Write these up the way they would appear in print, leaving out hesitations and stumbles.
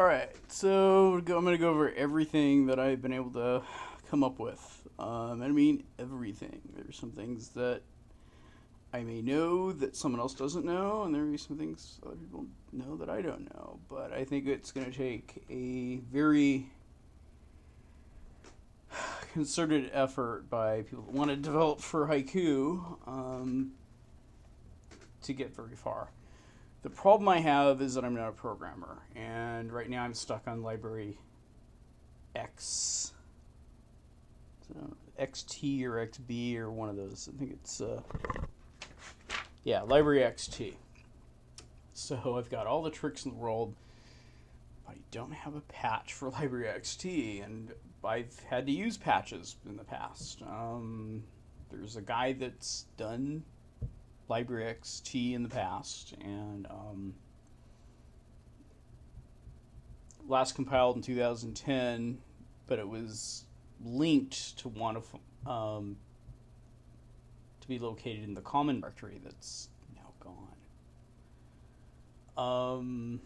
Alright, so I'm going to go over everything that I've been able to come up with. I mean everything. There's some things that I may know that someone else doesn't know, and there may be some things other people know that I don't know. But I think it's going to take a very concerted effort by people that want to develop for Haiku to get very far. The problem I have is that I'm not a programmer, and right now I'm stuck on library X. So XT or XB or one of those. I think it's, yeah, library XT. So I've got all the tricks in the world, but I don't have a patch for library XT, and I've had to use patches in the past. There's a guy that's done library XT in the past, and last compiled in 2010, but it was linked to one of to be located in the common directory that's now gone.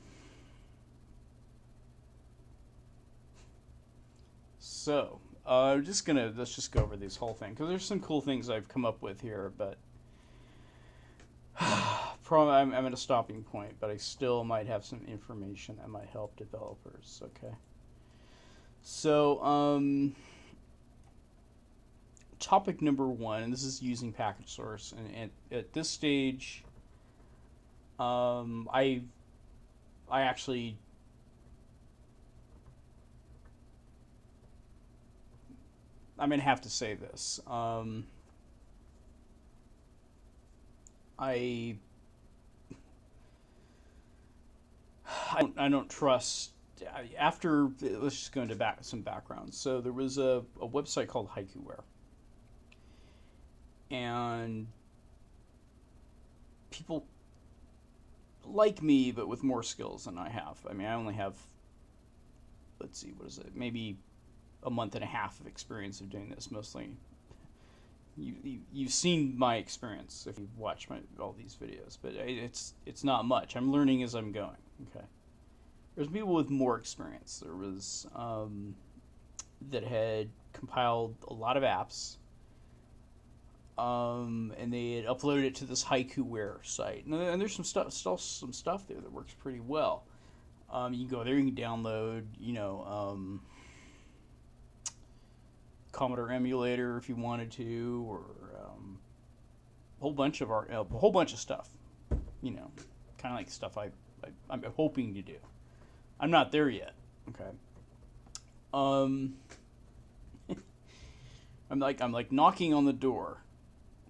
So let's just go over this whole thing, because there's some cool things I've come up with here, but probably I'm at a stopping point, but I still might have some information that might help developers. Okay. So, topic number one, and this is using Packagesource, and at this stage, I actually I'm gonna have to say this. I I don't trust. After, let's just go into some background. So there was a website called Haiku, and people like me, but with more skills than I have. I mean, I only have, let's see, what is it? Maybe a month and a half of experience of doing this. Mostly, you've seen my experience if you've watched all these videos, but it's not much. I'm learning as I'm going. Okay. There's people with more experience. There was that had compiled a lot of apps, and they had uploaded it to this Haiku site. And there's some stuff there that works pretty well. You can go there, you can download, Commodore emulator if you wanted to, or a whole bunch of stuff. Kind of like stuff I'm hoping to do. I'm not there yet. Okay. I'm like knocking on the door.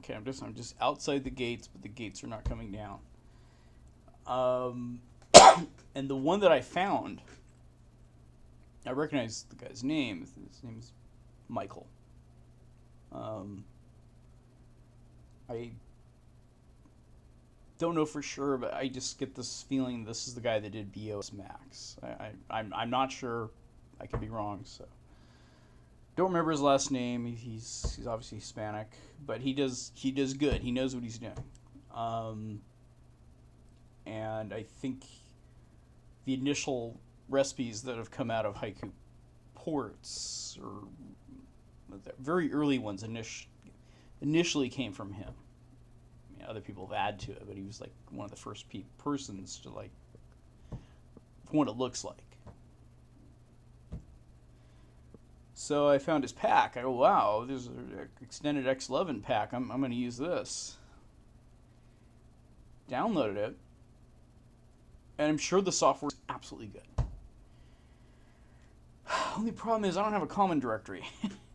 Okay, I'm just outside the gates, but the gates are not coming down. And the one that I found, I recognize the guy's name. His name's Michael. I don't know for sure, but I just get this feeling this is the guy that did BOS Max. I'm not sure. I could be wrong. So don't remember his last name. He's obviously Hispanic, but he does good. He knows what he's doing. And I think the initial recipes that have come out of Haiku ports, or the very early ones, initially came from him. Other people have added to it, but he was like one of the first persons to like what it looks like. So I found his pack. I go, wow, there's an extended X11 pack. I'm going to use this. Downloaded it, and I'm sure the software is absolutely good. Only problem is I don't have a common directory.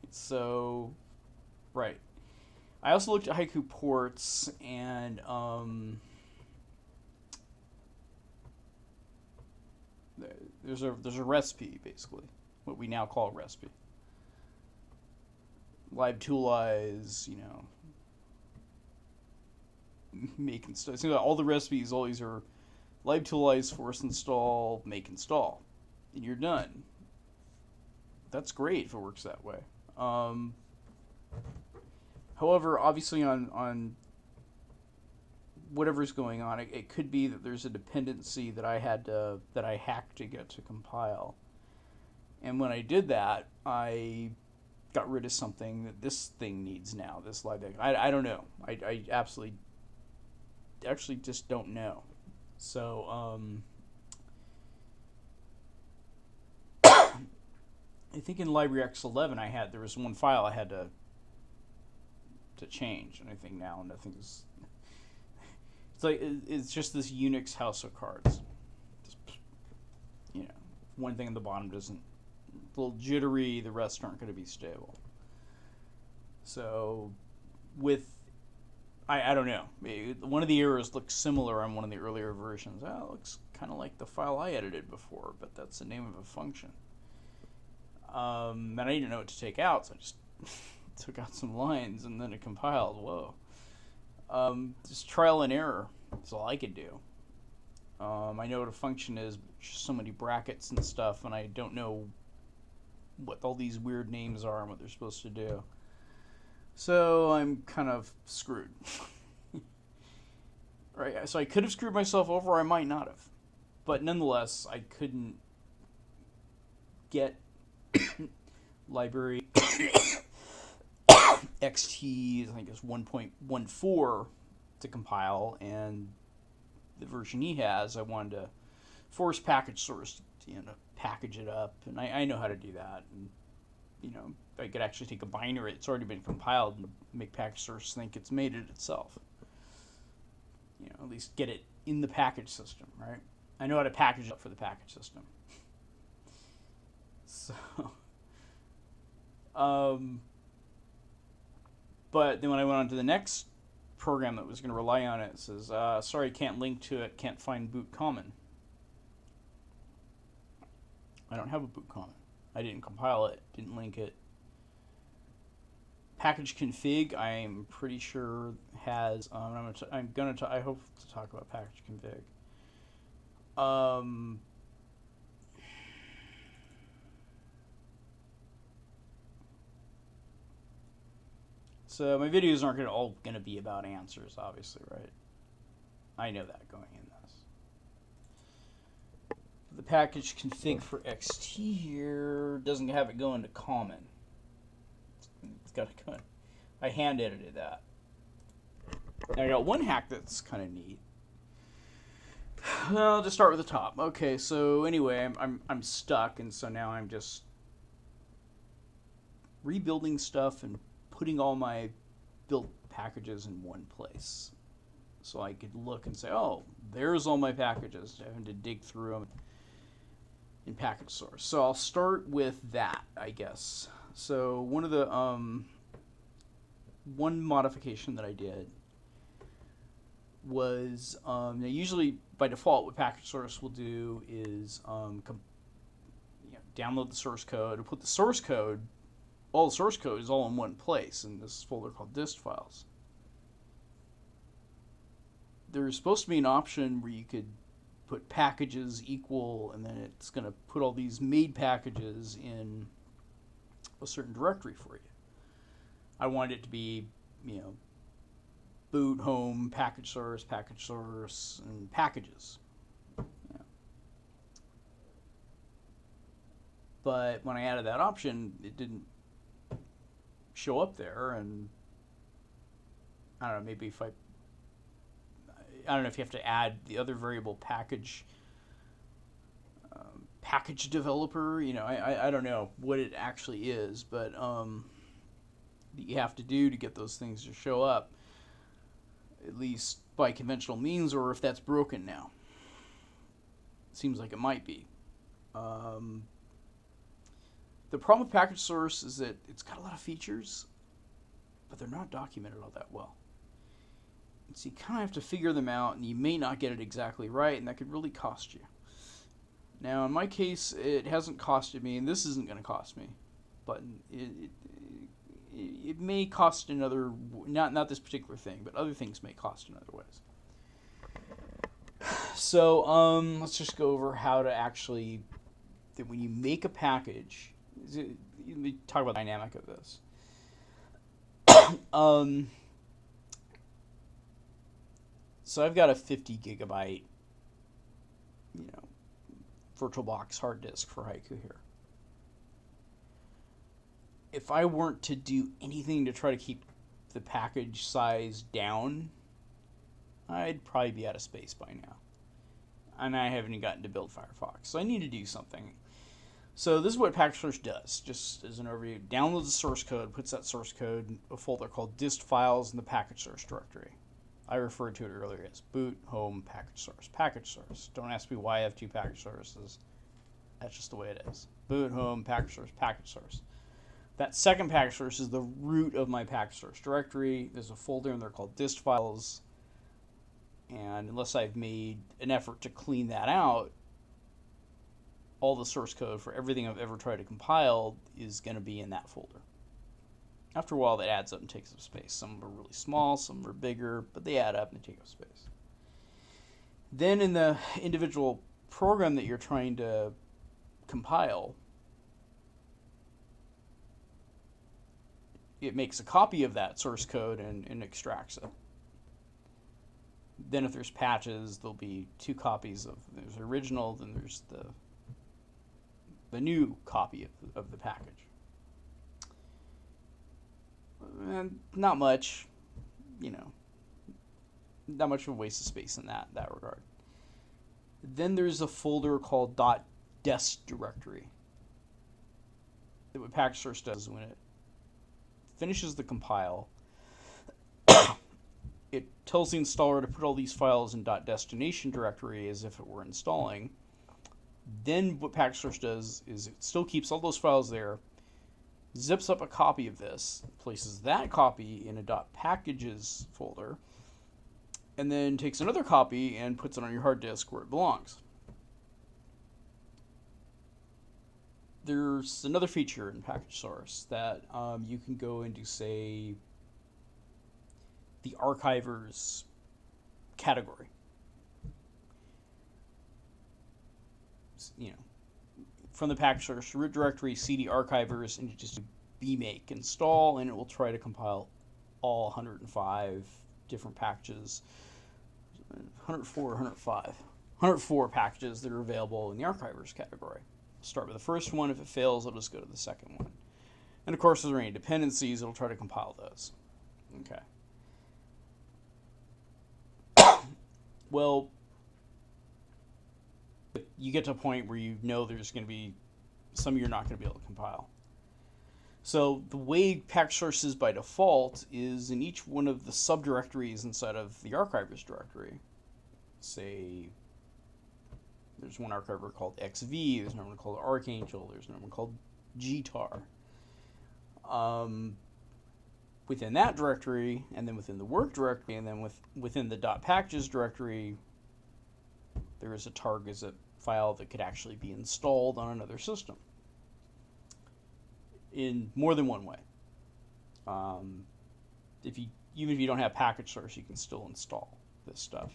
So, right. I also looked at Haiku ports, and there's a recipe, basically, what we now call a recipe. Libtoolize, make install. So all the recipes always are libtoolize, force install, make install, and you're done. That's great if it works that way. However, obviously on whatever's going on. It could be that there's a dependency that I hacked to get to compile. And when I did that, I got rid of something that this thing needs now, this library. I don't know. I absolutely actually just don't know. So, I think in Library X11 there was one file I had to change, and I think now nothing's. It's just this Unix house of cards. Just, one thing on the bottom doesn't, a little jittery, the rest aren't going to be stable. So, I don't know. One of the errors looks similar on one of the earlier versions. Oh, it looks kind of like the file I edited before, but that's the name of a function. And I didn't know what to take out, so I just took out some lines, and then it compiled. Whoa. Just trial and error is all I could do. I know what a function is, but just so many brackets and stuff, and I don't know what all these weird names are and what they're supposed to do. So I'm kind of screwed. Right? So I could have screwed myself over, or I might not have. But nonetheless, I couldn't get library XT, I think it's 1.14 to compile, and the version he has, I wanted to force Packagesource to package it up, and I know how to do that. And I could actually take a binary that's already been compiled and make Packagesource think it's made it itself. At least get it in the package system, right? I know how to package it up for the package system. So, but then when I went on to the next program that was going to rely on it, it says, sorry, can't link to it, can't find boot common. I don't have a boot common. I didn't compile it, didn't link it. Package config, I'm pretty sure has. I hope to talk about package config. So my videos aren't all going to be about answers, obviously, right? I know that going in this. The package config for XT here doesn't have it go into common. It's got to go in. I hand edited that. Now I got one hack that's kind of neat. Well, I'll just start with the top. Okay, so anyway, I'm stuck, and so now I'm just rebuilding stuff and putting all my built packages in one place, so I could look and say, oh, there's all my packages, having to dig through them in Packagesource. So I'll start with that, I guess. So one of the one modification that I did was now usually by default what Packagesource will do is download the source code and put the source code. All the source code is all in one place in this folder called dist files. There's supposed to be an option where you could put packages equal, and then it's going to put all these made packages in a certain directory for you. I wanted it to be, boot, home, Packagesource, and packages. But when I added that option, it didn't show up there, and I don't know, maybe if I don't know if you have to add the other variable package developer, I don't know what it actually is, but that you have to do to get those things to show up, at least by conventional means, or if that's broken now. It seems like it might be. The problem with Packagesource is that it's got a lot of features, but they're not documented all that well. And so you kind of have to figure them out, and you may not get it exactly right, and that could really cost you. Now, in my case, it hasn't costed me, and this isn't going to cost me, but it may cost in other, not this particular thing, but other things may cost in other ways. So let's just go over how to actually, that when you make a package, let me talk about the dynamic of this. So I've got a 50 gigabyte, VirtualBox hard disk for Haiku here. If I weren't to do anything to try to keep the package size down, I'd probably be out of space by now. And I haven't even gotten to build Firefox. So I need to do something. So this is what Packagesource does, just as an overview. Downloads the source code, puts that source code in a folder called dist files in the Packagesource directory. I referred to it earlier as boot, home, Packagesource. Packagesource. Don't ask me why I have 2 package sources. That's just the way it is. Boot, home, Packagesource, Packagesource. That second package source is the root of my package source directory. There's a folder in there called dist files. And unless I've made an effort to clean that out, all the source code for everything I've ever tried to compile is going to be in that folder. After a while, that adds up and takes up space. Some are really small, some are bigger, but they add up and they take up space. Then in the individual program that you're trying to compile, it makes a copy of that source code and extracts it. Then if there's patches, there'll be 2 copies of, there's the original, then there's the new copy of the package. And not much, not much of a waste of space in that regard. Then there's a folder called .dest directory. That what Packagesource does is when it finishes the compile, it tells the installer to put all these files in .destination directory as if it were installing. Then what Packagesource does is it still keeps all those files there, zips up a copy of this, places that copy in a .packages folder, and then takes another copy and puts it on your hard disk where it belongs. There's another feature in Packagesource that you can go into, say, the archivers category. From the Packagesource root directory, cd archivers, and you just do bmake install, and it will try to compile all 105 different packages. 104 or 105. 104 packages that are available in the archivers category. Start with the first one. If it fails, I'll just go to the second one. And of course, if there are any dependencies, it'll try to compile those. Okay. Well, you get to a point where there's going to be some you're not going to be able to compile. So the way Packagesource is by default is in each one of the subdirectories inside of the archivers directory. Say there's one archiver called XV, there's another one called Archangel, there's another one called GTAR. Within that directory, and then within the work directory, and then within the .packages directory, there is a target file that could actually be installed on another system in more than one way. Even if you don't have Packagesource, you can still install this stuff.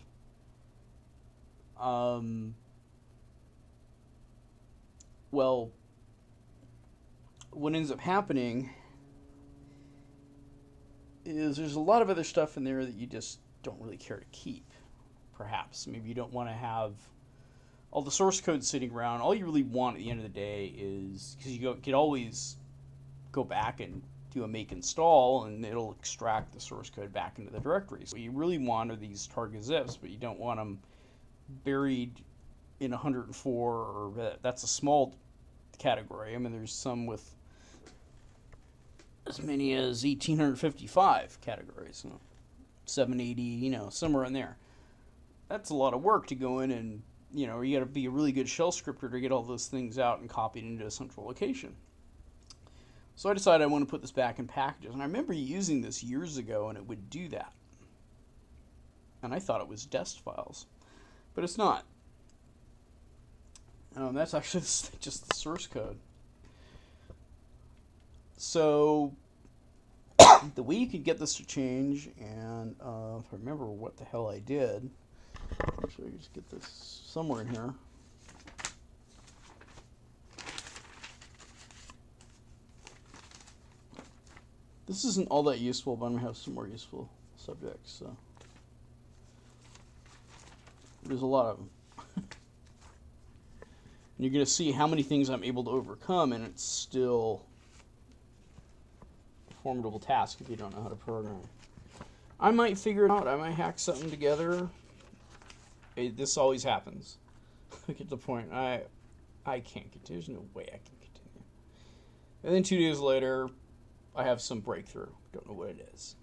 Well, what ends up happening is there's a lot of other stuff in there that you just don't really care to keep, perhaps. Maybe you don't want to have all the source code sitting around. All you really want at the end of the day is, because you can always go back and do a make install, and it'll extract the source code back into the directory. So what you really want are these target zips, but you don't want them buried in 104, or that's a small category. I mean, there's some with as many as 1,855 categories, 780, somewhere in there. That's a lot of work to go in and, you got to be a really good shell scripter to get all those things out and copied into a central location. So I decided I want to put this back in packages, and I remember using this years ago, and it would do that. And I thought it was dest files, but it's not. That's actually just the source code. So the way you could get this to change, and if I remember what the hell I did, actually just get this somewhere in here. This isn't all that useful, but I'm going to have some more useful subjects. So There's a lot of them. And you're going to see how many things I'm able to overcome, and it's still a formidable task if you don't know how to program. I might figure it out. I might hack something together. This always happens. I get to the point, I can't continue. There's no way I can continue. And then 2 days later, I have some breakthrough. Don't know what it is.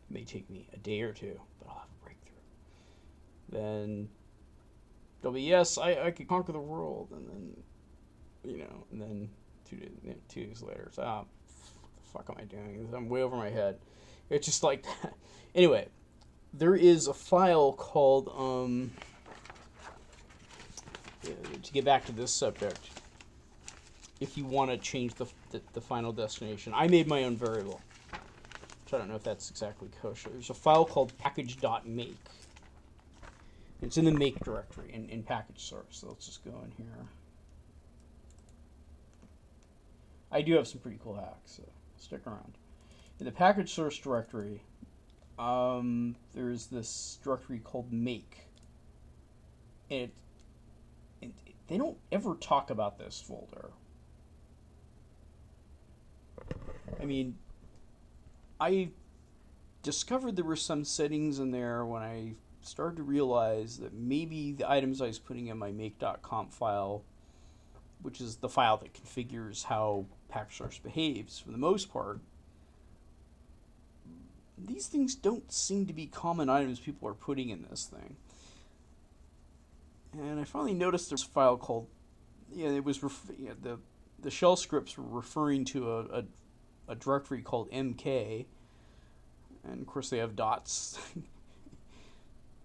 It may take me a day or two, but I'll have a breakthrough. Then they'll be, yes, I could conquer the world. And then, and then 2 days later, it's, what the fuck am I doing? I'm way over my head. It's just like that. Anyway, there is a file called, to get back to this subject, if you want to change the final destination. I made my own variable, which I don't know if that's exactly kosher. There's a file called package.make. It's in the make directory in Packagesource. So let's just go in here. I do have some pretty cool hacks, so stick around. In the Packagesource directory, there's this directory called make. And they don't ever talk about this folder. I mean, I discovered there were some settings in there when I started to realize that maybe the items I was putting in my make.conf file, which is the file that configures how Packagesource behaves, for the most part, these things don't seem to be common items people are putting in this thing. And I finally noticed there's a file called, it was the shell scripts were referring to a directory called MK, and of course they have dots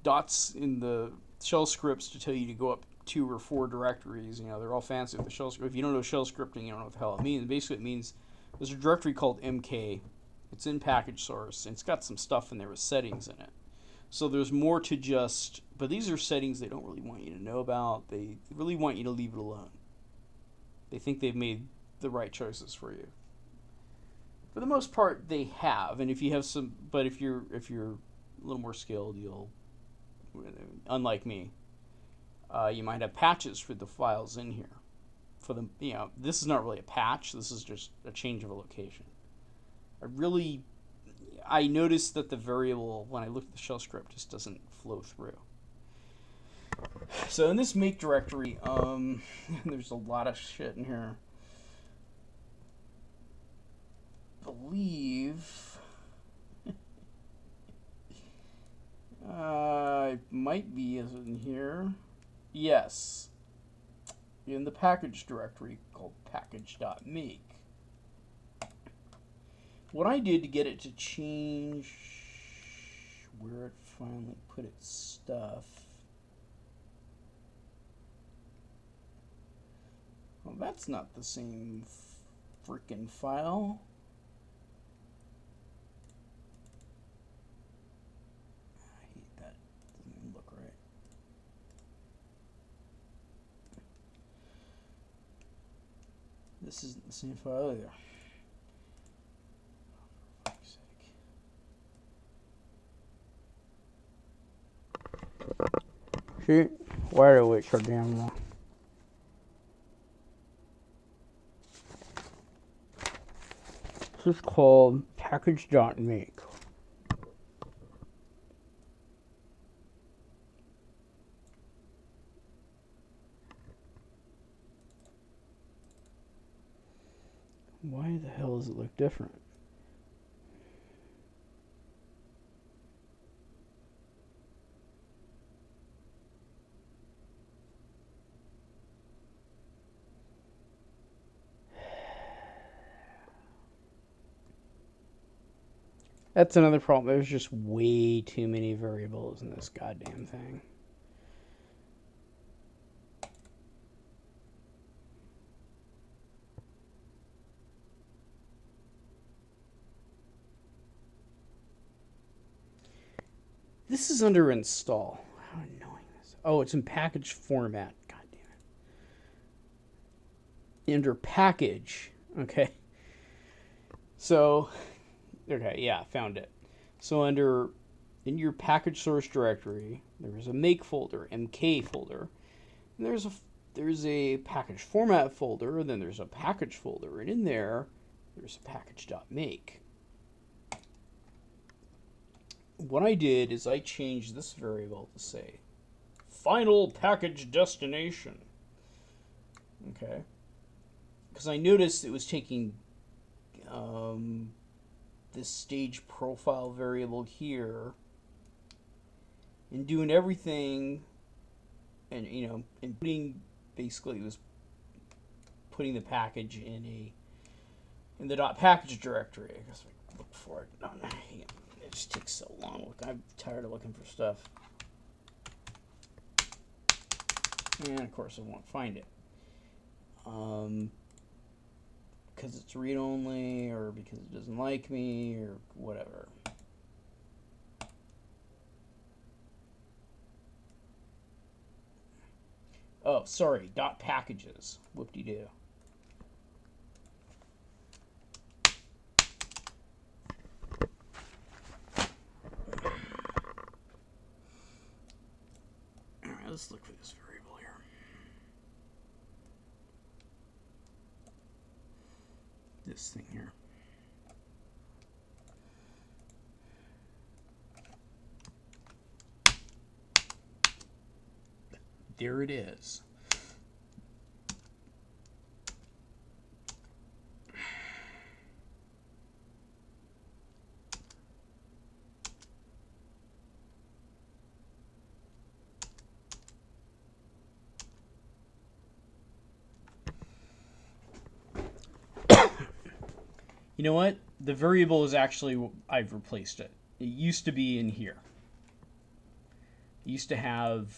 dots in the shell scripts to tell you to go up 2 or 4 directories. They're all fancy with the shell script. If you don't know shell scripting, you don't know what the hell it means. Basically, it means there's a directory called MK. It's in Packagesource, and it's got some stuff in there with settings in it. So there's more to just, but these are settings they don't really want you to know about. They really want you to leave it alone. They think they've made the right choices for you. For the most part, they have. And if you have some, but if you're a little more skilled, you'll, unlike me, you might have patches for the files in here. For them, this is not really a patch. This is just a change of a location. I noticed that the variable, when I look at the shell script, just doesn't flow through. So in this make directory, there's a lot of shit in here. I believe it might be in here. Yes, in the package directory called package.make. What I did to get it to change where it finally put its stuff. Well, that's not the same freaking file. I hate that. Doesn't even look right. This isn't the same file either. See? Why do I wait so damn long? This is called package.make. Why the hell does it look different? That's another problem. There's just way too many variables in this goddamn thing. This is under install. How annoying this is. Oh, it's in package format. God damn it. Under package. Okay. So, okay, yeah, found it. So under in your package source directory, there's a make folder, MK folder, and there's a package format folder, and then there's a package folder, and in there's a package.make. What I did is I changed this variable to say final package destination. Okay, because I noticed it was taking this stage profile variable here and doing everything, and and basically it was putting the package in the .package directory. I guess we look for it. No, it just takes so long. Look, I'm tired of looking for stuff, and of course I won't find it. Because it's read-only, or because it doesn't like me, or whatever. Oh, sorry, .packages. Whoop-de-doo. Alright, let's look for this variable here. This thing here. There it is. You know what? The variable is actually, I've replaced it. It used to be in here. It used to have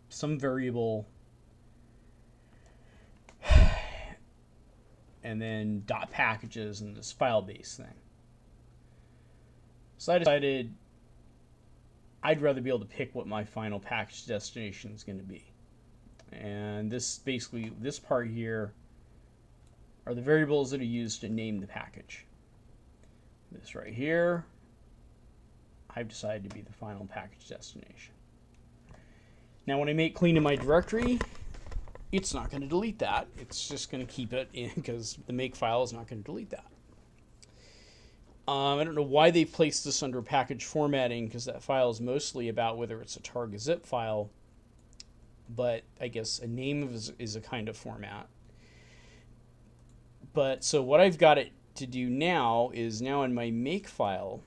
some variable and then .packages and this file-based thing. So I decided I'd rather be able to pick what my final package destination is going to be. And this basically, this part here are the variables that are used to name the package. This right here, I've decided to be the final package destination. Now when I make clean in my directory, it's not going to delete that. It's just going to keep it in, because the make file is not going to delete that. I don't know why they've placed this under package formatting, because that file is mostly about whether it's a tar zip file, but I guess a name is a kind of format. But so what I've got it to do now is, now in my make file,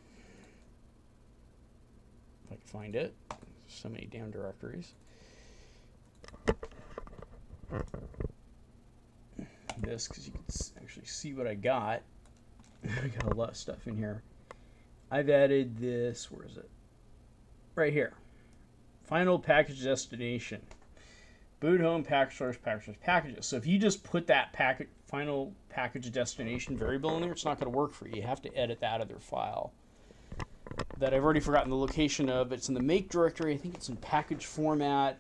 if I can find it, so many damn directories. This, because you can actually see what I got. I got a lot of stuff in here. I've added this, where is it? Right here. Final package destination. Boot home, package source, packages. So if you just put that final package destination variable in there, it's not going to work for you. You have to edit that other file that I've already forgotten the location of. It's in the make directory. I think it's in package format,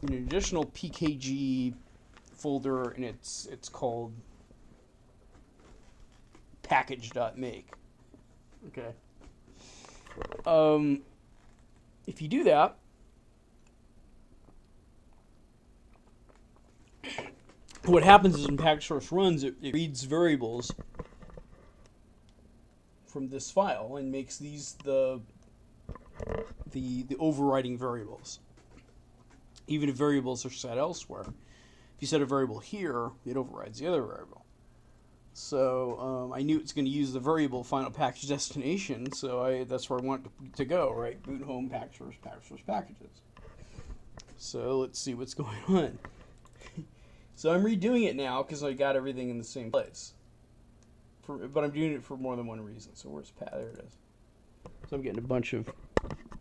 in an additional PKG folder, and it's called package.make. Okay. If you do that, what happens is when Packagesource runs, it reads variables from this file and makes these the overriding variables. Even if variables are set elsewhere, if you set a variable here, it overrides the other variable. So I knew it's going to use the variable final package destination, so that's where I want to go, right? Boot home, Packagesource, packages. So let's see what's going on. So I'm redoing it now because I got everything in the same place. But I'm doing it for more than one reason. So where's Pat? There it is. So I'm getting a bunch of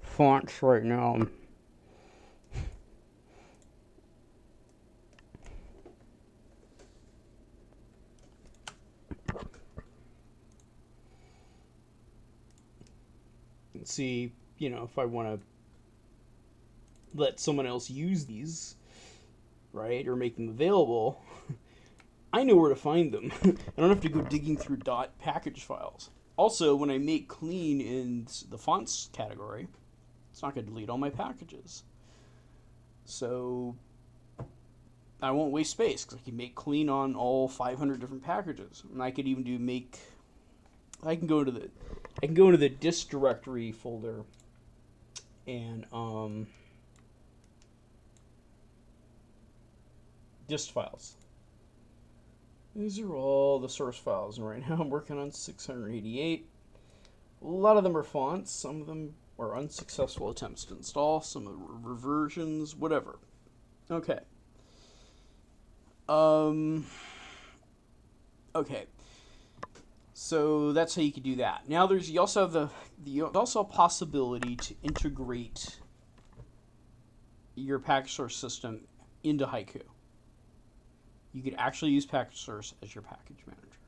fonts right now. And see, if I want to let someone else use these, right, or make them available, I know where to find them. I don't have to go digging through .package files. Also, when I make clean in the fonts category, it's not going to delete all my packages. So I won't waste space because I can make clean on all 500 different packages, and I could even do make. I can go to the dist directory folder and dist files. These are all the source files, and right now I'm working on 688. A lot of them are fonts. Some of them are unsuccessful attempts to install. Some are reversions, whatever. Okay. Okay. So that's how you could do that. Now you also have a possibility to integrate your Packagesource system into Haiku. You could actually use Packagesource as your package manager.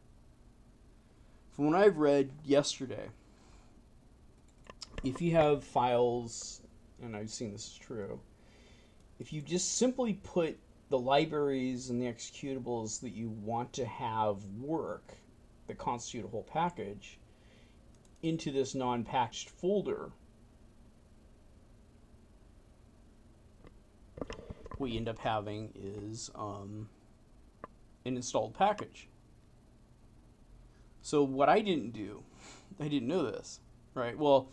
From what I've read yesterday, if you have files, and I've seen this is true, if you just simply put the libraries and the executables that you want to have work that constitute a whole package into this non-packaged folder, what you end up having is an installed package. So what I didn't do, I didn't know this, right? Well,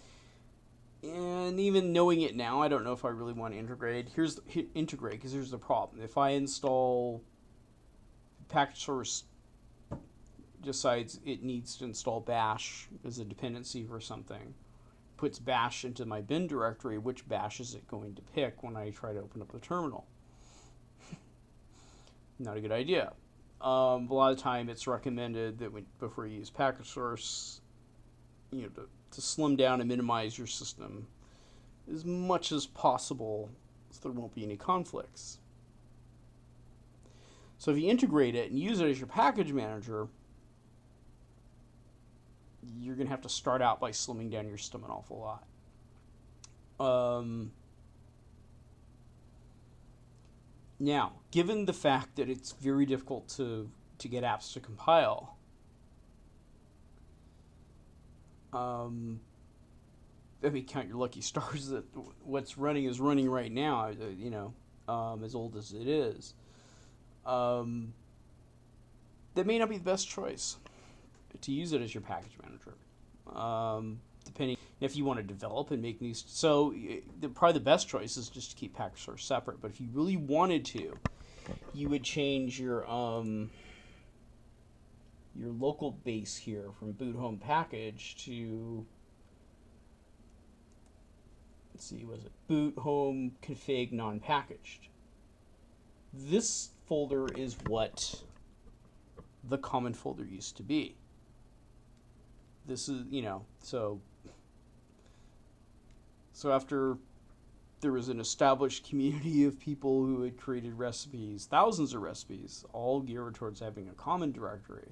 and even knowing it now, I don't know if I really want to integrate. Integrate, because here's the problem. If I install Packagesource, decides it needs to install bash as a dependency for something, puts bash into my bin directory, which bash is it going to pick when I try to open up the terminal? Not a good idea. A lot of the time it's recommended that before you use Packagesource, to slim down and minimize your system as much as possible so there won't be any conflicts. So if you integrate it and use it as your package manager, you're going to have to start out by slimming down your system an awful lot. Now, given the fact that it's very difficult to get apps to compile, I mean, count your lucky stars that what's running is running right now, as old as it is. That may not be the best choice to use it as your package manager. Depending if you want to develop and make new. So probably the best choice is just to keep Packagesource separate. But if you really wanted to, you would change your local base here from boot home package to, let's see, was it boot home config non-packaged. This folder is what the common folder used to be. This is, so after there was an established community of people who had created recipes, thousands of recipes, all geared towards having a common directory,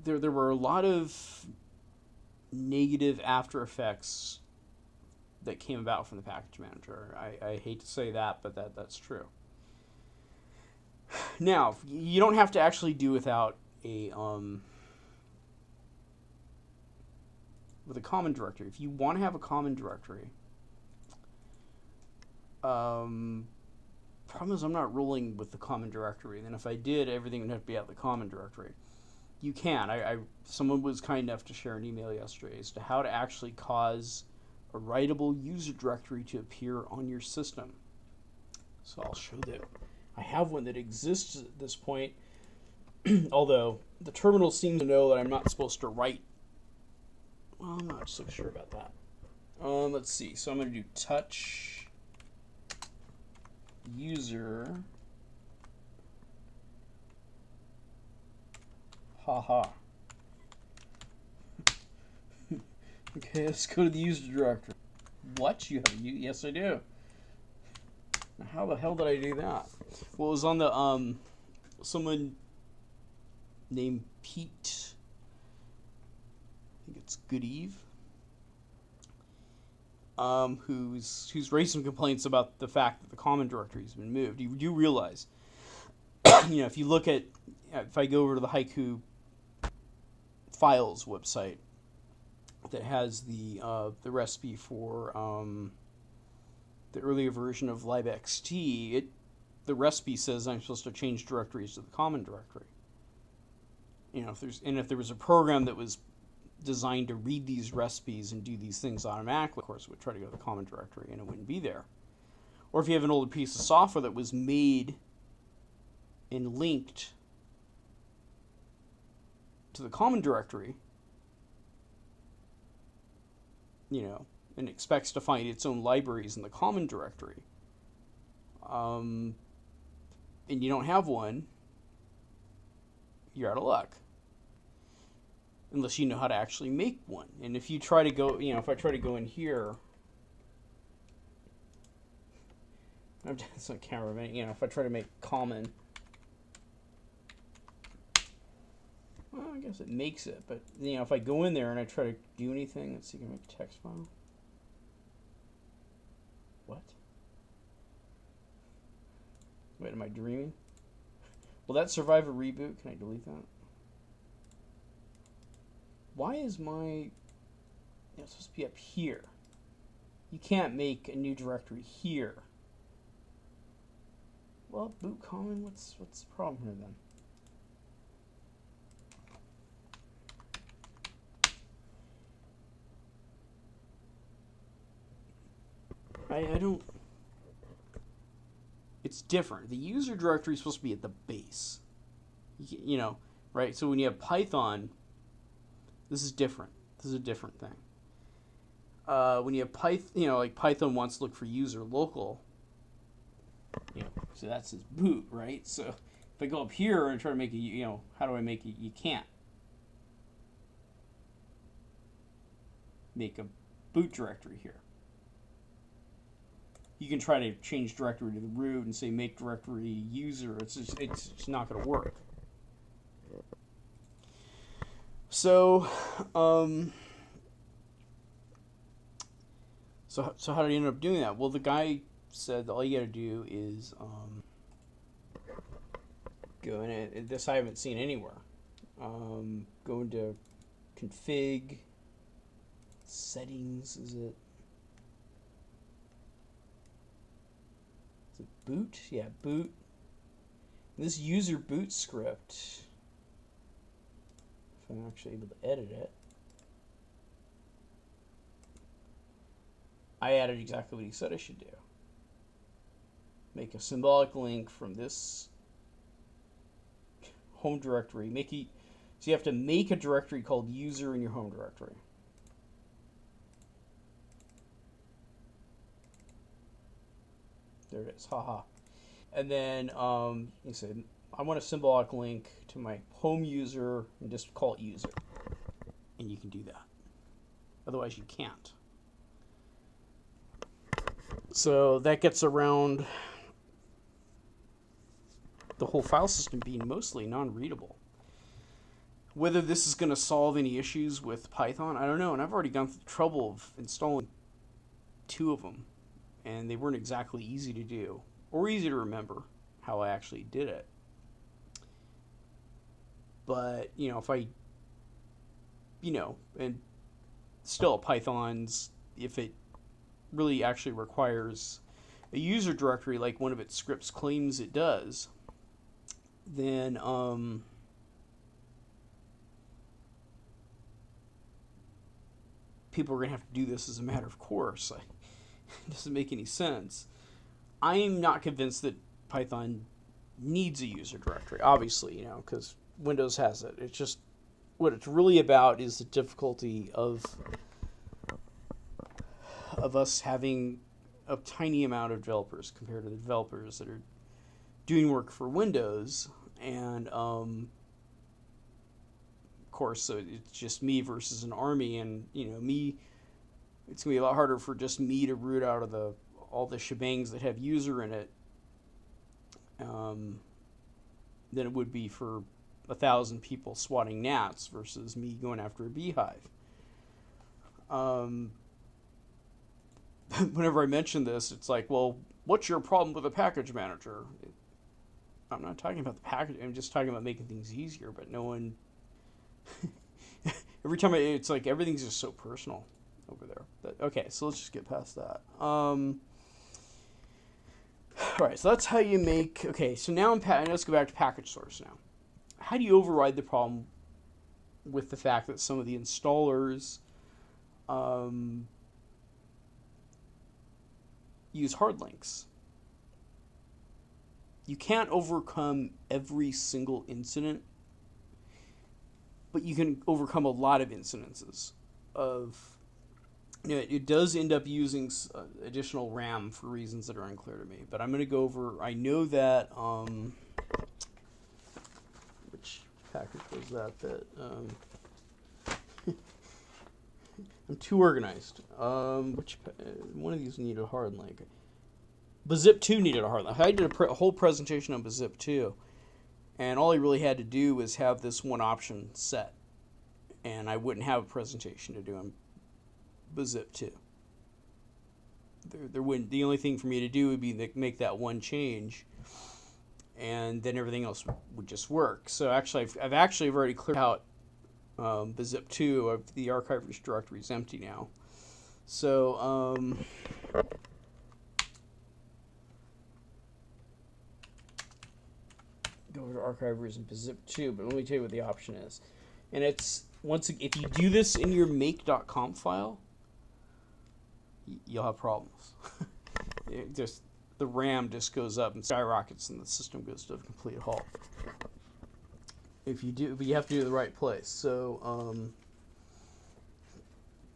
there were a lot of negative after effects that came about from the package manager. I hate to say that, but that's true. Now, you don't have to actually do without with a common directory. If you want to have a common directory, problem is I'm not rolling with the common directory. And then if I did, everything would have to be out of the common directory. You can. Someone was kind enough to share an email yesterday as to how to actually cause a writable user directory to appear on your system. So I'll show that. I have one that exists at this point, although the terminal seems to know that I'm not supposed to write. Well, I'm not so sure about that. Let's see. So I'm going to do touch user. Haha. Okay, let's go to the user directory. What? You have a yes, I do. Now, how the hell did I do that? Well, it was on the someone named Pete. I think it's Good Eve. Who's raised some complaints about the fact that the common directory has been moved. You do realize, if you look at if I go over to the Haiku files website that has the recipe for the earlier version of libxt, the recipe says I'm supposed to change directories to the common directory. If there was a program that was designed to read these recipes and do these things automatically, of course, it would try to go to the common directory and it wouldn't be there. Or if you have an older piece of software that was made and linked to the common directory, and expects to find its own libraries in the common directory, and you don't have one, you're out of luck. Unless you know how to actually make one. And if you try to go, if I try to go in here, it's on camera, if I try to make common, well, I guess it makes it, but if I go in there and I try to do anything, let's see, can I make a text file? What? Wait, am I dreaming? Will that survive a reboot? Can I delete that? Why is my... it's supposed to be up here. You can't make a new directory here. Well, boot common, what's the problem here then? I don't... It's different. The user directory is supposed to be at the base. Right? So when you have Python, this is different. This is a different thing. When you have Python, like Python wants to look for user local, so that's its boot, right? So if I go up here and try to make it, how do I make it? You can't make a boot directory here. You can try to change directory to the root and say make directory user. It's just not going to work. So, so how did he end up doing that? Well, the guy said that all you got to do is go in it. This I haven't seen anywhere. Go into config, settings. Is it boot? Yeah, boot. And this user boot script, if I'm actually able to edit it, I added exactly what he said I should do. Make a symbolic link from this home directory. So you have to make a directory called user in your home directory. There it is, haha. And then you say, I want a symbolic link to my home user and just call it user. And you can do that. Otherwise you can't. So that gets around the whole file system being mostly non-readable. Whether this is going to solve any issues with Python, I don't know. And I've already gone through the trouble of installing 2 of them. And they weren't exactly easy to do or easy to remember how I actually did it. But, if I, and still Python's, if it really actually requires a user directory like one of its scripts claims it does, then, people are going to have to do this as a matter of course. It doesn't make any sense. I'm not convinced that Python needs a user directory, obviously, because Windows has it. It's just what it's really about is the difficulty of us having a tiny amount of developers compared to the developers that are doing work for Windows. And of course, so it's just me versus an army, and me. It's going to be a lot harder for just me to root out of all the shebangs that have user in it than it would be for 1,000 people swatting gnats versus me going after a beehive. Whenever I mention this, it's like, well, what's your problem with a package manager? I'm not talking about the package. I'm just talking about making things easier. But no one. Every time it's like everything's just so personal over there. But, okay, so let's just get past that. All right, so that's how you make. Okay, so now let's go back to Packagesource now. How do you override the problem with the fact that some of the installers use hard links? You can't overcome every single incident, but you can overcome a lot of incidences of, it does end up using additional RAM for reasons that are unclear to me. But I'm going to go over, I know that, which package was that, I'm too organized. Which one of these needed a hard link? Bazip 2 needed a hard link. I did a whole presentation on Bazip 2, and all I really had to do was have this one option set, and I wouldn't have a presentation to do on Bazip 2. There wouldn't. The only thing for me to do would be make that one change, and then everything else would just work. So actually, I've already cleared out Bazip 2. The archiver's directory is empty now. So go over to archivers and Bazip 2, but let me tell you what the option is. And it's, if you do this in your make.conf file, you'll have problems. The RAM just goes up and skyrockets, and the system goes to a complete halt. But you have to do it in the right place. So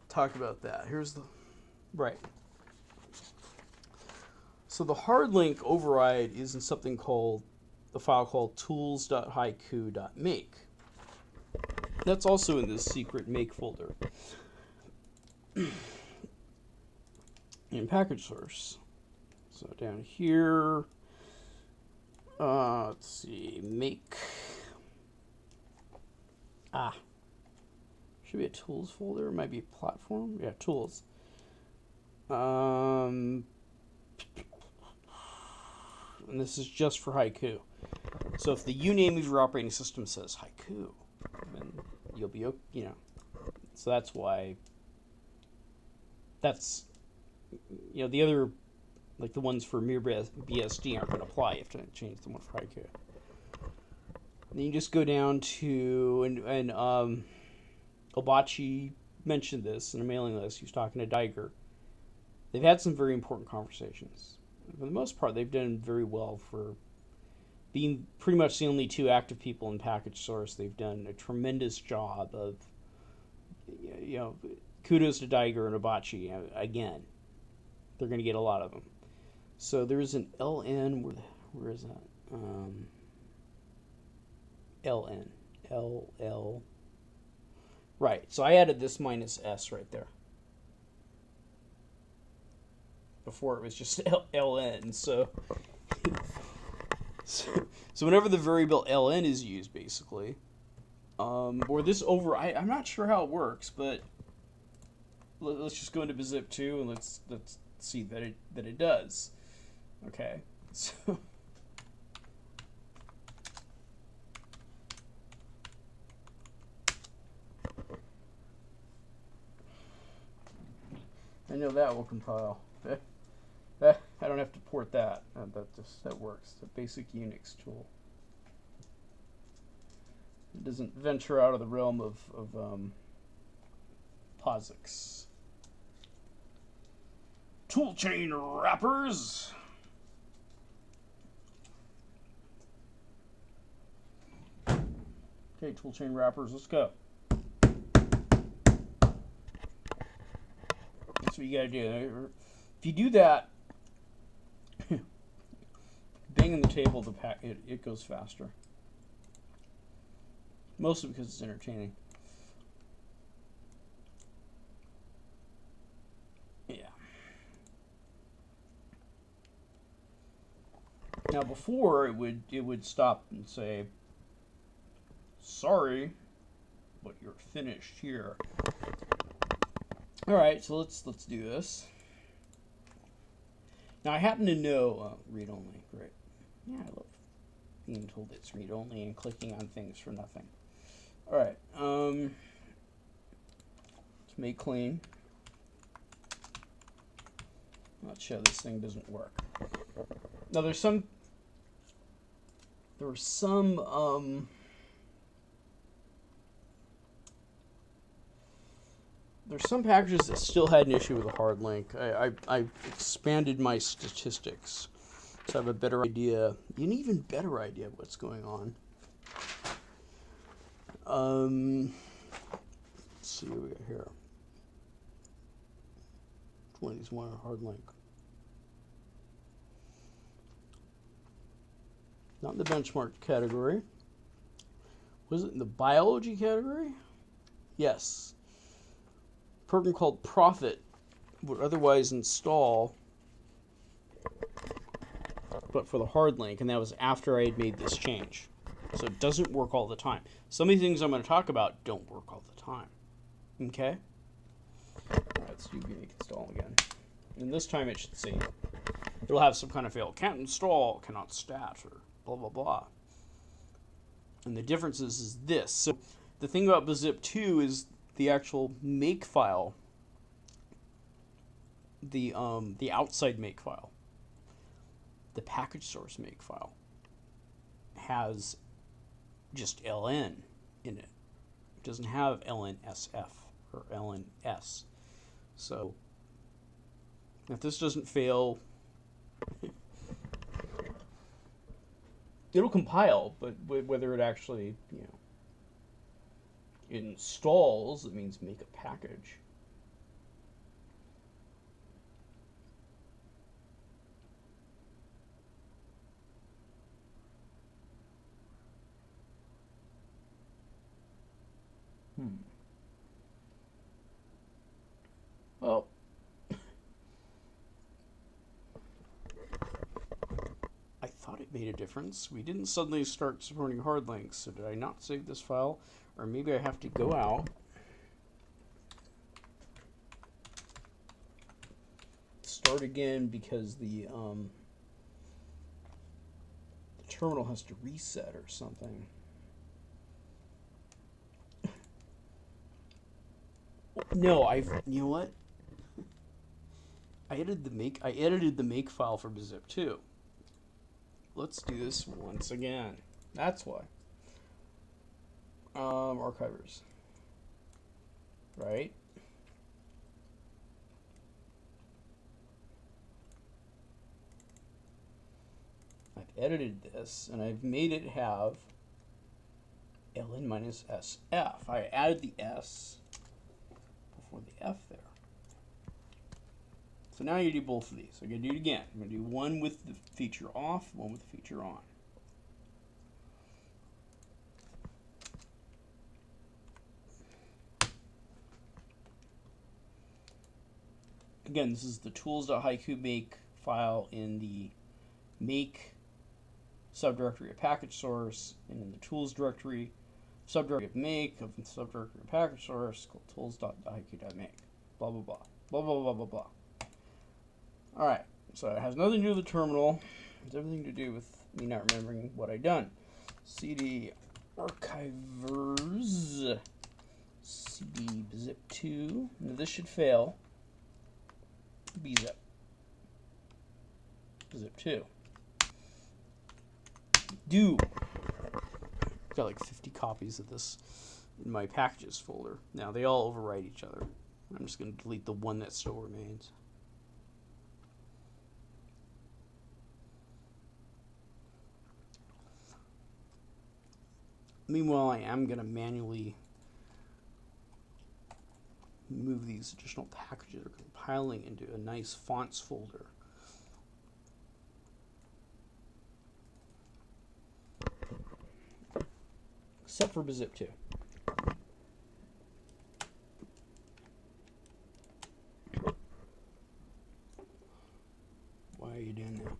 talk about that. So the hard link override is in something called the file called tools.haiku.make. That's also in this secret make folder in Packagesource. So down here, let's see, make. Should be a tools folder. It might be a platform. Yeah, tools. And this is just for Haiku. So if the uname of your operating system says Haiku, then you'll be, so that's why. That's, the other, like the ones for mere BSD aren't going to apply. You have to change the one for Haiku. Then you just go down to, and Obachi mentioned this in a mailing list. He was talking to Diger. They've had some very important conversations. For the most part, they've done very well for being pretty much the only two active people in Packagesource. They've done a tremendous job of, kudos to Diger and Obachi. Again, they're going to get a lot of them. So there's an LN, where is that? LN, LL. Right, so I added this -s right there. Before it was just LN, so whenever the variable LN is used, basically, or this I'm not sure how it works, but let's just go into Bazip 2 and let's see that it does. Okay, so. I know that will compile. I don't have to port that. That works. It's a basic Unix tool. It doesn't venture out of the realm of POSIX. Toolchain wrappers. Okay, toolchain wrappers. Let's go. That's what you gotta do. If you do that, banging the table, it goes faster. Mostly because it's entertaining. Yeah. Now before it would stop and say, "Sorry, but you're finished here." All right, so let's do this. Now I happen to know read only. Great. Yeah, I love being told it's read-only and clicking on things for nothing. Alright, let's make clean. Let's show this thing doesn't work. Now there's some packages that still had an issue with a hard link. I expanded my statistics to have a better idea, an even better idea of what's going on. Let's see what we got here. Which one is one hard link? Not in the benchmark category. Was it in the biology category? Yes. A program called Profit would otherwise install, but for the hard link, and that was after I had made this change. So it doesn't work all the time. Some of the things I'm going to talk about don't work all the time. Okay? Alright, let's do make install again. And this time it should say, it'll have some kind of fail. Can't install, cannot stat, or blah, blah, blah. And the difference is this. So the thing about Bazip 2 is the actual make file, the outside make file, the package source make file, has just ln in it. It doesn't have lnsf or lns. So if this doesn't fail, it'll compile, but whether it actually, installs, it means make a package. Well, I thought it made a difference. We didn't suddenly start supporting hard links, so did I not save this file? Or maybe I have to go out, start again because the terminal has to reset or something. No, you know what? I edited the make file for Bazip 2. Let's do this once again. That's why. Archivers. Right? I've edited this and I've made it have ln minus sf. I added the s before the f there. So now you do both of these. I'm going to do it again. I'm going to do one with the feature off, one with the feature on. Again, this is the tools.haiku make file in the make subdirectory of package source, and in the tools directory, subdirectory of make of the subdirectory of package source called tools.haiku.make. Blah, blah, blah. Blah, blah, blah, blah, blah. Alright, so it has nothing to do with the terminal. It's everything to do with me not remembering what I've done. CD archivers, CD zip2. Now this should fail. Bzip. Zip2. Got like 50 copies of this in my packages folder. Now they all overwrite each other. I'm just going to delete the one that still remains. Meanwhile, I am going to manually move these additional packages that are compiling into a nice fonts folder. Except for Bazip 2. Why are you doing that?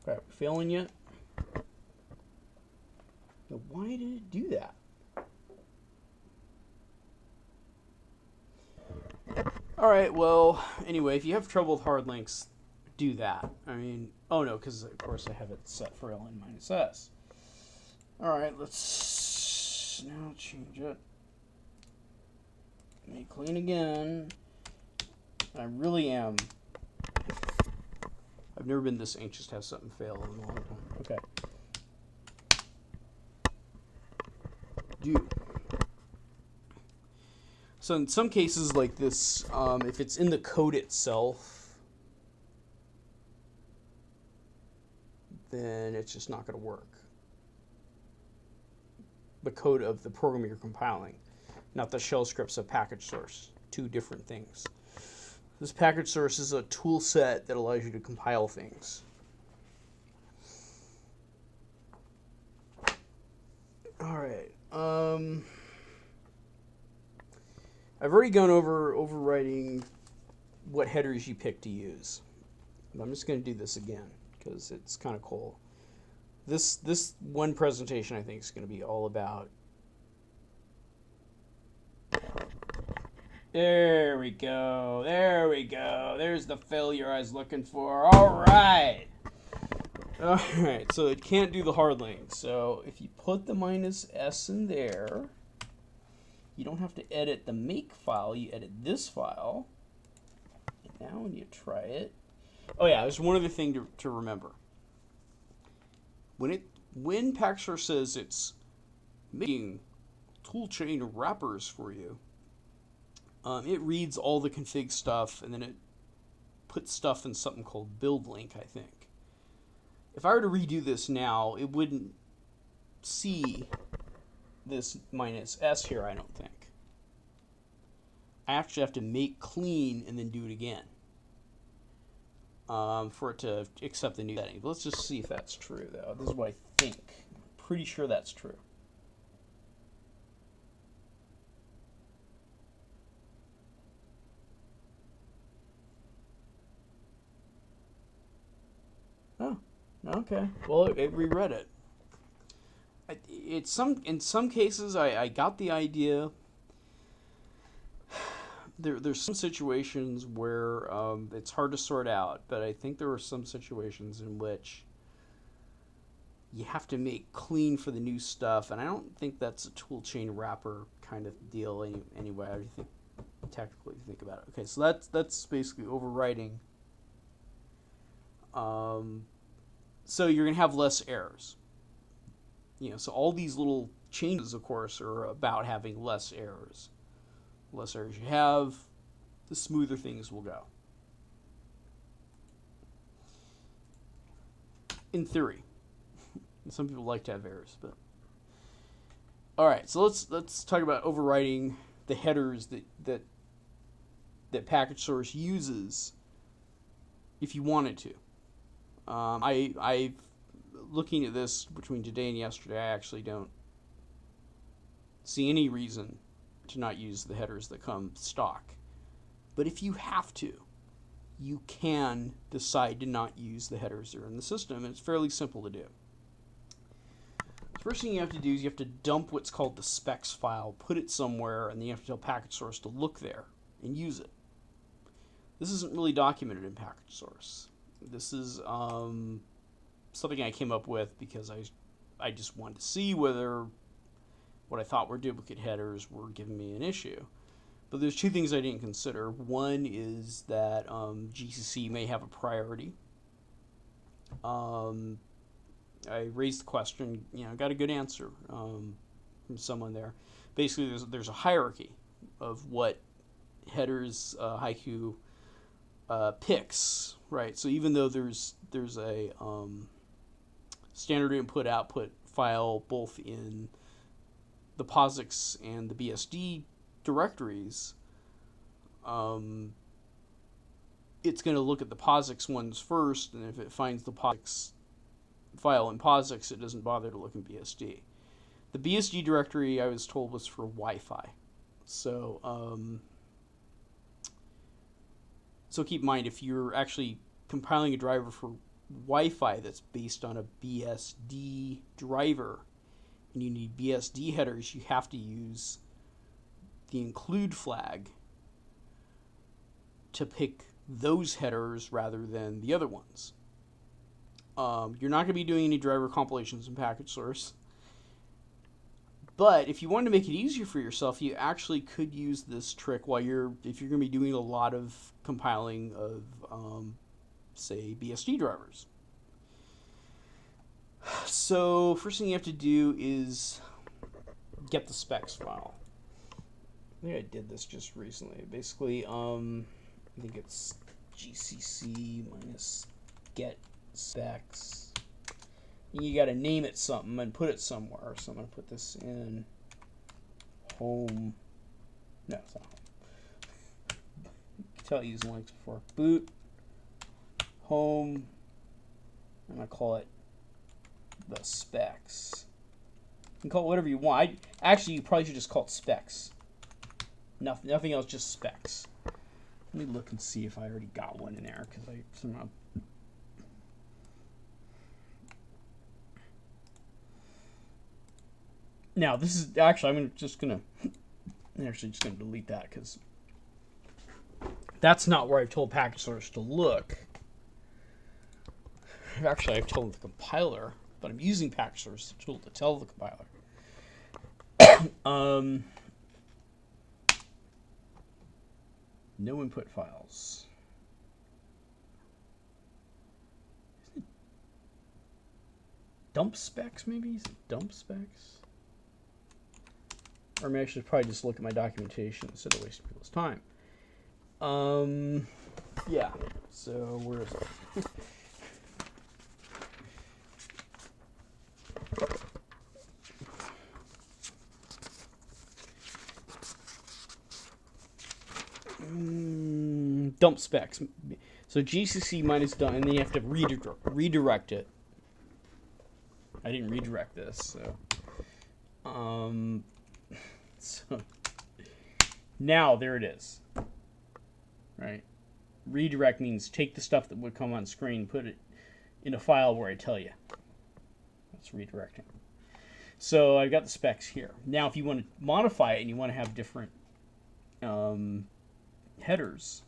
Okay, we failing yet? Now, why did it do that? All right, well, anyway, if you have trouble with hard links, do that. I mean, oh no, because of course I have it set for ln minus s. All right, let's now change it. Make clean again. I really am. I've never been this anxious to have something fail in a long time. Okay. Do. So in some cases like this, if it's in the code itself, then it's just not going to work. The code of the program you're compiling, not the shell scripts of Packagesource. Two different things. This Packagesource is a tool set that allows you to compile things. All right. I've already gone over overwriting what headers you pick to use. But I'm just going to do this again because it's kind of cool. This one presentation I think is going to be all about. There we go. There we go. There's the failure I was looking for. All right. All right. So it can't do the hard link. So if you put the minus s in there, you don't have to edit the make file. You edit this file. And now when you try it, oh yeah, there's one other thing to remember. When Packagesource says it's making toolchain wrappers for you, it reads all the config stuff and then it puts stuff in something called build link, I think. If I were to redo this now, it wouldn't see this minus s here, I don't think. I actually have to make clean and then do it again for it to accept the new setting. But let's just see if that's true, though. This is what I think. I'm pretty sure that's true. Oh, okay. Well, it reread it. In some cases, I got the idea. There's some situations where it's hard to sort out, but I think there are some situations in which you have to make clean for the new stuff, and I don't think that's a toolchain wrapper kind of deal anyway. I think technically think about it. Okay, so that's basically overwriting. So you're gonna have less errors. So all these little changes, of course, are about having less errors. The less errors you have, the smoother things will go. In theory. Some people like to have errors, but all right. So let's talk about overwriting the headers that Packagesource uses if you wanted to. I looking at this between today and yesterday, I actually don't see any reason to not use the headers that come stock. But if you have to, you can decide to not use the headers that are in the system, and it's fairly simple to do. The first thing you have to do is you have to dump what's called the specs file, put it somewhere, and then you have to tell Packagesource to look there and use it. This isn't really documented in Packagesource. This is something I came up with because I just wanted to see whether what I thought were duplicate headers were giving me an issue. But there's two things I didn't consider. One is that GCC may have a priority. I raised the question, got a good answer from someone there. Basically, there's a hierarchy of what headers Haiku picks, right? So even though there's a standard input-output file both in the POSIX and the BSD directories, it's going to look at the POSIX ones first, and if it finds the POSIX file in POSIX, it doesn't bother to look in BSD. The BSD directory, I was told, was for Wi-Fi. So, so keep in mind, if you're actually compiling a driver for Wi-Fi that's based on a BSD driver, and you need BSD headers, you have to use the include flag to pick those headers rather than the other ones. You're not going to be doing any driver compilations in Packagesource. But if you wanted to make it easier for yourself, you actually could use this trick if you're going to be doing a lot of compiling of, say, BSD drivers. So first thing you have to do is get the specs file. I think I did this just recently. Basically, I think it's GCC minus get specs. You got to name it something and put it somewhere. So I'm going to put this in home. No, it's not home. Tell you use links before. Boot home. I'm going to call it the specs. You can call it whatever you want. Actually, you probably should just call it specs. Nothing else, just specs. Let me look and see if I already got one in there because I somehow. Now this is actually I'm just gonna delete that because that's not where I've told Packagesource to look. Actually, I've told the compiler, but I'm using Packagesource tool to tell the compiler. No input files. Dump specs, maybe? Is it dump specs? Or maybe I should probably just look at my documentation instead of wasting people's time. Yeah. So where is it? Dump specs. So GCC minus dump, and then you have to redirect it. I didn't redirect this, so. So now there it is. Right? Redirect means take the stuff that would come on screen, put it in a file where I tell you. That's redirecting. So I've got the specs here. Now, if you want to modify it and you want to have different headers,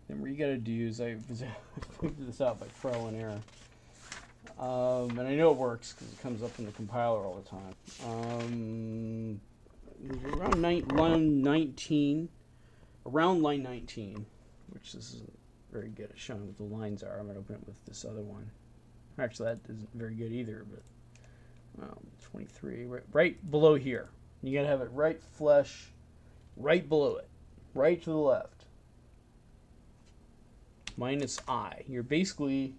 then what you got to do is I figured this out by trial and error. And I know it works because it comes up in the compiler all the time. Around line 19, which this isn't very good at showing what the lines are. I'm going to open it with this other one. Actually, that isn't very good either, but 23, right below here. You got to have it right flush, right below it, right to the left. Minus I. You're basically,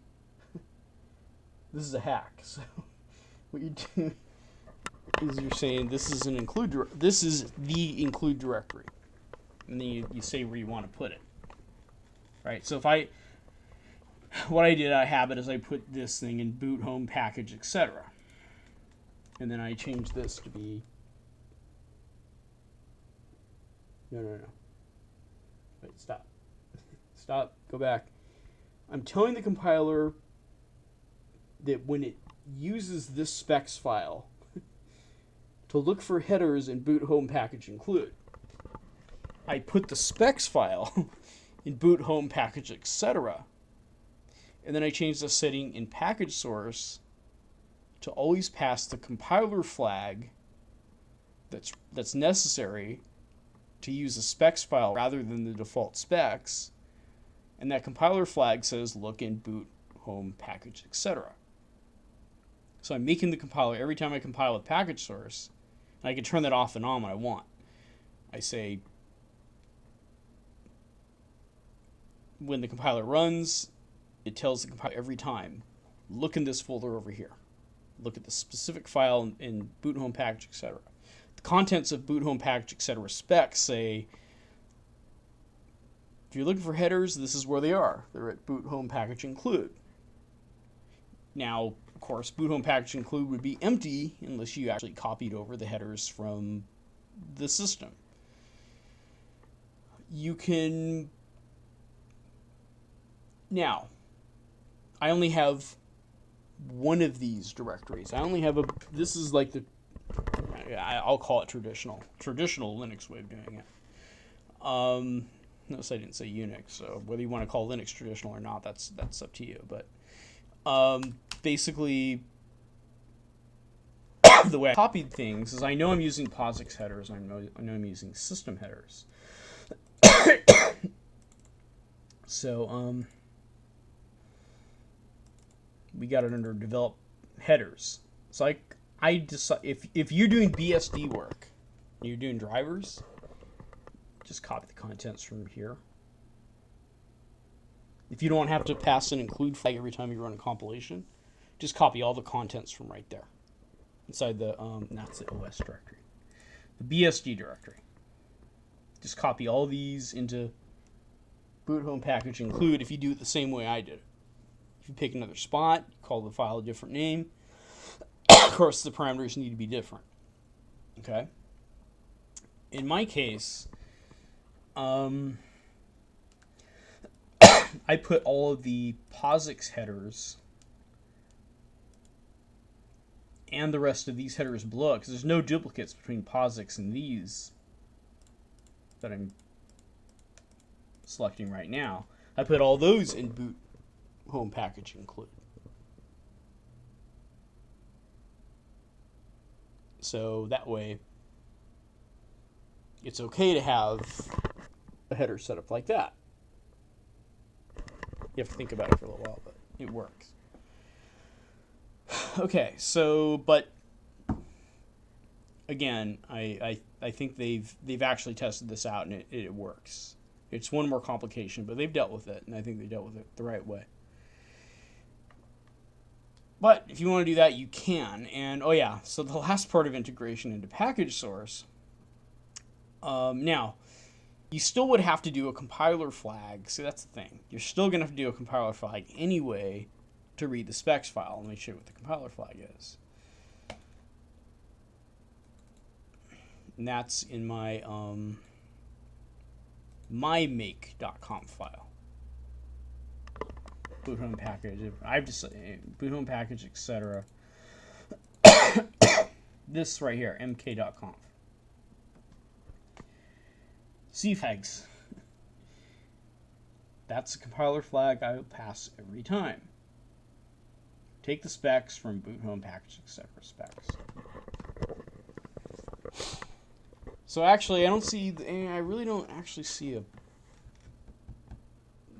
this is a hack. So what you do is you're saying this is an this is the include directory, and then you say where you want to put it. Right. So if what I did out of habit is I put this thing in boot, home, package, etc. And then I changed this to be no. Wait, stop. Stop. Go back. I'm telling the compiler that when it uses this specs file to look for headers in boot, home, package, include, I put the specs file in boot, home, package, etc. And then I changed the setting in Packagesource to always pass the compiler flag that's necessary to use the specs file rather than the default specs. And that compiler flag says look in boot, home, package, etc. So I'm making the compiler every time I compile with Packagesource, and I can turn that off and on when I want. I say when the compiler runs, it tells the compiler every time, look in this folder over here. Look at the specific file in boot, home, package, etc. The contents of boot, home, package, etc. specs say, if you're looking for headers, this is where they are. They're at boot, home, package, include. Now, of course, boot, home, package, include would be empty unless you actually copied over the headers from the system. You can... Now, I only have one of these directories. I only have this is like I'll call it traditional Linux way of doing it. Notice I didn't say Unix, so whether you want to call Linux traditional or not, that's up to you. But basically, the way I copied things is I know I'm using POSIX headers, I know I'm using system headers. So we got it under develop headers. So I decide if you're doing BSD work, you're doing drivers, just copy the contents from here. If you don't have to pass an include flag every time you run a compilation, just copy all the contents from right there inside the that's the OS directory, the BSD directory. Just copy all these into boot home package include. If you do it the same way I did it, if you pick another spot, call the file a different name. Of course, the parameters need to be different. Okay. In my case, I put all of the POSIX headers and the rest of these headers below, because there's no duplicates between POSIX and these that I'm selecting right now. I put all those in boot home package include. So that way, it's okay to have a header set up like that. You have to think about it for a little while, but it works. Okay, so, but again, I think they've actually tested this out and it works. It's one more complication, but they've dealt with it, and I think they dealt with it the right way. But if you want to do that, you can. And oh yeah, so the last part of integration into Packagesource. Now, you still would have to do a compiler flag. So that's the thing. You're still going to have to do a compiler flag anyway to read the specs file. Let me show you what the compiler flag is. And that's in my mymake.conf file. Boot home package. I've just boot home package, etc. This right here, mk.conf. C flags. That's a compiler flag I will pass every time. Take the specs from boot home package, etc. specs. So actually, I really don't actually see a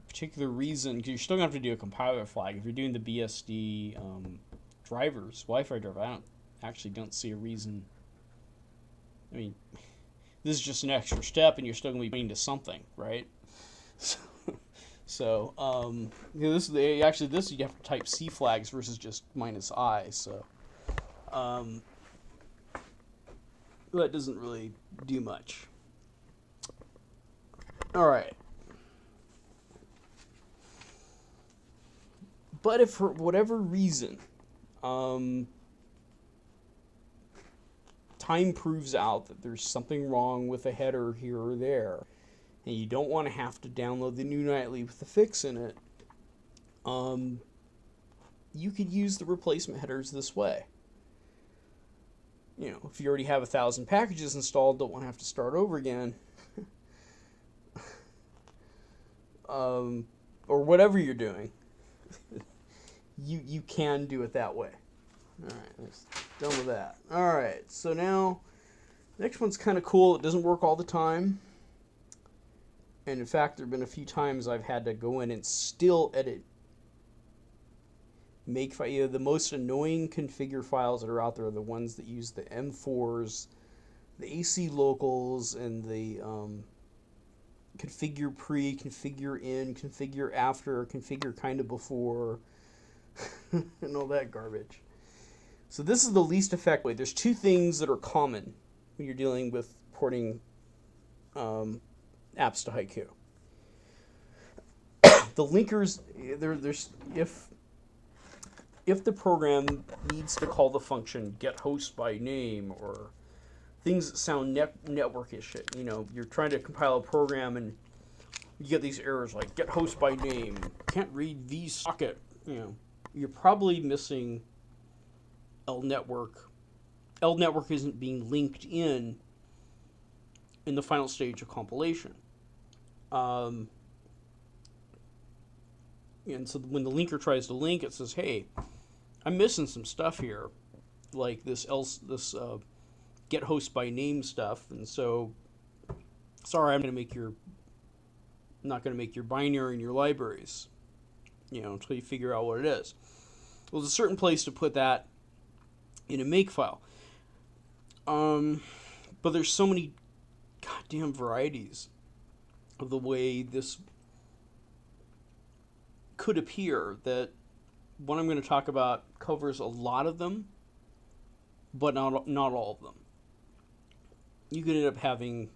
particular reason, because you're still going to have to do a compiler flag. If you're doing the BSD drivers, Wi-Fi driver, I don't see a reason. I mean, this is just an extra step, and you're still going to be going to something, right? So this you have to type C flags versus just -I. So that doesn't really do much. All right. But if for whatever reason, time proves out that there's something wrong with a header here or there, and you don't want to have to download the new nightly with the fix in it, you could use the replacement headers this way. You know, if you already have 1,000 packages installed, don't want to have to start over again, or whatever you're doing. You can do it that way. Alright, that's done with that. Alright, so now, the next one's kind of cool. It doesn't work all the time. And in fact, there have been a few times I've had to go in and still edit. The most annoying configure files that are out there are the ones that use the M4s, the AC locals, and the configure pre, configure in, configure after, configure kind of before, and all that garbage. So this is the least effective way. There's two things that are common when you're dealing with porting apps to Haiku. The linkers, there's if the program needs to call the function get host by name, or things that sound networkish, you know, you're trying to compile a program and you get these errors like get host by name, can't read vsocket, you know, you're probably missing LNetwork. LNetwork isn't being linked in the final stage of compilation. Um, and so when the linker tries to link, it says, "Hey, I'm missing some stuff here, like this get host by name stuff." And so, sorry, I'm not going to make your binary in your libraries, until you figure out what it is. Well, there's a certain place to put that in a makefile. But there's so many goddamn varieties of the way this could appear that what I'm going to talk about covers a lot of them, but not all of them. You could end up having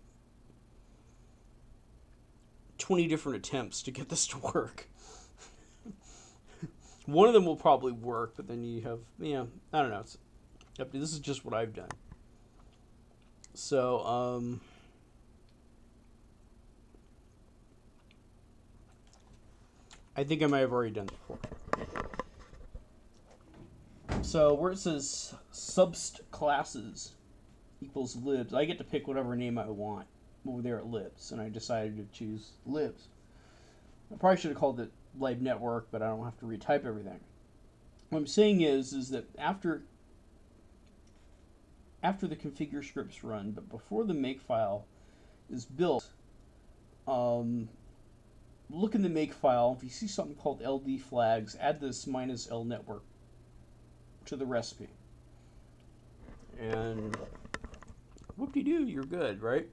20 different attempts to get this to work. One of them will probably work, but then you have, I don't know. This is just what I've done. So, I think I might have already done it before. So, where it says subst classes equals libs, I get to pick whatever name I want over there at libs, and I decided to choose libs. I probably should have called it lib network, but I don't have to retype everything. What I'm saying is that after the configure scripts run, but before the makefile is built, look in the makefile. If you see something called LD flags, add this -L network to the recipe. And whoop-de-doo, you're good, right?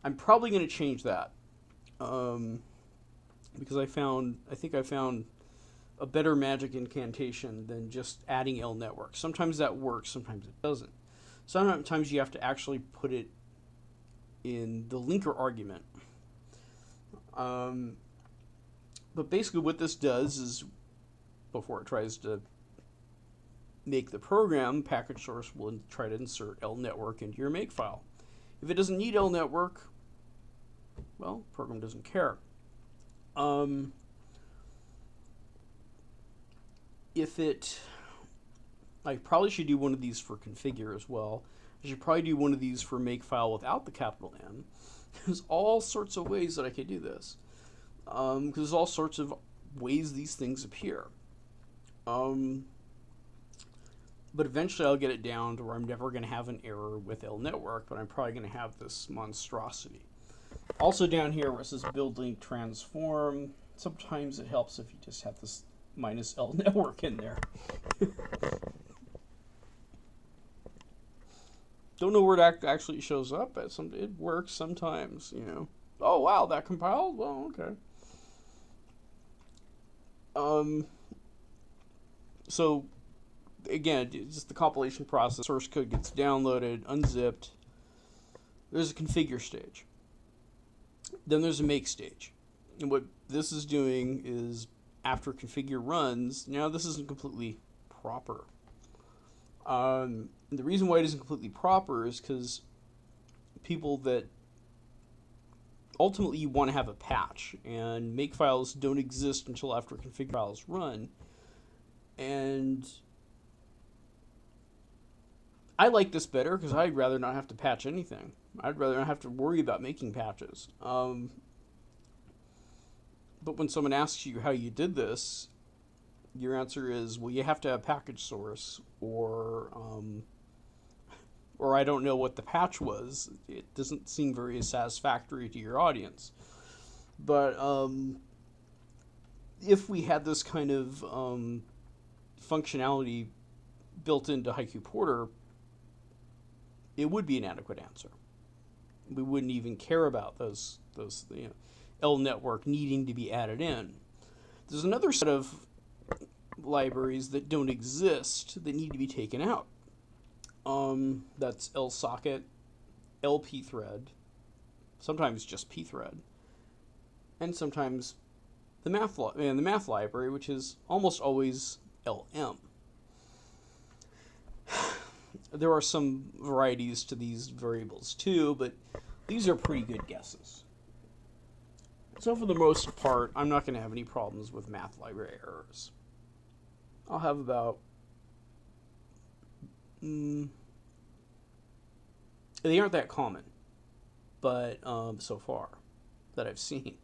I'm probably going to change that. Because I think I found a better magic incantation than just adding L network. Sometimes that works, sometimes it doesn't. Sometimes you have to actually put it in the linker argument. But basically what this does is, before it tries to make the program, Packagesource will try to insert L network into your makefile. If it doesn't need L network, well, the program doesn't care. I probably should do one of these for configure as well. I should probably do one of these for makefile without the capital N. There's all sorts of ways that I could do this. Because there's all sorts of ways these things appear. But eventually I'll get it down to where I'm never going to have an error with L network, but I'm probably going to have this monstrosity. Also down here where it says build link transform, sometimes it helps if you just have this -L network in there. Don't know where it actually shows up at. It works sometimes, Oh wow, that compiled? Well, okay. So again, just the compilation process. Source code gets downloaded, unzipped. There's a configure stage. Then there's a make stage. And what this is doing is, after configure runs, now this isn't completely proper. The reason why it isn't completely proper is because people that ultimately you want to have a patch, and makefiles don't exist until after configure files run. And I like this better because I'd rather not have to patch anything. I'd rather not have to worry about making patches. But when someone asks you how you did this, your answer is, well, you have to have Packagesource, or I don't know what the patch was. It doesn't seem very satisfactory to your audience. But if we had this kind of functionality built into Haiku Porter, it would be an adequate answer. We wouldn't even care about those L network needing to be added in. There's another set of libraries that don't exist that need to be taken out. That's LSocket, LPthread, sometimes just pthread, and sometimes the math library, which is almost always LM. There are some varieties to these variables too, but these are pretty good guesses. So for the most part, I'm not going to have any problems with math library errors. I'll have about... they aren't that common, but so far, that I've seen.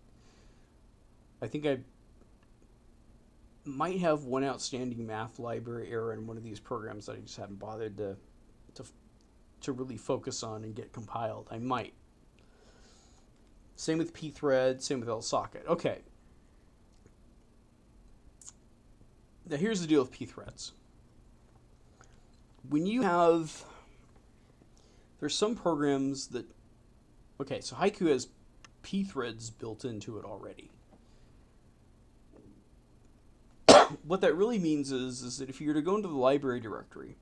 I think I might have one outstanding math library error in one of these programs that I just haven't bothered to really focus on and get compiled. I might. Same with pthread, same with lsocket. Okay. Now here's the deal with pthreads. When you have, there's some programs that, okay, so Haiku has pthreads built into it already. What that really means is that if you were to go into the library directory,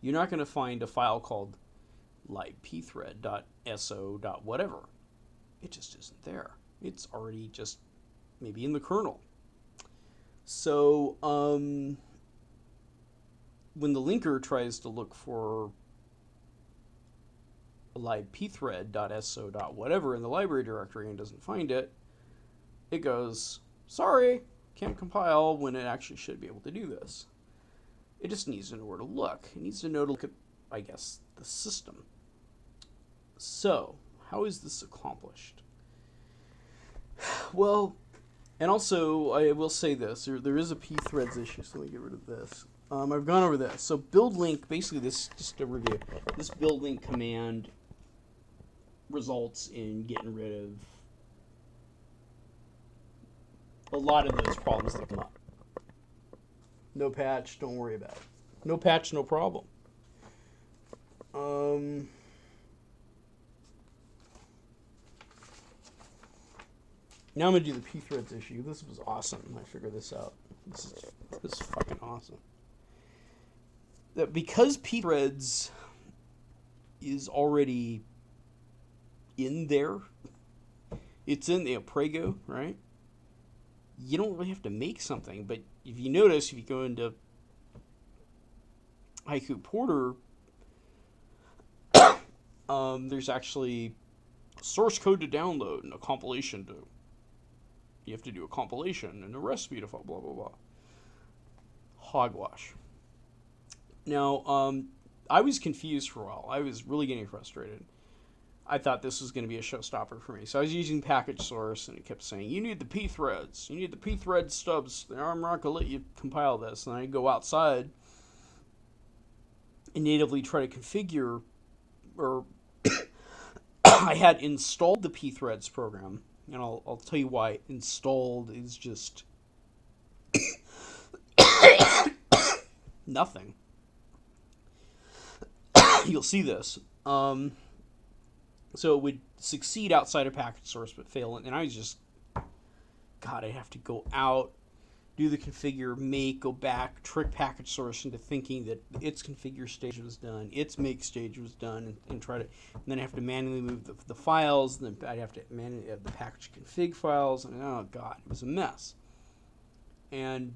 you're not going to find a file called libpthread.so.whatever. It just isn't there. It's already just maybe in the kernel. So when the linker tries to look for libpthread.so.whatever in the library directory and doesn't find it, it goes, sorry, can't compile, when it actually should be able to do this. It just needs to know where to look. It needs to know to look at, I guess, the system. So, how is this accomplished? Well, and also, I will say this. There is a pthreads issue, so let me get rid of this. I've gone over this. So build link, basically this, just to review, this build link command results in getting rid of a lot of those problems that come up. No patch, don't worry about it. No patch, no problem. Now I'm going to do the pthreads issue. This was awesome. I figured this out. This is fucking awesome. That because pthreads is already in there, it's in the Prego, right? You don't really have to make something, but if you notice, if you go into Haiku Porter, there's actually source code to download and a compilation to. You have to do a compilation and a recipe to blah blah blah. Hogwash. Now, I was confused for a while. I was really getting frustrated. I thought this was going to be a showstopper for me. So I was using Packagesource, and it kept saying, you need the pthreads. You need the pthread stubs. I'm not going to let you compile this. And I go outside and natively try to configure, or I had installed the pthreads program. And I'll tell you why installed is just nothing. You'll see this. So it would succeed outside of Packagesource, but fail. And I was just, God, I'd have to go out, do the configure, make, go back, trick Packagesource into thinking that its configure stage was done, its make stage was done, and try to, and then I have to manually move the files, and then I'd have to manually add the package config files, and oh God, it was a mess. And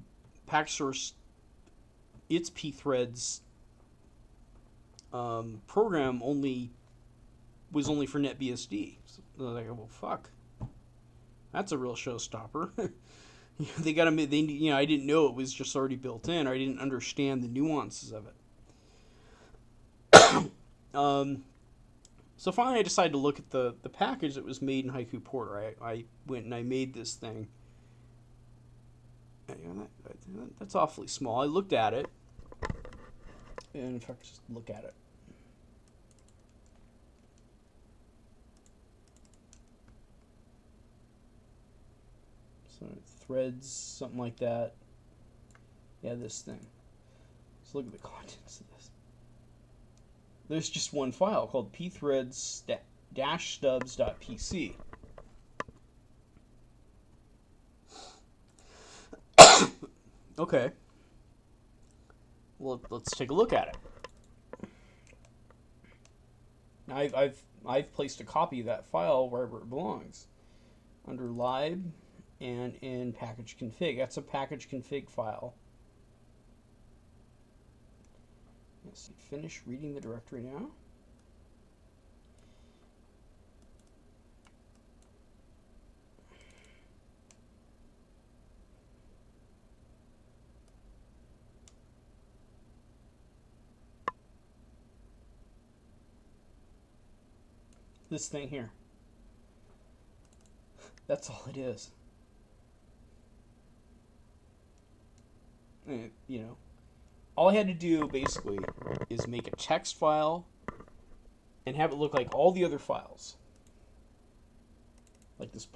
Packagesource, its pthreads program was only for NetBSD. So I was like, well, fuck. That's a real showstopper. They got to, I didn't know it was just already built in. Or I didn't understand the nuances of it. So finally, I decided to look at the package that was made in Haiku Porter. I went and I made this thing. That's awfully small. I looked at it, and in fact, just look at it. Threads, something like that. Yeah, this thing. So look at the contents of this. There's just one file called pthreads-stubs.pc. Okay. Well, let's take a look at it. Now I've placed a copy of that file wherever it belongs, under lib and in package config. That's a package config file. Let's see, finish reading the directory now. This thing here. That's all it is. You know, all I had to do basically is make a text file and have it look like all the other files. Like this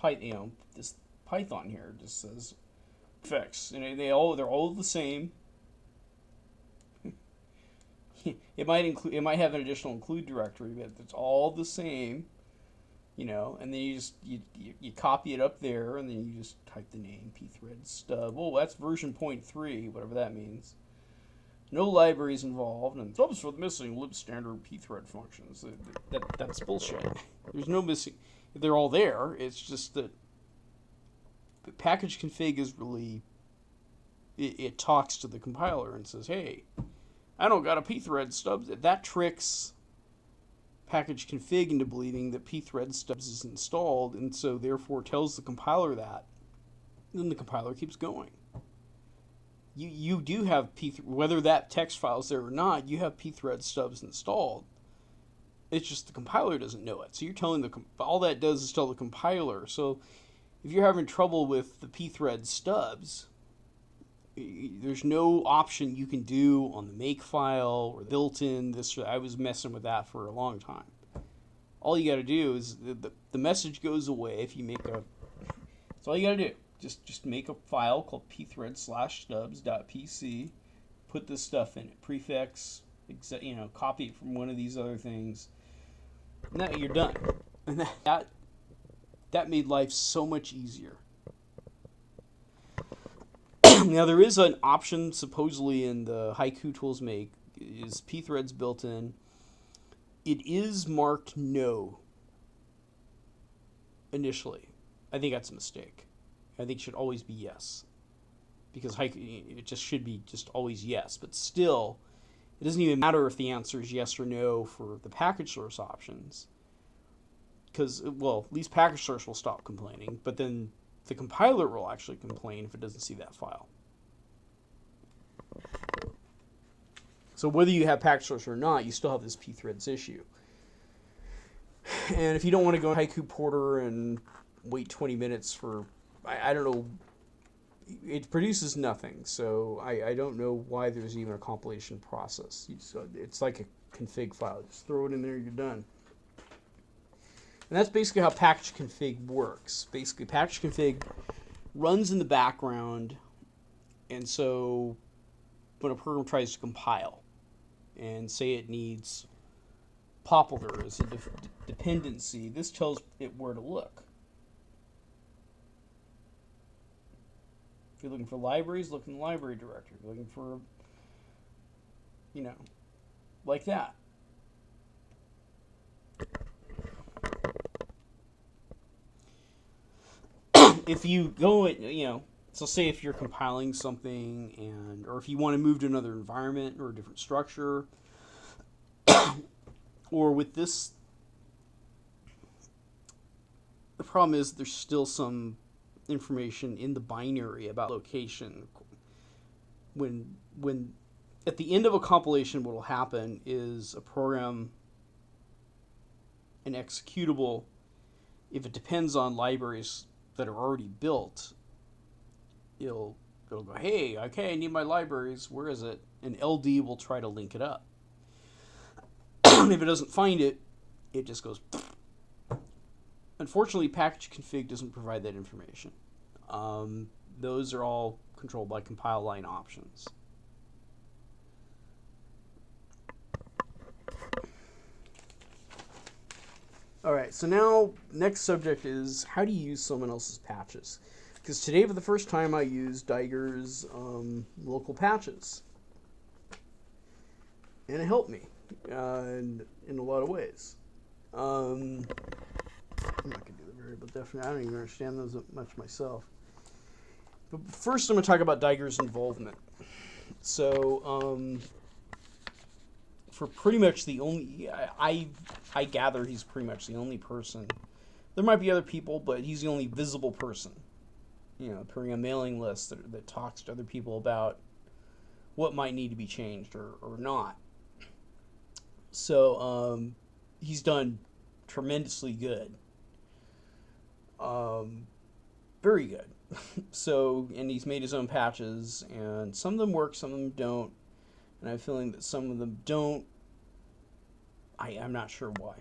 this Python here just says fix, and they're all the same. It might have an additional include directory, but it's all the same, and then you copy it up there, and then you just type the name pthread stub. Oh, that's version 0.3, whatever that means. No libraries involved, and stubs for the missing lib standard pthread functions. That's bullshit. There's no missing. They're all there. It's just that the package config is really it talks to the compiler and says, hey, I don't got a pthread stubs. That tricks package config into believing that pthread stubs is installed, and so therefore tells the compiler that. Then the compiler keeps going. You do have whether that text file is there or not, you have pthread stubs installed. It's just the compiler doesn't know it. So you're telling all that does is tell the compiler. So if you're having trouble with the pthread stubs, there's no option you can do on the make file or built-in this. I was messing with that for a long time. All you got to do is the message goes away if you make a. That's all you got to do. Just make a file called pthread/stubs.pc. Put this stuff in it. Prefix. Copy it from one of these other things. Now you're done. And that made life so much easier. Now there is an option supposedly in the Haiku tools make is pthreads built in. It is marked no initially. I think that's a mistake. I think it should always be yes, because Haiku, it just should be just always yes. But still, it doesn't even matter if the answer is yes or no for the package source options, because, well, at least package source will stop complaining, but then the compiler will actually complain if it doesn't see that file. So whether you have package source or not, you still have this pthreads issue. And if you don't want to go to Haiku Porter and wait 20 minutes for, I don't know, it produces nothing. So I don't know why there's even a compilation process. It's like a config file. Just throw it in there, you're done. And that's basically how package config works. Basically, package config runs in the background, and so when a program tries to compile and say it needs popular as a dependency, this tells it where to look. If you're looking for libraries, look in the library directory. If you're looking for, like that. If you go, so say if you're compiling something or if you want to move to another environment or a different structure, or with this, the problem is there's still some information in the binary about location. When at the end of a compilation, what will happen is a program, an executable, if it depends on libraries that are already built, it'll go, hey, okay, I need my libraries, where is it? And LD will try to link it up. If it doesn't find it, it just goes. Unfortunately, package config doesn't provide that information. Those are all controlled by compile line options. Alright, so now next subject is how do you use someone else's patches? Because today for the first time I used Diger's local patches. And it helped me in a lot of ways. I'm not going to do the variable definition. I don't even understand those much myself. But first I'm going to talk about Diger's involvement. So, for pretty much the only, I gather he's pretty much the only person. There might be other people, but he's the only visible person, appearing on a mailing list that talks to other people about what might need to be changed or not. So he's done tremendously good. Very good. So, and he's made his own patches, and some of them work, some of them don't, and I have a feeling that some of them don't. I'm not sure why.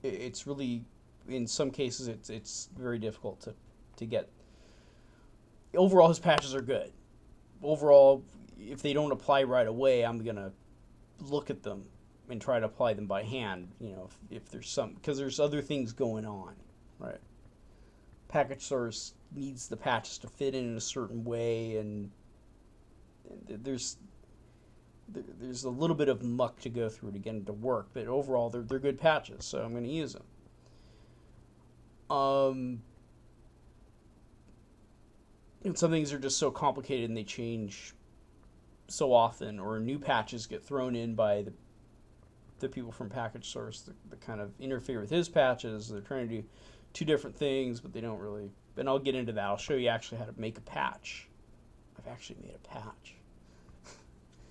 It's really, in some cases, it's very difficult to get. Overall, his patches are good. Overall, if they don't apply right away, I'm gonna look at them and try to apply them by hand. If there's some, because there's other things going on, right? Packagesource needs the patches to fit in a certain way, and there's a little bit of muck to go through to get them to work. But overall, they're good patches, so I'm going to use them. And some things are just so complicated and they change so often, or new patches get thrown in by the people from Packagesource that kind of interfere with his patches. They're trying to do two different things, but they don't really. And I'll get into that. I'll show you actually how to make a patch. I've actually made a patch.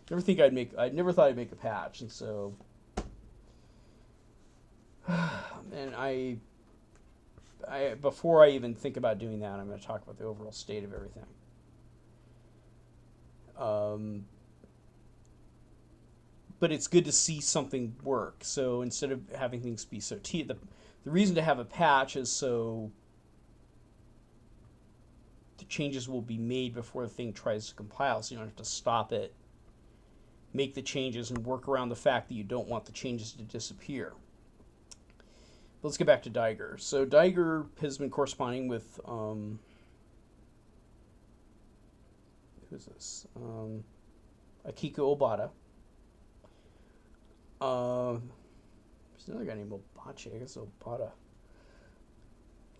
I never thought I'd make a patch, and so, and I before I even think about doing that, I'm going to talk about the overall state of everything. But it's good to see something work. So instead of having things be so the reason to have a patch is so the changes will be made before the thing tries to compile, so you don't have to stop it, make the changes, and work around the fact that you don't want the changes to disappear. But let's get back to Daiger. So Daiger has been corresponding with who's this? Akiko Obata. There's another guy named Obachi. I guess Obata.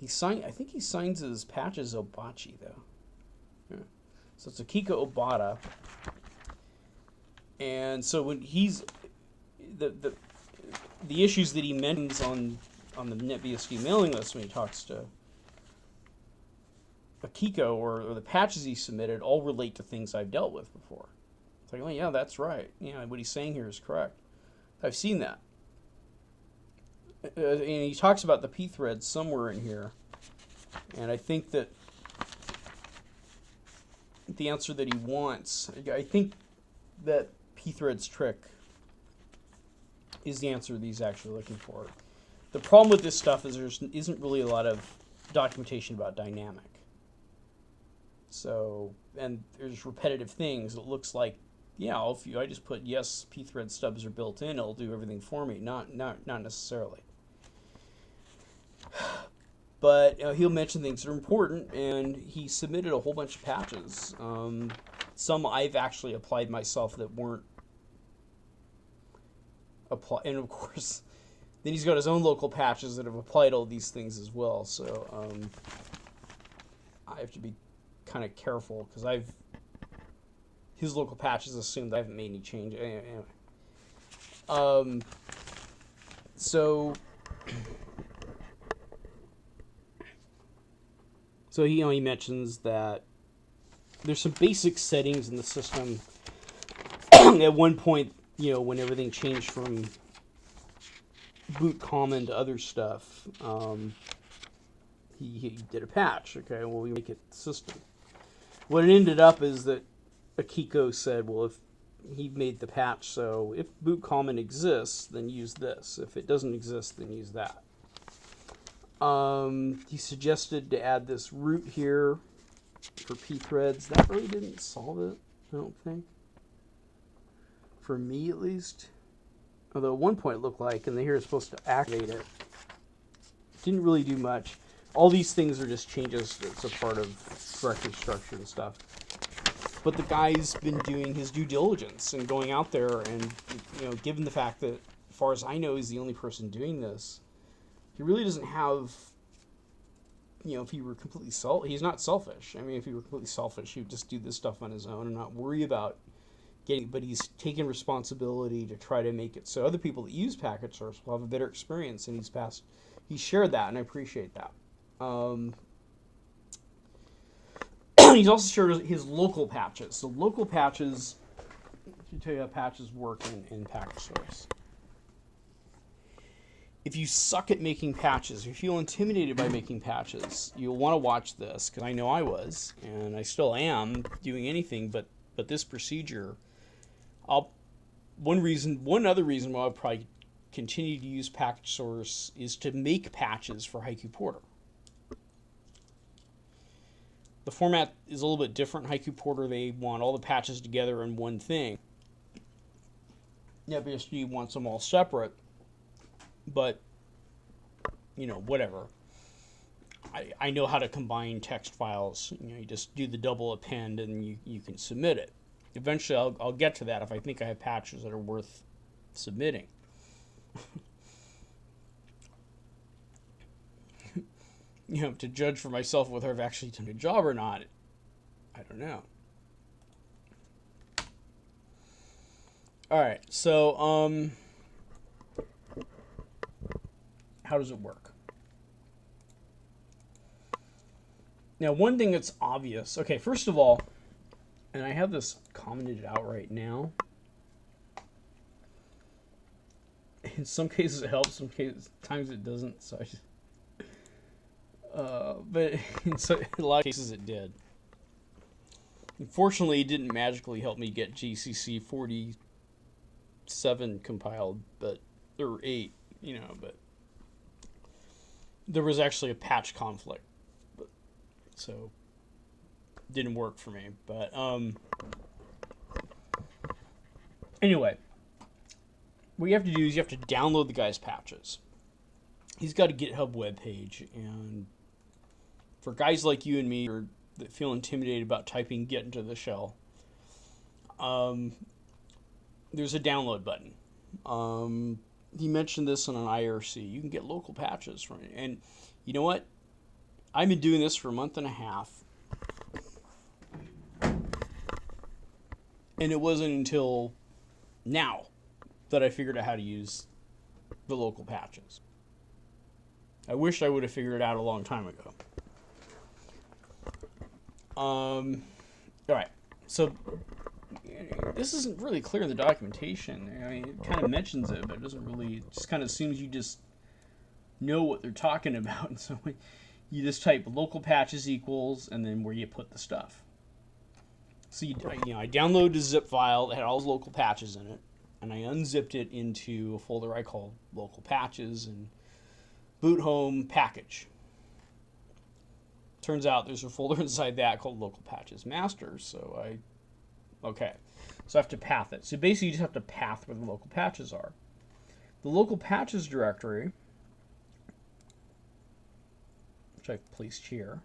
I think he signs his patches Obachi though. Yeah. So it's Akiko Obata. And so when he's the issues that he mentions on the NetBSD mailing list when he talks to Akiko or the patches he submitted all relate to things I've dealt with before. It's like, oh yeah, that's right. Yeah, what he's saying here is correct. I've seen that. And he talks about the p-threads somewhere in here. And I think that the answer that he wants, I think that p-threads trick is the answer that he's actually looking for. The problem with this stuff is there isn't really a lot of documentation about dynamic. So, and there's repetitive things. It looks like, yeah, I just put yes, p-thread stubs are built in, it'll do everything for me. Not necessarily. But he'll mention things that are important, and he submitted a whole bunch of patches. Some I've actually applied myself that weren't applied, and of course, then he's got his own local patches that have applied all these things as well. So I have to be kind of careful because his local patches assume that I haven't made any change. Anyway. So he mentions that there's some basic settings in the system. At one point, when everything changed from boot common to other stuff, he did a patch. Okay, well, we make it system. What it ended up is that Akiko said, well, if he made the patch, so if boot common exists, then use this. If it doesn't exist, then use that. He suggested to add this root here for p-threads. That really didn't solve it, I don't think. For me, at least. Although at one point it looked like, and here is supposed to activate it. Didn't really do much. All these things are just changes that's a part of directory structure and stuff. But the guy's been doing his due diligence and going out there and, given the fact that, as far as I know, he's the only person doing this, he really doesn't have, if he were completely he's not selfish. I mean, if he were completely selfish, he would just do this stuff on his own and not worry about but he's taken responsibility to try to make it so other people that use Packagesource will have a better experience, and he's shared that, and I appreciate that. He's also shared his local patches. So local patches, to tell you how patches work in Packagesource. if you suck at making patches, if you feel intimidated by making patches, you'll want to watch this, because I know I was, and I still am doing anything but this procedure. One other reason why I'll probably continue to use Packagesource is to make patches for Haiku Porter. The format is a little bit different. Haiku Porter, they want all the patches together in one thing. NetBSD wants them all separate, but, you know, whatever. I know how to combine text files. You know, you just do the double append and you can submit it. Eventually, I'll get to that if I think I have patches that are worth submitting. You know, to judge for myself whether I've actually done a job or not, I don't know. All right, so how does it work? Now, one thing that's obvious. Okay, first of all, and I have this commented out right now. In some cases it helps, sometimes it doesn't. So I just, but in a lot of cases it did. Unfortunately, it didn't magically help me get GCC 47 compiled, or 8, you know, but there was actually a patch conflict, so it didn't work for me. But anyway, what you have to do is you have to download the guy's patches. He's got a GitHub webpage, and for guys like you and me that feel intimidated about typing Git into the shell, there's a download button. He mentioned this on an IRC. You can get local patches from it. And you know what? I've been doing this for a month and a half. And it wasn't until now that I figured out how to use the local patches. I wish I would have figured it out a long time ago. All right. So this isn't really clear in the documentation. I mean, it kind of mentions it, but it doesn't really. It just kind of assumes you just know what they're talking about, and so you just type local patches equals and then where you put the stuff. So I downloaded a zip file that had all those local patches in it, and I unzipped it into a folder I called local patches and boot home package. Turns out there's a folder inside that called local patches masters. So I have to path it. So basically you just have to path where the local patches are. The local patches directory, which I've placed here,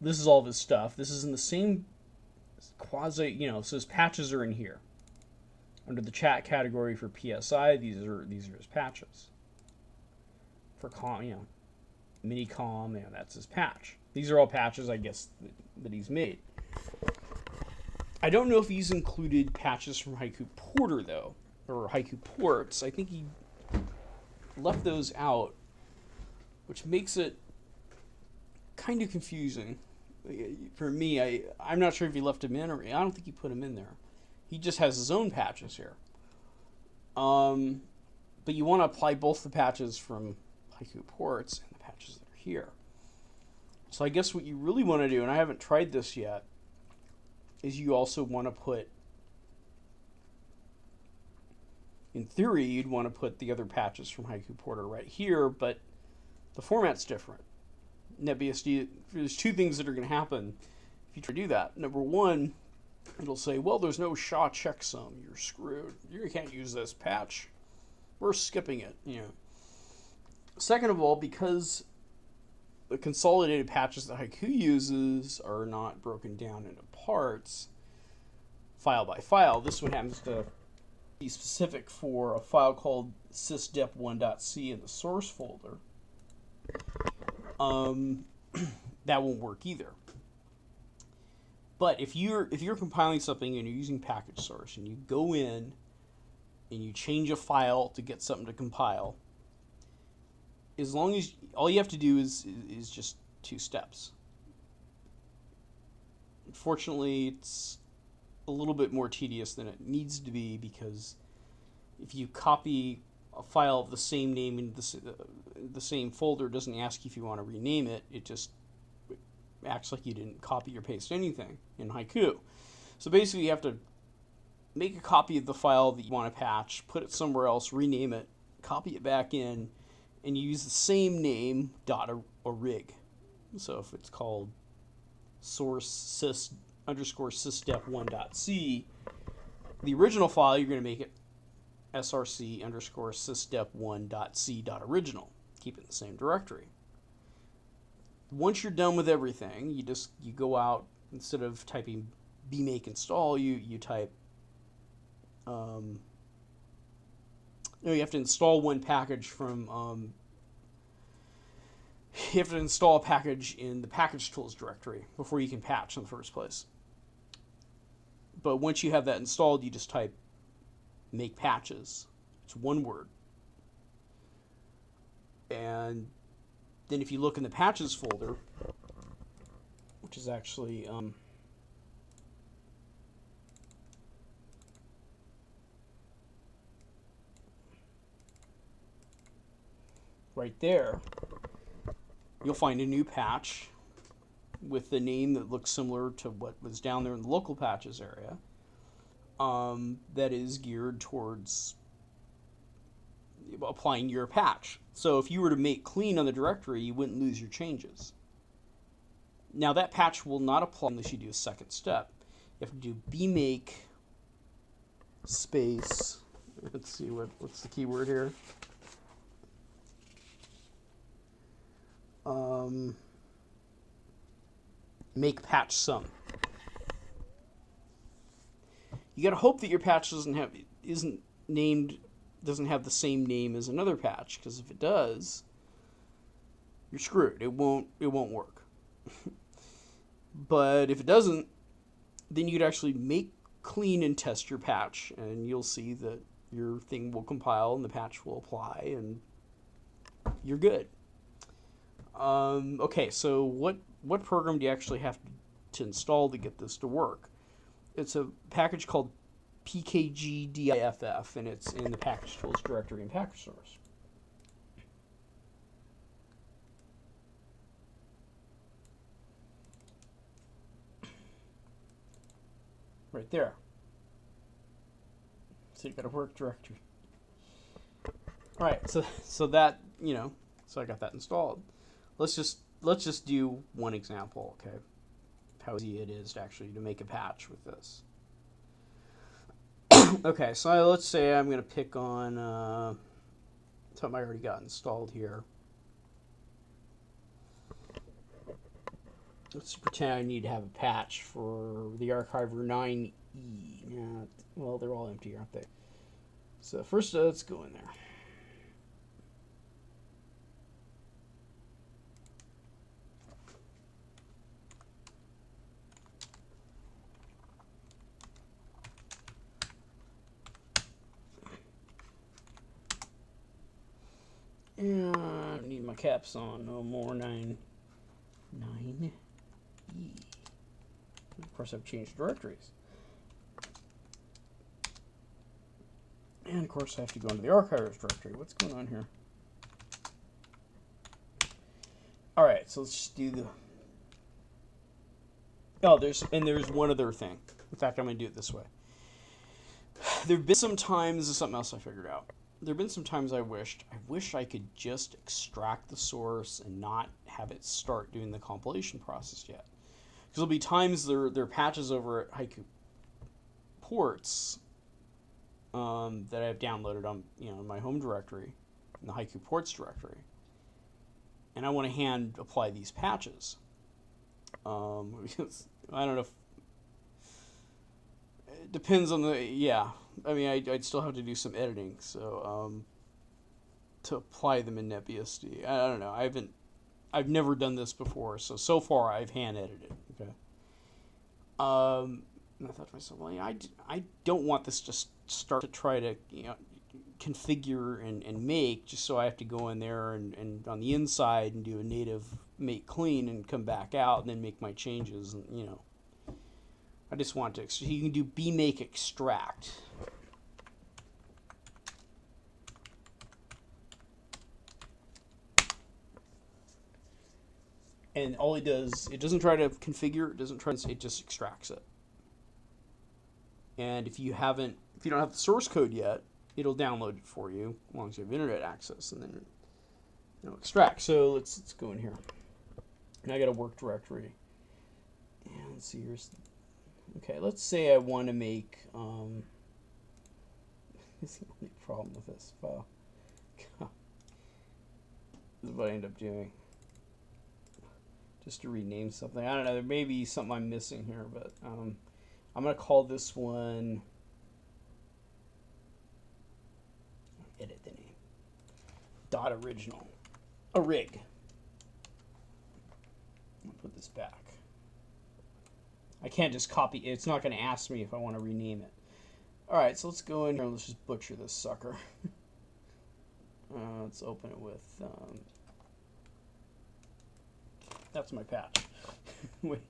this is all this stuff. This is in the same quasi, so his patches are in here. Under the chat category for PSI, these are his patches. For Minicom, that's his patch. These are all patches, I guess, that he's made. I don't know if he's included patches from Haiku Porter, though, or Haiku ports. I think he left those out, which makes it kind of confusing. For me, I'm not sure if he left them in, or I don't think he put them in there. He just has his own patches here. But you want to apply both the patches from Haiku ports and the patches that are here. So I guess what you really want to do, and I haven't tried this yet, is you also want to put, in theory, you'd want to put the other patches from Haiku Porter right here, but the format's different. NetBSD, there's two things that are going to happen if you try to do that. Number one, it'll say, well, there's no SHA checksum. You're screwed. You can't use this patch. We're skipping it. Second of all, because the consolidated patches that Haiku uses are not broken down into parts, file by file, this one happens to be specific for a file called sysdep1.c in the source folder. That won't work either. But if you're compiling something and you're using Packagesource and you go in and you change a file to get something to compile, as long as all you have to do is just 2 steps. Unfortunately, it's a little bit more tedious than it needs to be because if you copy a file of the same name in the same folder, it doesn't ask you if you want to rename it. It just acts like you didn't copy or paste anything in Haiku. So basically, you have to make a copy of the file that you want to patch, put it somewhere else, rename it, copy it back in, and use the same name .orig. So if it's called source sys underscore sysdep1.c, the original file, you're going to make it src underscore sysdep1.c.original. Keep it in the same directory. Once you're done with everything, you go out, instead of typing bmake install, you type you have to install one package from you have to install a package in the Packagesource directory before you can patch in the first place. But once you have that installed, you just type make patches. It's one word. And then if you look in the patches folder, which is actually right there, you'll find a new patch with the name that looks similar to what was down there in the local patches area, that is geared towards applying your patch. So if you were to make clean on the directory, you wouldn't lose your changes. Now that patch will not apply unless you do a second step. You have to do bmake space, let's see, what's the keyword here? Make patch sum. You gotta hope that your patch doesn't have the same name as another patch, because if it does, you're screwed. It won't work. But if it doesn't, then you could actually make clean and test your patch, and you'll see that your thing will compile and the patch will apply, and you're good. Okay, so what program do you actually have to install to get this to work? It's a package called pkgdiff, and it's in the Packagesource directory in Packagesource. Right there. So you got a work directory. All right, so that, so I got that installed. Let's just do one example, okay? How easy it is to make a patch with this. Okay, so let's say I'm going to pick on something I already got installed here. Let's pretend I need to have a patch for the Archiver 9E. Well, they're all empty, aren't they? So first, let's go in there. I need my caps on. No more 9E. Of course, I've changed directories. And of course, I have to go into the archivers directory. What's going on here? All right, so let's just do the. Oh, there's one other thing. In fact, I'm going to do it this way. There have been some times. This is something else I figured out. There have been some times I wish I could just extract the source and not have it start doing the compilation process yet. Because there'll be times there are patches over at Haiku ports that I've downloaded on in my home directory, in the Haiku ports directory, and I want to hand apply these patches. I don't know if it depends on the I mean, I'd still have to do some editing, so to apply them in NetBSD. I don't know. I've never done this before, so far I've hand edited. Okay. And I thought to myself, well, I don't want this to start to try to configure and make just so I have to go in there and on the inside and do a native make clean and come back out and then make my changes, and I just want to. You can do bmake extract. And all it does, it doesn't try to configure, it doesn't try to, it just extracts it. And if you don't have the source code yet, it'll download it for you as long as you have internet access, and then it'll extract. So let's go in here. And I got a work directory. And let's see, okay, let's say I want to make, this is the only problem with this file. This is what I end up doing. Just to rename something. I don't know, there may be something I'm missing here, but I'm going to call this one, edit the name, .original, a rig. I'll put this back. I can't just copy it. It's not going to ask me if I want to rename it. Alright, so let's go in here and let's just butcher this sucker. Let's open it with, that's my patch. Wait.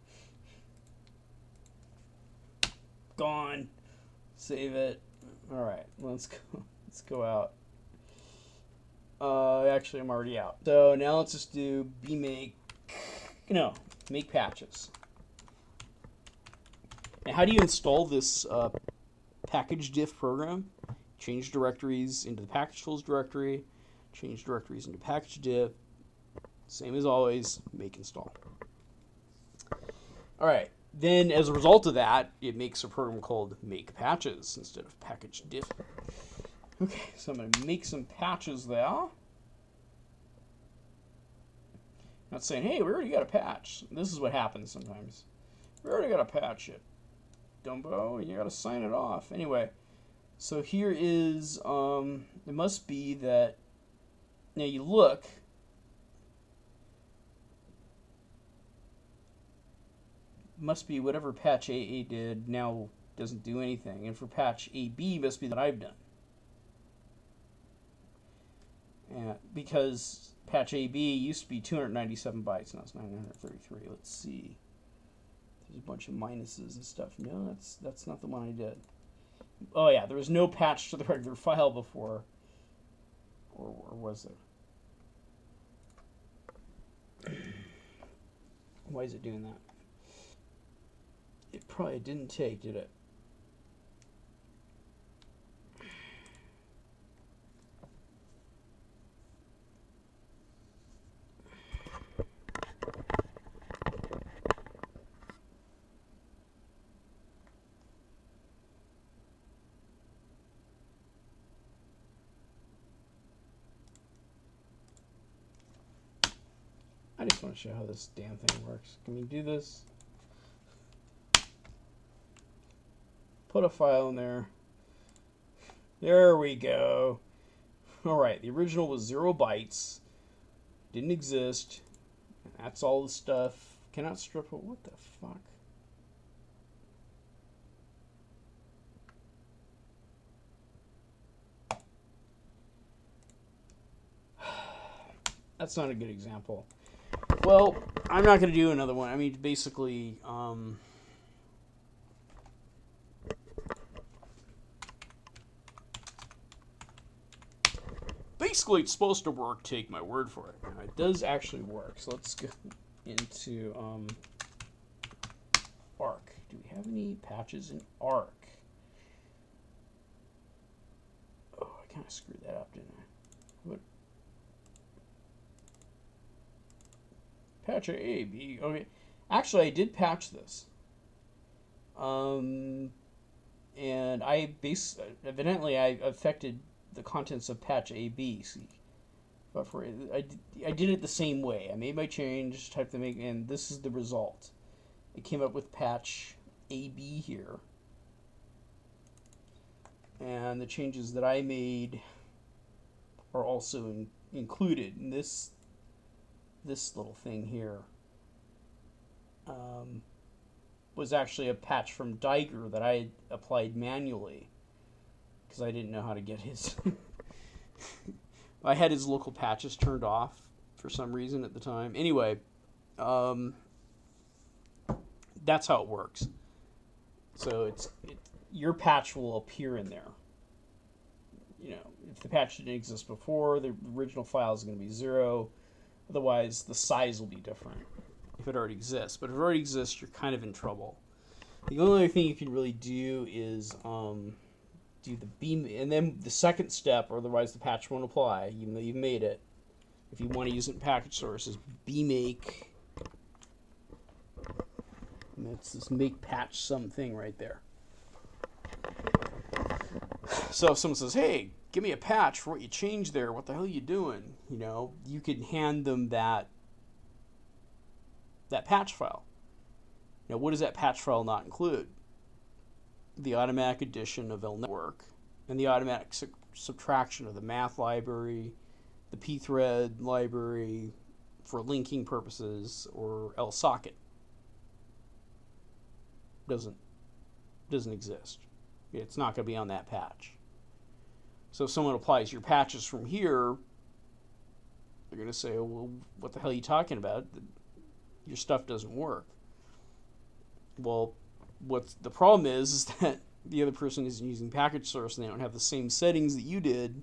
Gone. Save it. Alright, let's go out. Actually, I'm already out. So now let's just do make patches. Now, how do you install this package diff program? Change directories into the package tools directory, change directories into package diff. Same as always, make install. All right, then as a result of that, it makes a program called make patches instead of package diff. Okay, so I'm going to make some patches there. Not saying, hey, we already got a patch. This is what happens sometimes. We already got a patch it, Dumbo, and you got to sign it off. Anyway, so here is, it must be that, now you look, must be whatever patch AA did now doesn't do anything. And for patch AB must be that I've done. Because patch AB used to be 297 bytes, now it's 933. Let's see. There's a bunch of minuses and stuff. No, that's not the one I did. Oh yeah, there was no patch to the regular file before. Or was there? Why is it doing that? It probably didn't take, did it? I just want to show how this damn thing works. Can we do this? Put a file in there. There we go. Alright, the original was 0 bytes. Didn't exist. That's all the stuff. Cannot strip it. What the fuck? That's not a good example. Well, I'm not going to do another one. I mean, basically, it's supposed to work. Take my word for it. Now, it does actually work. So let's go into Arc. Do we have any patches in Arc? Oh, I kind of screwed that up, didn't I? What? Patch A, B. Okay. Actually, I did patch this. And evidently I affected the contents of patch A, B, C. But I did it the same way. I made my change, typed the make, and this is the result. It came up with patch AB here. And the changes that I made are also included in this little thing here. Was actually a patch from Diger that I had applied manually because I didn't know how to get his. I had his local patches turned off for some reason at the time. Anyway, that's how it works. So your patch will appear in there. You know, if the patch didn't exist before, the original file is going to be 0. Otherwise, the size will be different. if it already exists. But if it already exists, you're kind of in trouble. The only other thing you can really do is do the beam, and then the second step, or otherwise the patch won't apply, even though you've made it. If you want to use it in Packagesource, is bmake. And that's this make patch something right there. So if someone says, "Hey, give me a patch for what you changed there. What the hell are you doing?" You know, you can hand them that patch file. Now, what does that patch file not include? The automatic addition of LNetwork and the automatic subtraction of the math library, the pthread library for linking purposes, or lsocket. Doesn't exist. It's not going to be on that patch. So if someone applies your patches from here, they're going to say, "Oh, well, what the hell are you talking about? Your stuff doesn't work." Well, what the problem is that the other person isn't using Packagesource and they don't have the same settings that you did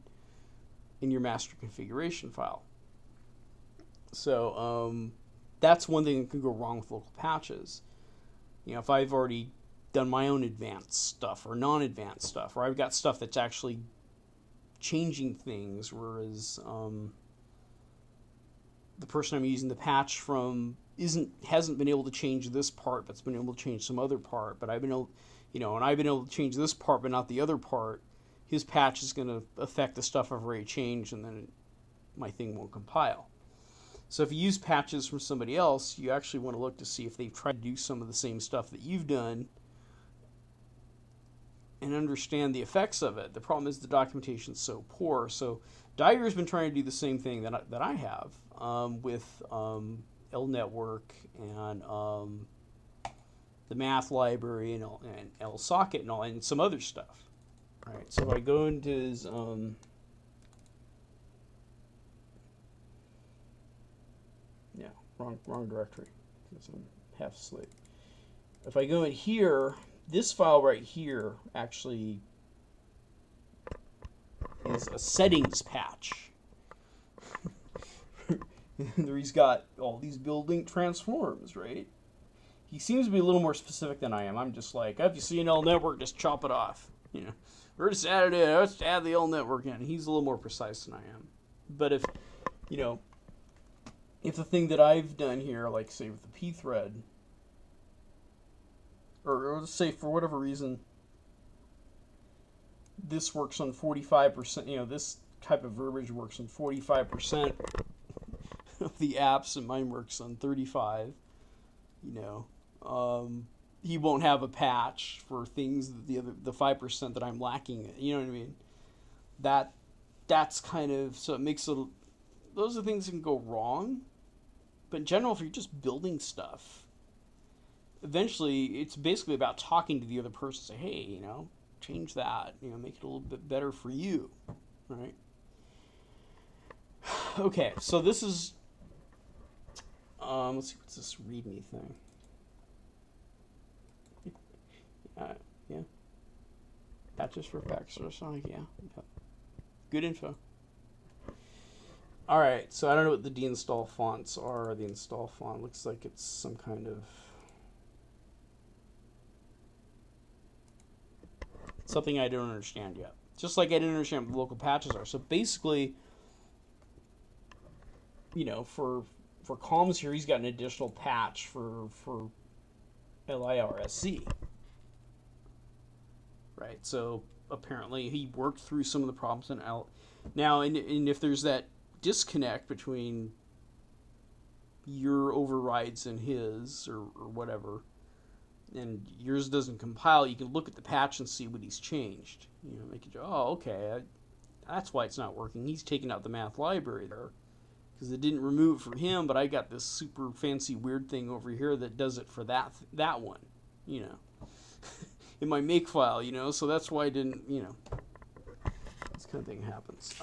in your master configuration file. So that's one thing that could go wrong with local patches. You know, if I've already done my own advanced stuff or non-advanced stuff, or I've got stuff that's actually changing things, whereas the person I'm using the patch from hasn't been able to change this part, but's been able to change some other part. But I've been able, and I've been able to change this part, but not the other part. His patch is going to affect the stuff I've already changed, and then my thing won't compile. So if you use patches from somebody else, you actually want to look to see if they've tried to do some of the same stuff that you've done, and understand the effects of it. The problem is the documentation is so poor. So Dagger's been trying to do the same thing that I have with LNetwork and the math library and lsocket and some other stuff. All right, so if I go into his wrong directory because I'm half asleep. If I go in here, this file right here actually is a settings patch. Where he's got all these building transforms, right? He seems to be a little more specific than I am. I'm just like, if you see an LNetwork, just chop it off. Or just add it in. Let's add the LNetwork in. He's a little more precise than I am. But if the thing that I've done here, like say with the pthread, or let's say for whatever reason, this works on 45%, this type of verbiage works on 45% of the apps, and mine works on 35%, he won't have a patch for things that the 5% that I'm lacking. You know what I mean? That's kind of, so it makes it, those are things that can go wrong. But in general, if you're just building stuff, eventually it's basically about talking to the other person. Say, hey, change that. Make it a little bit better for you. Right? Okay, so this is, let's see, what's this README thing? Yeah. Patches for Packagesource. Oh, yeah. Good info. Alright, so I don't know what the deinstall fonts are. The install font looks like it's some kind of something I don't understand yet. Just like I didn't understand what the local patches are. So basically, for comms here, he's got an additional patch for LIRSC. Right, so apparently he worked through some of the problems in now, and if there's that disconnect between your overrides and his, or whatever, and yours doesn't compile, you can look at the patch and see what he's changed. Make it, oh, okay, that's why it's not working. He's taken out the math library there because it didn't remove it for him, but I got this super fancy weird thing over here that does it for that one, in my make file, so that's why I didn't, this kind of thing happens.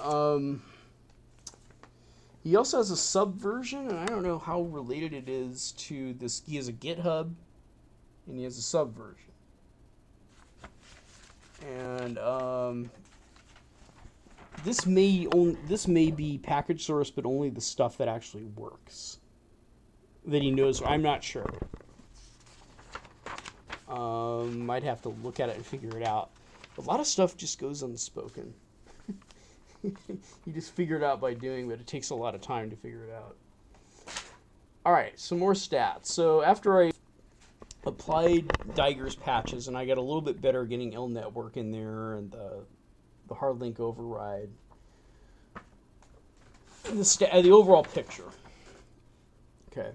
He also has a subversion, and I don't know how related it is to this. He has a GitHub, and he has a subversion. And this may be Packagesource, but only the stuff that actually works. that he knows. I'm not sure. Might have to look at it and figure it out. A lot of stuff just goes unspoken. You just figure it out by doing, but it takes a lot of time to figure it out. All right, some more stats. So after I applied Diger's patches and I got a little bit better getting L network in there and the hard link override, and the overall picture. Okay.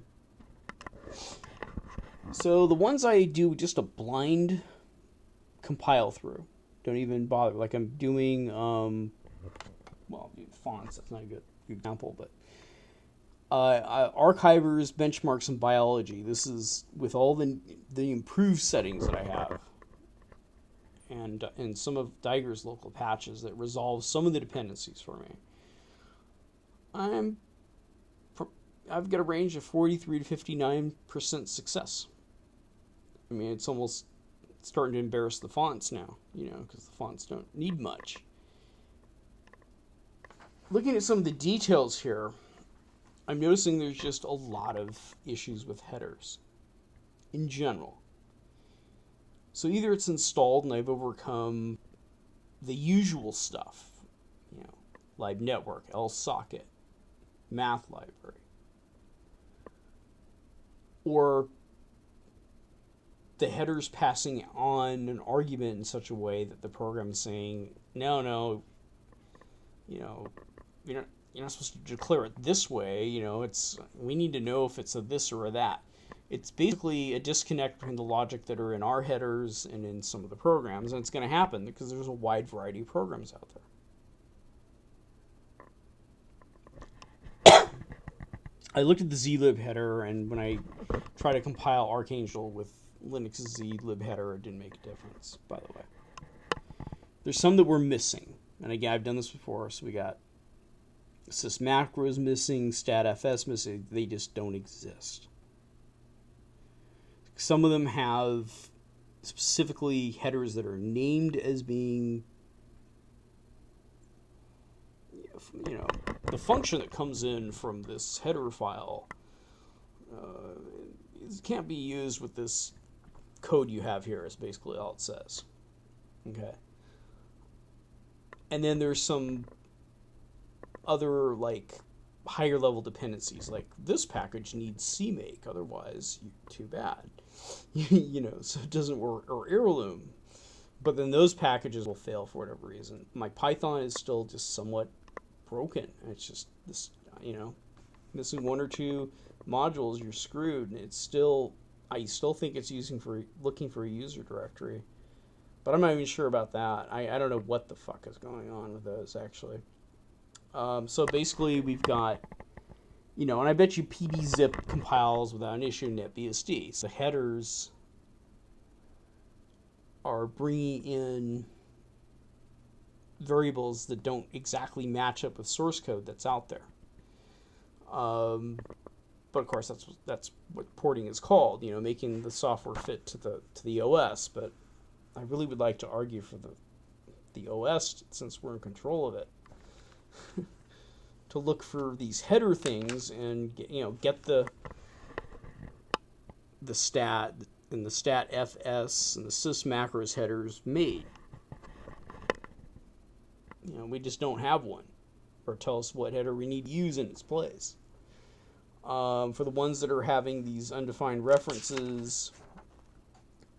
So the ones I do just a blind compile through, don't even bother. Like I'm doing, well, fonts. That's not a good example, but archivers, benchmarks, and biology. This is with all the improved settings that I have, and some of Diger's local patches that resolve some of the dependencies for me. I've got a range of 43 to 59% success. I mean, it's almost starting to embarrass the fonts now, because the fonts don't need much. Looking at some of the details here, I'm noticing there's just a lot of issues with headers in general. So either it's installed and I've overcome the usual stuff, Lib Network, LSocket, Math Library, or the header's passing on an argument in such a way that the program's saying, no, you're not supposed to declare it this way, we need to know if it's a this or a that. It's basically a disconnect between the logic that are in our headers and in some of the programs, and it's going to happen because there's a wide variety of programs out there. I looked at the zlib header, and when I try to compile Archangel with Linux's zlib header, it didn't make a difference, by the way. There's some that we're missing, and again, I've done this before, so we got sys macros missing, statfs missing. They just don't exist. Some of them have specifically headers that are named as being, the function that comes in from this header file it can't be used with this code you have here, is basically all it says. Okay. And then there's some other, like, higher level dependencies, like this package needs CMake, otherwise too bad. So it doesn't work, or heirloom. But then those packages will fail for whatever reason. My Python is still just somewhat broken. It's just this, missing one or two modules, you're screwed. And I still think it's looking for a user directory, but I'm not even sure about that. I don't know what the fuck is going on with those, actually. So basically we've got, and I bet you pbzip compiles without an issue in NetBSD. So headers are bringing in variables that don't exactly match up with source code that's out there. But of course that's what porting is called, making the software fit to the OS. But I really would like to argue for the OS, since we're in control of it, to look for these header things and get the stat and the stat fs and the sys macros headers made. We just don't have one, or tell us what header we need to use in its place. For the ones that are having these undefined references,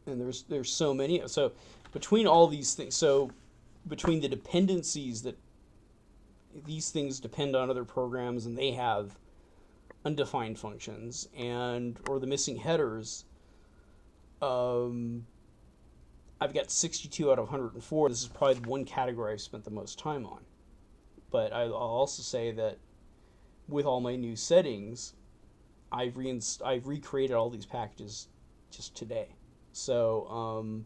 and there's so many. So between all these things, between the dependencies that these things depend on other programs and they have undefined functions, or the missing headers, I've got 62 out of 104. This is probably the one category I've spent the most time on. But I'll also say that with all my new settings, I've recreated all these packages just today. So,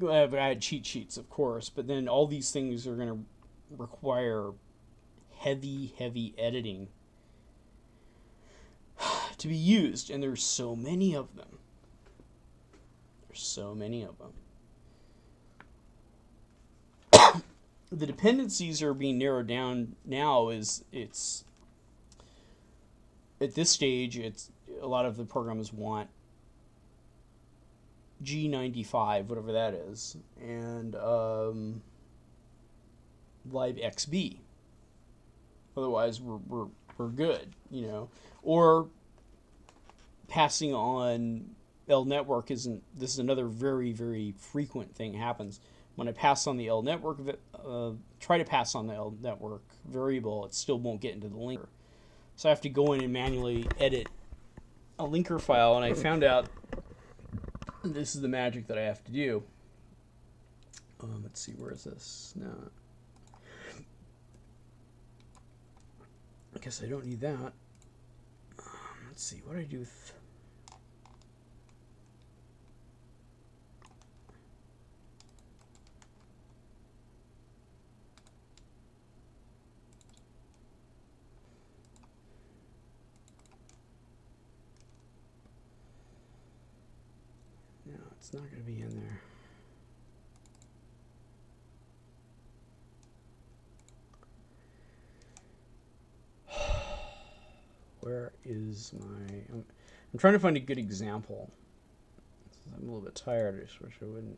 I had cheat sheets, of course, but then all these things are going to require heavy editing to be used, and there's so many of them. the dependencies are being narrowed down now. Is it's at this stage, it's a lot of the programs want G95, whatever that is, and libxb. Otherwise, we're good, you know. Or passing on L network isn't. This is another very, very frequent thing happens. When I pass on the L network, try to pass on the L network variable, it still won't get into the linker. So I have to go in and manually edit a linker file, and I found out this is the magic that I have to do. Let's see, where is this? No. I guess I don't need that. Let's see, what do I do with... No, it's not going to be in there. Where is my... I'm trying to find a good example. I'm a little bit tired. I just wish I wouldn't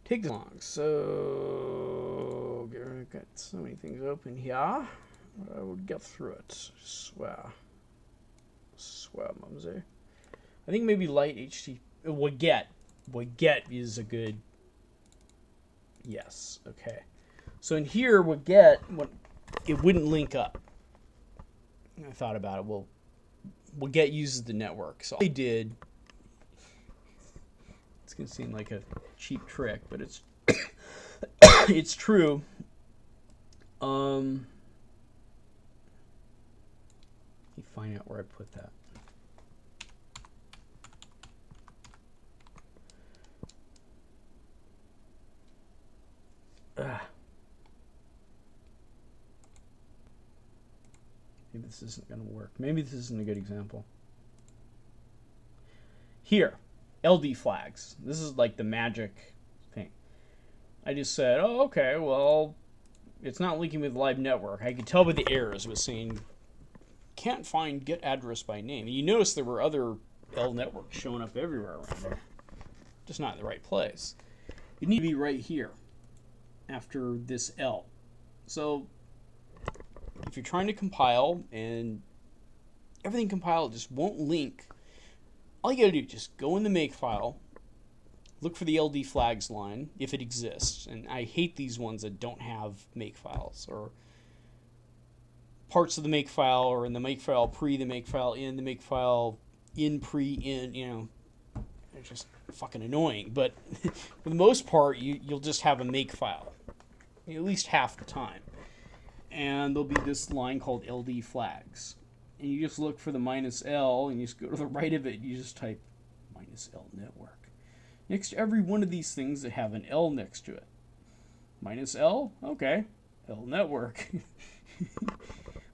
take this long. So, I've got so many things open here. I would get through it. Swear, mumsy. I think maybe light HT... Waget is a good... Yes, okay. So in here, Waget, it wouldn't link up. I thought about it. Well, Waget uses the network. So I did... It's going to seem like a cheap trick, but it's it's true. Let me find out where I put that. Maybe this isn't going to work. Maybe this isn't a good example. Here, LD flags. This is like the magic thing. I just said, oh, okay, well, it's not linking with live network. I could tell by the errors it was saying, can't find get address by name. And you notice there were other L networks showing up everywhere around there. Just not in the right place. It needs to be right here after this L. So if you're trying to compile and everything compiled just won't link, all you gotta do is just go in the makefile, look for the LD flags line if it exists. And I hate these ones that don't have makefiles, or parts of the makefile, or in the makefile pre, the makefile in, the makefile in pre in, you know. They're just fucking annoying. But for the most part, you'll just have a makefile, at least half the time. And there'll be this line called LD flags. And you just look for the -L, and you just go to the right of it, and you just type -L network. Next to every one of these things that have an L next to it. -L? Okay. L network.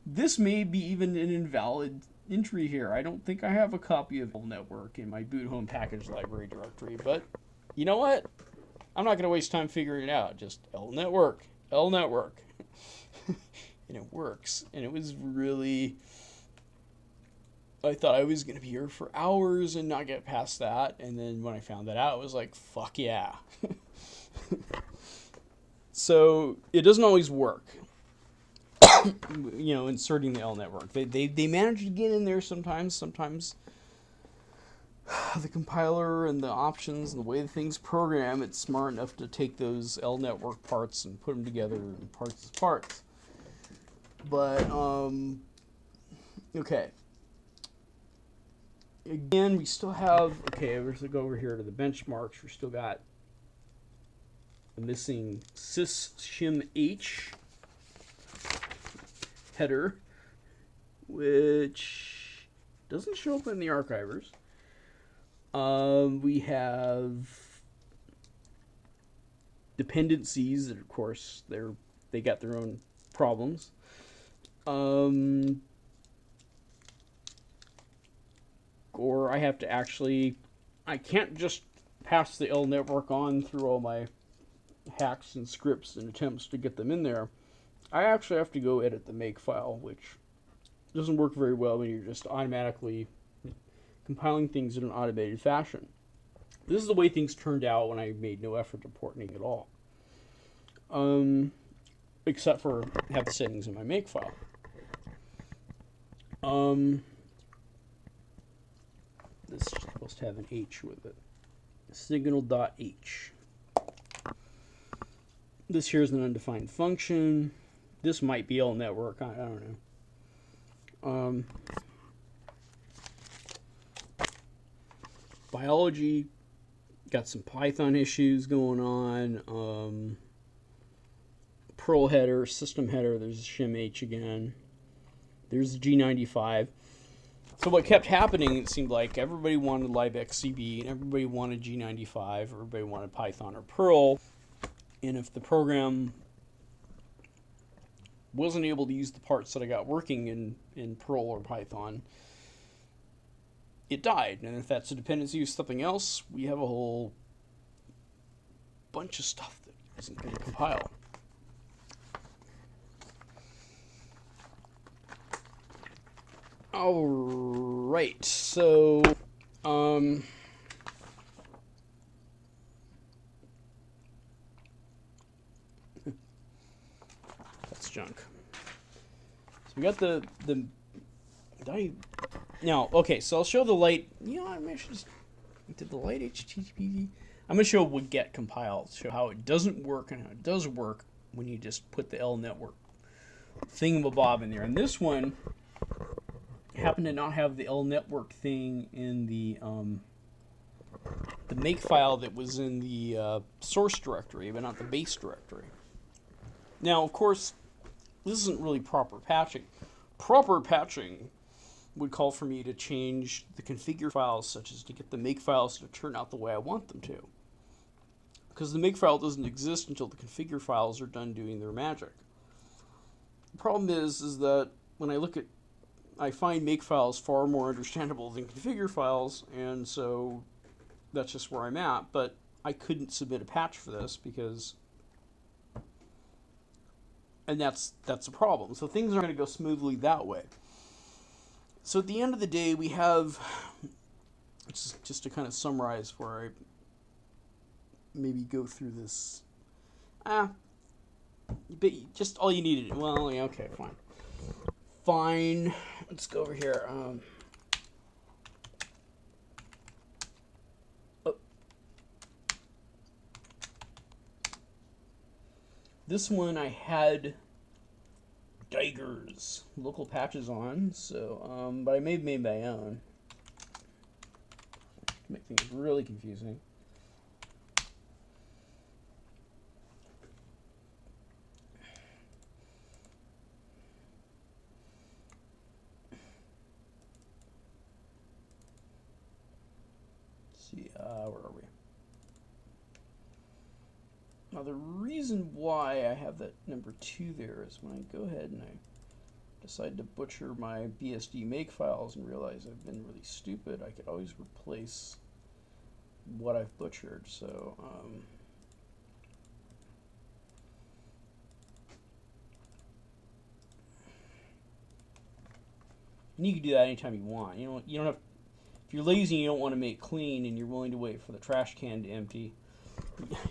This may be even an invalid entry here. I don't think I have a copy of L network in my boot home package library directory, but you know what? I'm not going to waste time figuring it out. Just L network. L network. And it works. And it was really... I thought I was going to be here for hours and not get past that. And then when I found that out, it was like, fuck yeah. So it doesn't always work. You know, inserting the L network. They manage to get in there sometimes. Sometimes the compiler and the options and the way the things program, it's smart enough to take those L network parts and put them together in parts as parts. But, okay. Again, we still have, okay, we're going to go over here to the benchmarks. We still got the missing sysshim-h header, which doesn't show up in the archivers. We have dependencies that, of course, they got their own problems. Or I have to I can't just pass the L network on through all my hacks and scripts and attempts to get them in there, I actually have to go edit the make file, which doesn't work very well when you're just automatically compiling things in an automated fashion. This is the way things turned out when I made no effort to port anything at all. Except for have the settings in my make file. This is supposed to have an H with it. Signal.h. This here is an undefined function. This might be all network. I don't know. Biology got some Python issues going on. Perl header, system header. There's a shimh again. There's the G95. So what kept happening, it seemed like everybody wanted libxcb, and everybody wanted G95, everybody wanted Python or Perl. And if the program wasn't able to use the parts that I got working in Perl or Python, it died. And if that's a dependency of something else, we have a whole bunch of stuff that isn't going to compile. All right, so that's junk. So we got the now. Okay, so I'll show the light. You know, I should just did the light HTTP. I'm gonna show what get compiled, show how it doesn't work and how it does work when you just put the L network thingamabob in there. And this one happened to not have the L network thing in the makefile that was in the source directory, but not the base directory. Now, of course, this isn't really proper patching. Proper patching would call for me to change the configure files, such as to get the make files to turn out the way I want them to. Because the make file doesn't exist until the configure files are done doing their magic. The problem is that when I find make files far more understandable than configure files, and so that's just where I'm at. But I couldn't submit a patch for this because, and that's a problem. So things aren't going to go smoothly that way. So at the end of the day, we have, just to kind of summarize where I maybe go through this. But just all you needed. Well, yeah, okay, fine. Fine. Let's go over here. This one I had Digers local patches on, so but I may have made my own to make things really confusing. See, where are we? Now the reason why I have that number 2 there is when I go ahead and I decide to butcher my BSD make files and realize I've been really stupid, I could always replace what I've butchered. So and you can do that anytime you want. You don't have, if you're lazy and you don't want to make clean and you're willing to wait for the trash can to empty,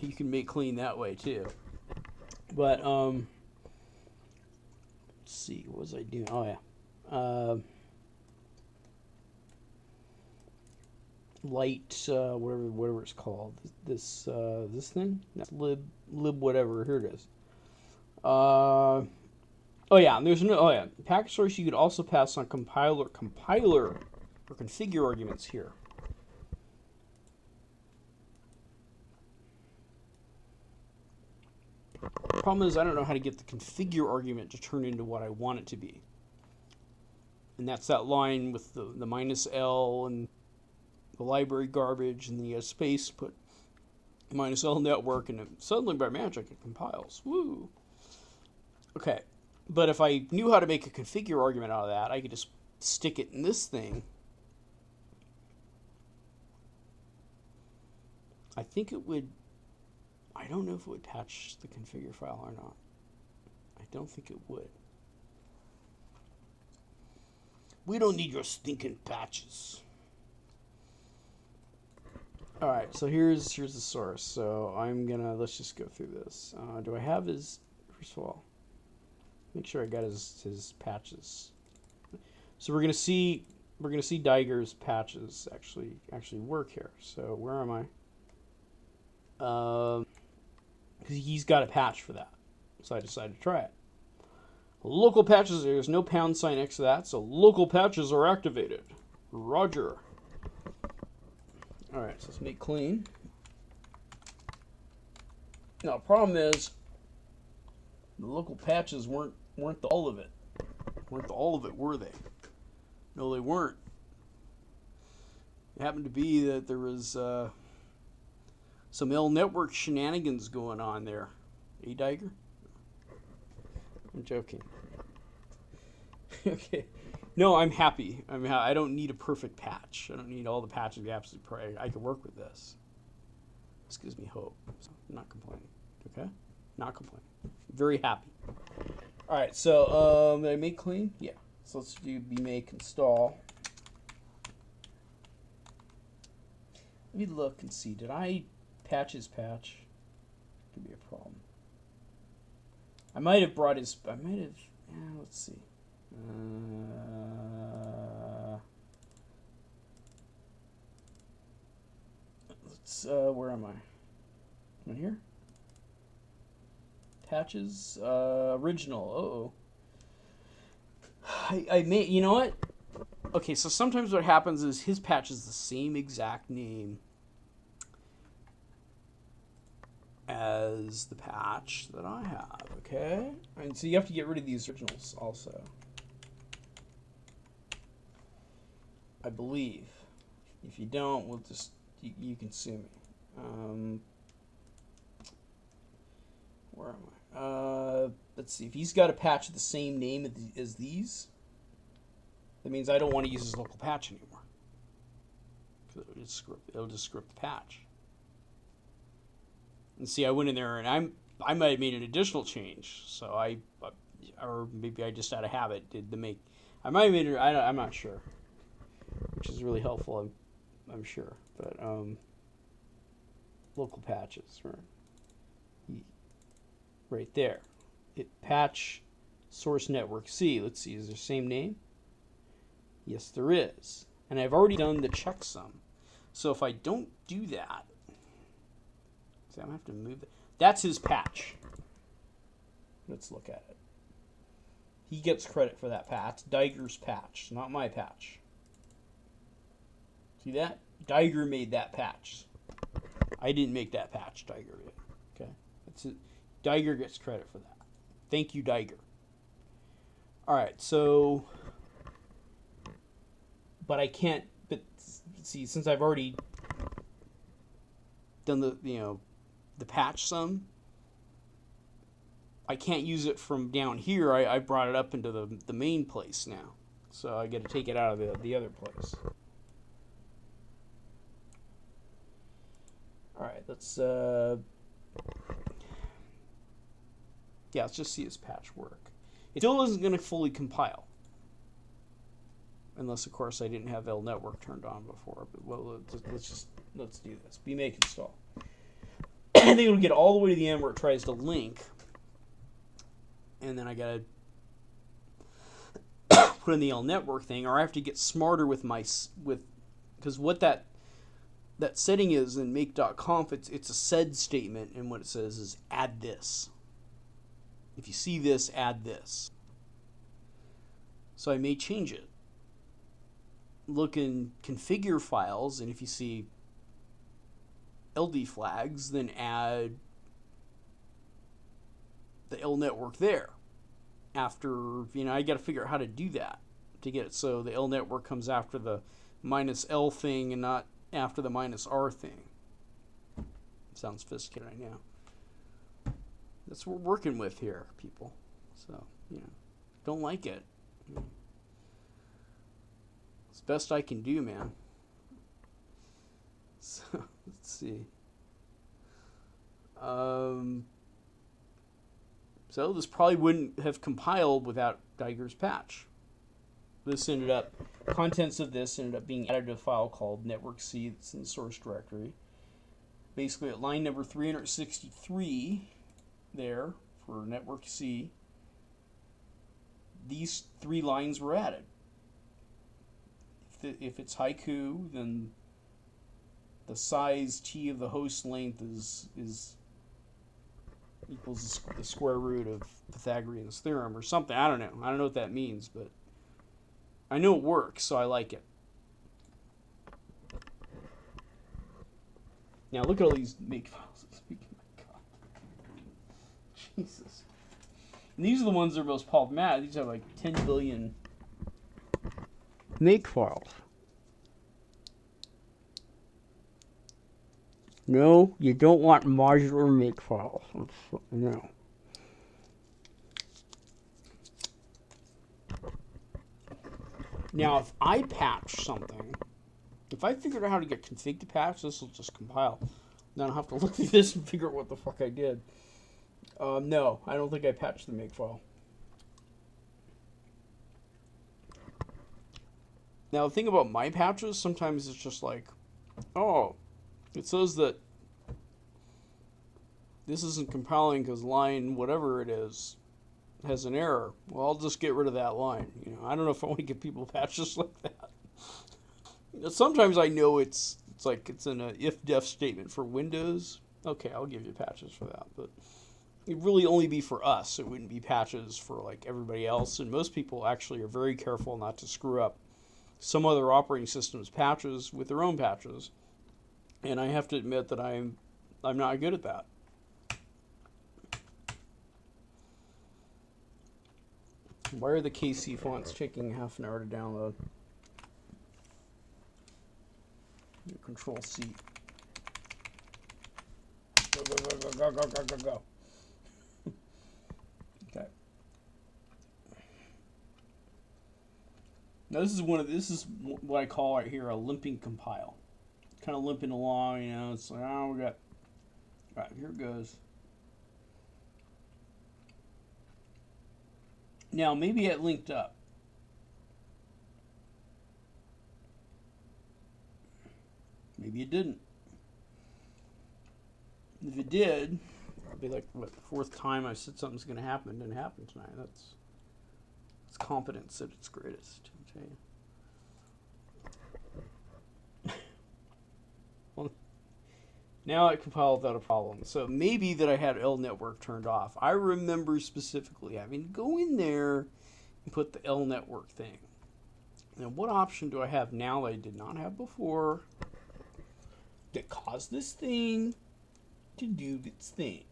you can make clean that way too. But let's see, what was I doing? Oh yeah, light whatever it's called. This thing. That's lib whatever. Here it is. Oh yeah, and there's no. Oh yeah, Packagesource. You could also pass on compiler or configure arguments here. The problem is I don't know how to get the configure argument to turn into what I want it to be. And that's that line with the -L and the library garbage, and then you have space, put -L network, and suddenly by magic it compiles. Woo! Okay, but if I knew how to make a configure argument out of that, I could just stick it in this thing. I think it would I don't know if it would patch the configure file or not. I don't think it would. We don't need your stinking patches. All right, so here's the source. So let's just go through this. Do I have his, first of all, make sure I got his patches. So we're gonna see Diger's patches actually work here. So where am I? Because he's got a patch for that, so I decided to try it. Local patches, there's no pound sign next to that, so local patches are activated. Roger. All right, so let's make clean. Now, the problem is the local patches weren't all of it. Weren't all of it, were they? No, they weren't. It happened to be that there was some L network shenanigans going on there. Hey, Diger? I'm joking. Okay. No, I'm happy. I don't need a perfect patch. I don't need all the patches we absolutely pray. I can work with this. This gives me hope. So I'm not complaining. Okay? Not complaining. Very happy. All right, so did I make clean? Yeah. So let's do bmake install. Let me look and see. Did I patch his patch? Could be a problem. I might have brought his. I might have. Yeah, let's see. Where am I? Am I here? Patches. Original. I may. You know what? Okay, so sometimes what happens is his patch is the same exact name as the patch that I have, okay? And so you have to get rid of these originals also, I believe. If you don't, we'll just, you can sue me. Where am I? Let's see, if he's got a patch with the same name as these, that means I don't want to use his local patch anymore. It'll just script the patch. And see, I went in there and I might have made an additional change. So or maybe I just out of habit did the make. I might have made it. I'm not sure, which is really helpful. I'm sure, but local patches, right there. Patch source network C. Let's see, is there the same name? Yes, there is. And I've already done the checksum. So if I don't do that, see, I'm going to have to move it. That's his patch. Let's look at it. He gets credit for that patch. Diger's patch, not my patch. See that? Diger made that patch. I didn't make that patch, Diger did. Okay? That's it. Diger gets credit for that. Thank you, Diger. Alright, so... But I can't... But see, since I've already done the patch sum, I can't use it from down here. I brought it up into the main place now. So I got to take it out of the other place. Alright, let's... Yeah, let's just see his patch work. It still isn't going to fully compile. Unless, of course, I didn't have L network turned on before. But well, let's do this. Bmake install. And then it'll get all the way to the end where it tries to link. And then I gotta put in the L network thing, or I have to get smarter with because what that setting is in make.conf, it's a sed statement, and what it says is add this. If you see this, add this. So I may change it. Look in configure files, and if you see LD flags, then add the L network there. After, I got to figure out how to do that to get it so the L network comes after the -L thing and not after the -R thing. Sounds sophisticated, I know. That's what we're working with here, people. So, don't like it. It's the best I can do, man. So, let's see. So this probably wouldn't have compiled without Geiger's patch. Contents of this ended up being added to a file called network C that's in the source directory. Basically at line number 363 there for network C, these 3 lines were added. If it's Haiku, then the size T of the host length is equals the square root of Pythagorean's theorem or something. I don't know. I don't know what that means, but I know it works, so I like it. Now look at all these make files. My God. Jesus. And these are the ones that are most problematic. These have like 10 billion make files. No, you don't want modular make files. No. Now, if I patch something, if I figured out how to get config to patch, this will just compile. Then I'll have to look through this and figure out what the fuck I did. No, I don't think I patched the make file. Now, the thing about my patches, sometimes it's just like, oh, it says that this isn't compiling because line whatever it is has an error. Well, I'll just get rid of that line. You know, I don't know if I want to give people patches like that. You know, sometimes I know it's like it's in a if-def statement for Windows. Okay, I'll give you patches for that, but it'd really only be for us. It wouldn't be patches for like everybody else. And most people actually are very careful not to screw up some other operating system's patches with their own patches. And I have to admit that I'm not good at that. Why are the KC fonts taking half an hour to download? Control C. Go, go, go, go, go, go, go, go, go. Okay. Now this is what I call right here a limping compile. Kind of limping along, you know. It's like, oh, we got. All right, here it goes. Now maybe it linked up. Maybe it didn't. If it did, it'd be like what, the 4th time I said something's going to happen. It didn't happen tonight. That's confidence at its greatest. I'll tell you. Well, now it compiled without a problem. So maybe that I had L network turned off. I remember specifically having to go in there and put the L network thing. Now, what option do I have now that I did not have before that caused this thing to do its thing?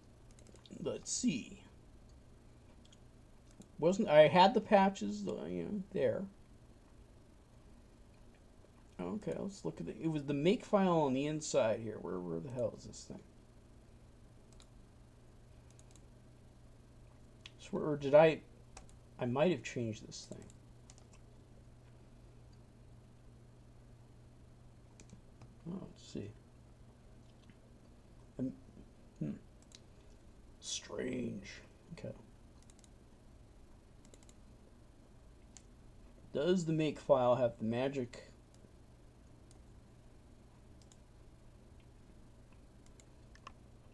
Let's see. I had the patches, you know, there. Okay, let's look at it. It was the make file on the inside here. Where the hell is this thing? Or did I might have changed this thing. Oh, let's see. Strange. Okay. Does the make file have the magic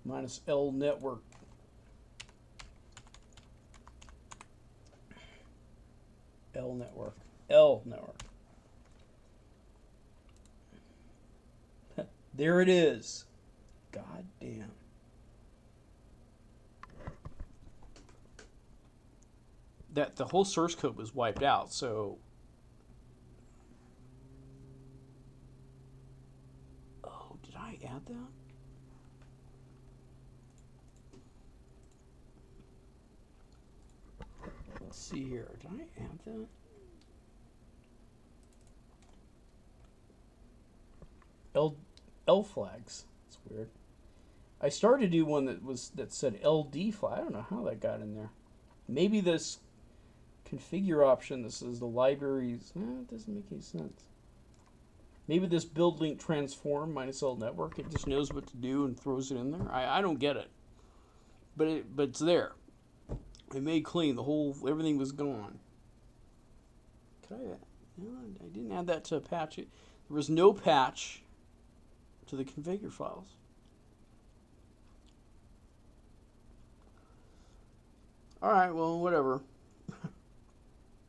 minus L network? L network. There it is. God damn. That the whole source code was wiped out, so oh, did I add that? Let's see here. Did I add that? L flags. That's weird. I started to do one that said LD flag. I don't know how that got in there. Maybe this configure option, this is the libraries. It doesn't make any sense. Maybe this build link transform minus L network, it just knows what to do and throws it in there. I don't get it. but it's there. I made clean. Everything was gone. Could I? No, I didn't add that to a patch. There was no patch to the configure files. All right, well, whatever.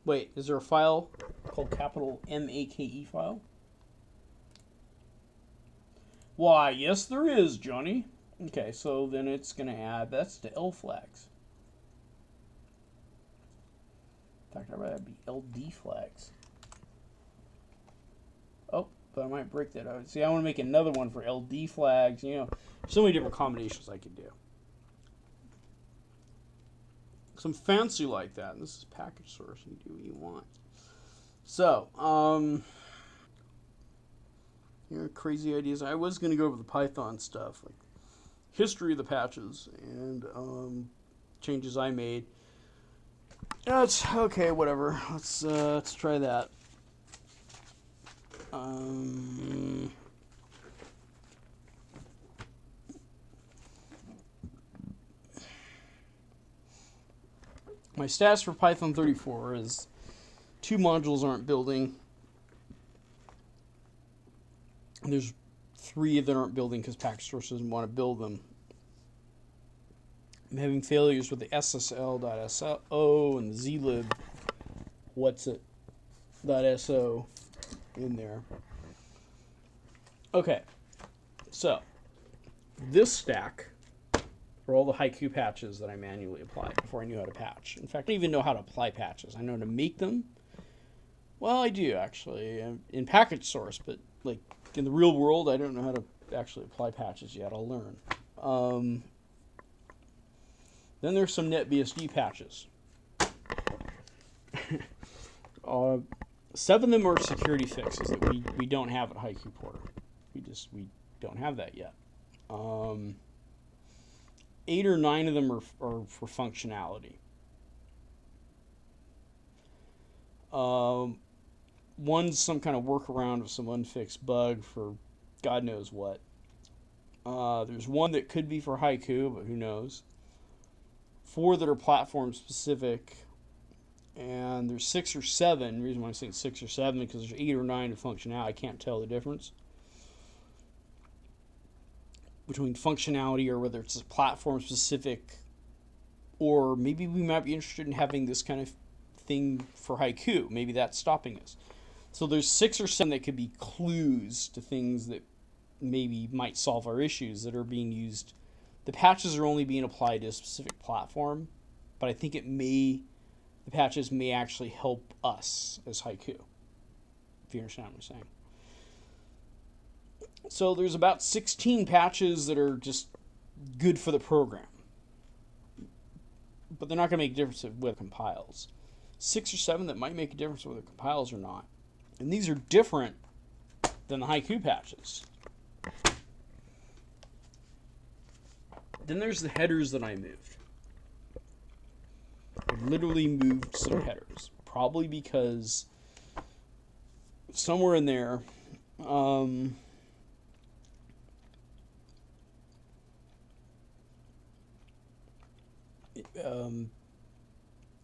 Wait, is there a file called capital MAKE file? Why, yes, there is, Johnny. Okay, so then it's going to add, that's to L flags. In fact, I'd be LD flags. Oh, but I might break that out. See, I want to make another one for LD flags. You know, so many different combinations I could do. Some fancy like that. And this is Packagesource. You can do what you want. So, you know, crazy ideas. I was going to go over the Python stuff, like history of the patches and changes I made. It's okay, whatever. Let's try that. My stats for Python 34 is 2 modules aren't building. And there's 3 that aren't building because Packagesource doesn't want to build them. I'm having failures with the SSL.so and the zlib what's-it.so in there. Okay, so this stack for all the Haiku patches that I manually applied before I knew how to patch. In fact, I don't even know how to apply patches. I know how to make them. Well, I do actually in Packagesource, but like in the real world, I don't know how to actually apply patches yet. I'll learn. Then there's some NetBSD patches. 7 of them are security fixes that we don't have at Haiku Porter. We don't have that yet. 8 or 9 of them are for functionality. One's some kind of workaround of some unfixed bug for God knows what. There's one that could be for Haiku, but who knows. 4 that are platform specific. And there's 6 or 7. The reason why I'm saying 6 or 7 because there's 8 or 9 of functionality. I can't tell the difference between functionality or whether it's platform specific, or maybe we might be interested in having this kind of thing for Haiku. Maybe that's stopping us. So there's 6 or 7 that could be clues to things that maybe might solve our issues that are being used. The patches are only being applied to a specific platform, but I think the patches may actually help us as Haiku, if you understand what I'm saying. So there's about 16 patches that are just good for the program, but they're not going to make a difference with it compiles. 6 or 7 that might make a difference whether it compiles or not. And these are different than the Haiku patches. Then there's the headers that I moved. I literally moved some headers, probably because somewhere in there, I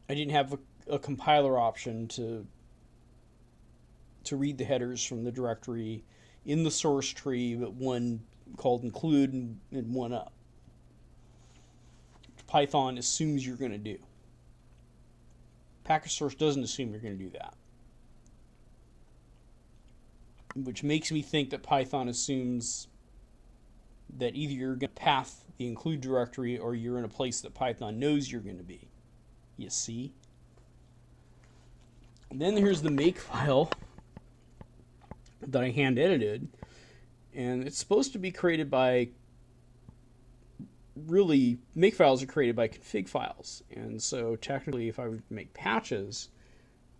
didn't have a compiler option to read the headers from the directory in the source tree, but one called include and one up. Python assumes you're going to do. Packagesource doesn't assume you're going to do that, which makes me think that Python assumes that either you're going to path the include directory or you're in a place that Python knows you're going to be. You see? And then here's the make file that I hand edited, and it's supposed to be created by, really, make files are created by config files, and so technically if I would make patches,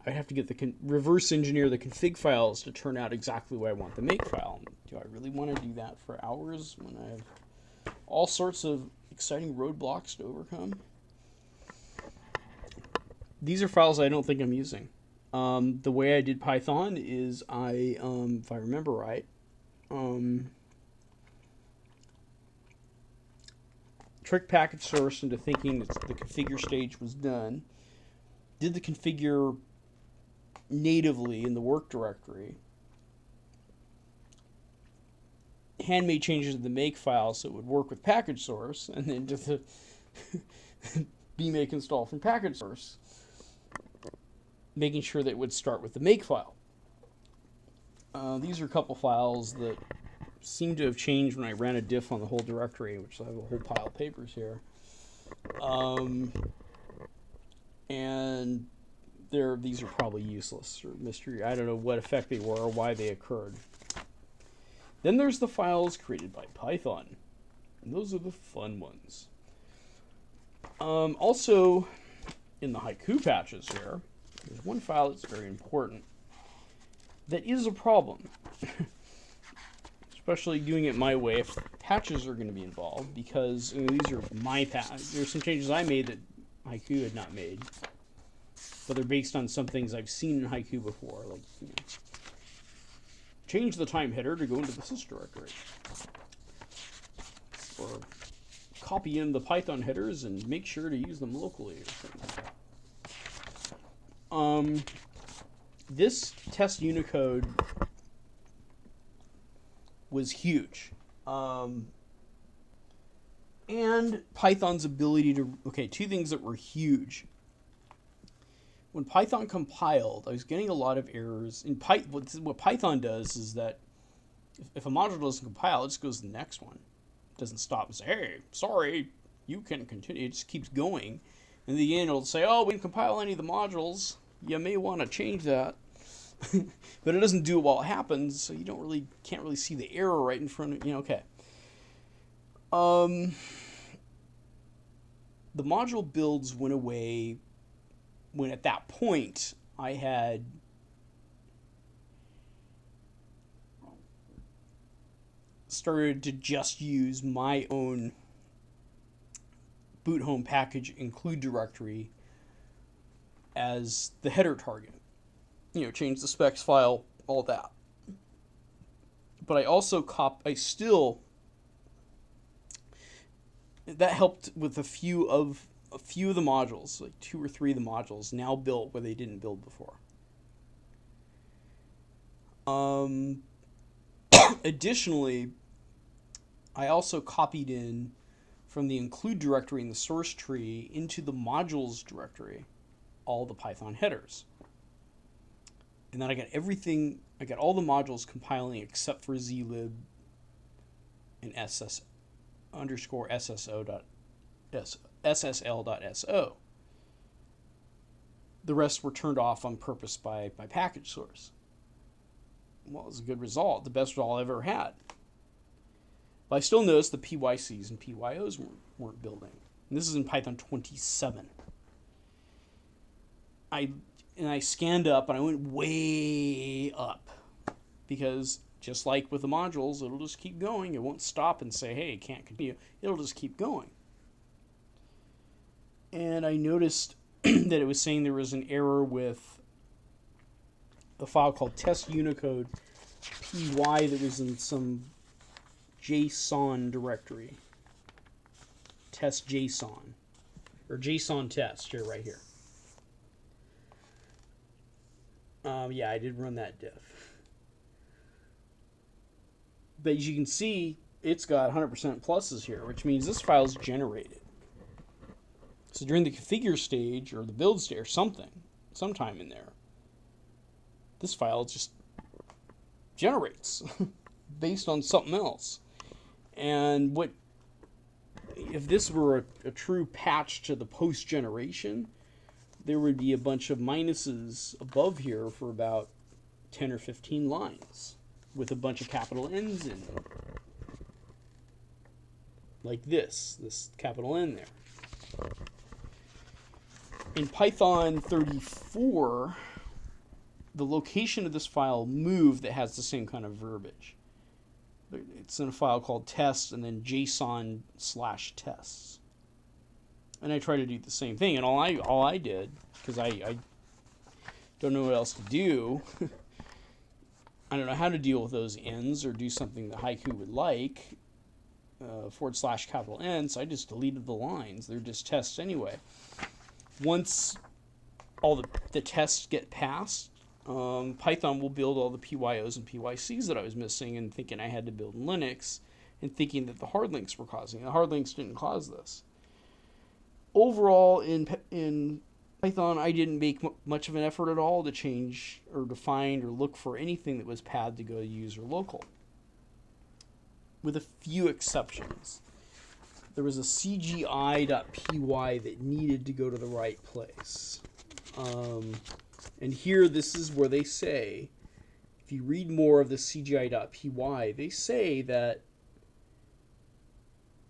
I'd have to get reverse engineer the config files to turn out exactly what I want the make file. Do I really want to do that for hours when I have all sorts of exciting roadblocks to overcome? These are files I don't think I'm using. The way I did Python is if I remember tricked Packagesource into thinking that the configure stage was done. Did the configure natively in the work directory. Handmade changes to the make file so it would work with Packagesource, and then did the bmake install from Packagesource, making sure that it would start with the make file. These are a couple files that seem to have changed when I ran a diff on the whole directory, which I have a whole pile of papers here. And these are probably useless or mystery. I don't know what effect they were or why they occurred. Then there's the files created by Python. And those are the fun ones. Also, in the Haiku patches here, there's one file that's very important that is a problem. Especially doing it my way if patches are going to be involved, because these are my patches. There's some changes I made that Haiku had not made, but they're based on some things I've seen in Haiku before, like change the time header to go into the sys directory, or copy in the Python headers and make sure to use them locally, or something like that. This test Unicode was huge. And Python's ability to... Okay, two things that were huge. When Python compiled, I was getting a lot of errors. In what Python does is that if a module doesn't compile, it just goes to the next one. It doesn't stop and say, hey, sorry, you can continue. It just keeps going. And in the end, it'll say, oh, we didn't compile any of the modules. You may want to change that. But it doesn't do it while it happens, so you can't really see the error right in front of you. Okay. The module builds went away when at that point I had started to just use my own boot home package include directory as the header target. Change the specs file, all that. But I also that helped with a few of the modules, like 2 or 3 of the modules now built where they didn't build before. Additionally, I also copied in from the include directory in the source tree into the modules directory all the Python headers. And then I got all the modules compiling except for zlib and ssl.so. The rest were turned off on purpose by Packagesource. Well, it was a good result, the best result I've ever had. But I still noticed the PYCs and PYOs weren't building. And this is in Python 27. I scanned up and I went way up, because just like with the modules, it'll just keep going. It won't stop and say, hey, it can't continue. It'll just keep going. And I noticed that it was saying there was an error with a file called test Unicode py that was in some JSON directory. Test JSON. Or JSON test, right here. Yeah, I did run that diff. But as you can see, it's got 100% pluses here, which means this file's generated. So during the configure stage, or the build stage, or sometime in there, this file just generates based on something else. And if this were a true patch to the post generation, there would be a bunch of minuses above here for about 10 or 15 lines with a bunch of capital N's in them. Like this capital N there. In Python 34, the location of this file moved that has the same kind of verbiage. It's in a file called test and then JSON/tests. And I try to do the same thing, and all I did, because I don't know what else to do, I don't know how to deal with those ends or do something that Haiku would like, /N, so I just deleted the lines. They're just tests anyway. Once all the tests get passed, Python will build all the PYOs and PYCs that I was missing and thinking I had to build in Linux and thinking that the hard links were causing it. The hard links didn't cause this. Overall, in Python, I didn't make much of an effort at all to change or to find or look for anything that was path to go to user local, with a few exceptions. There was a CGI.py that needed to go to the right place. And here, this is where they say, if you read more of the CGI.py, they say that,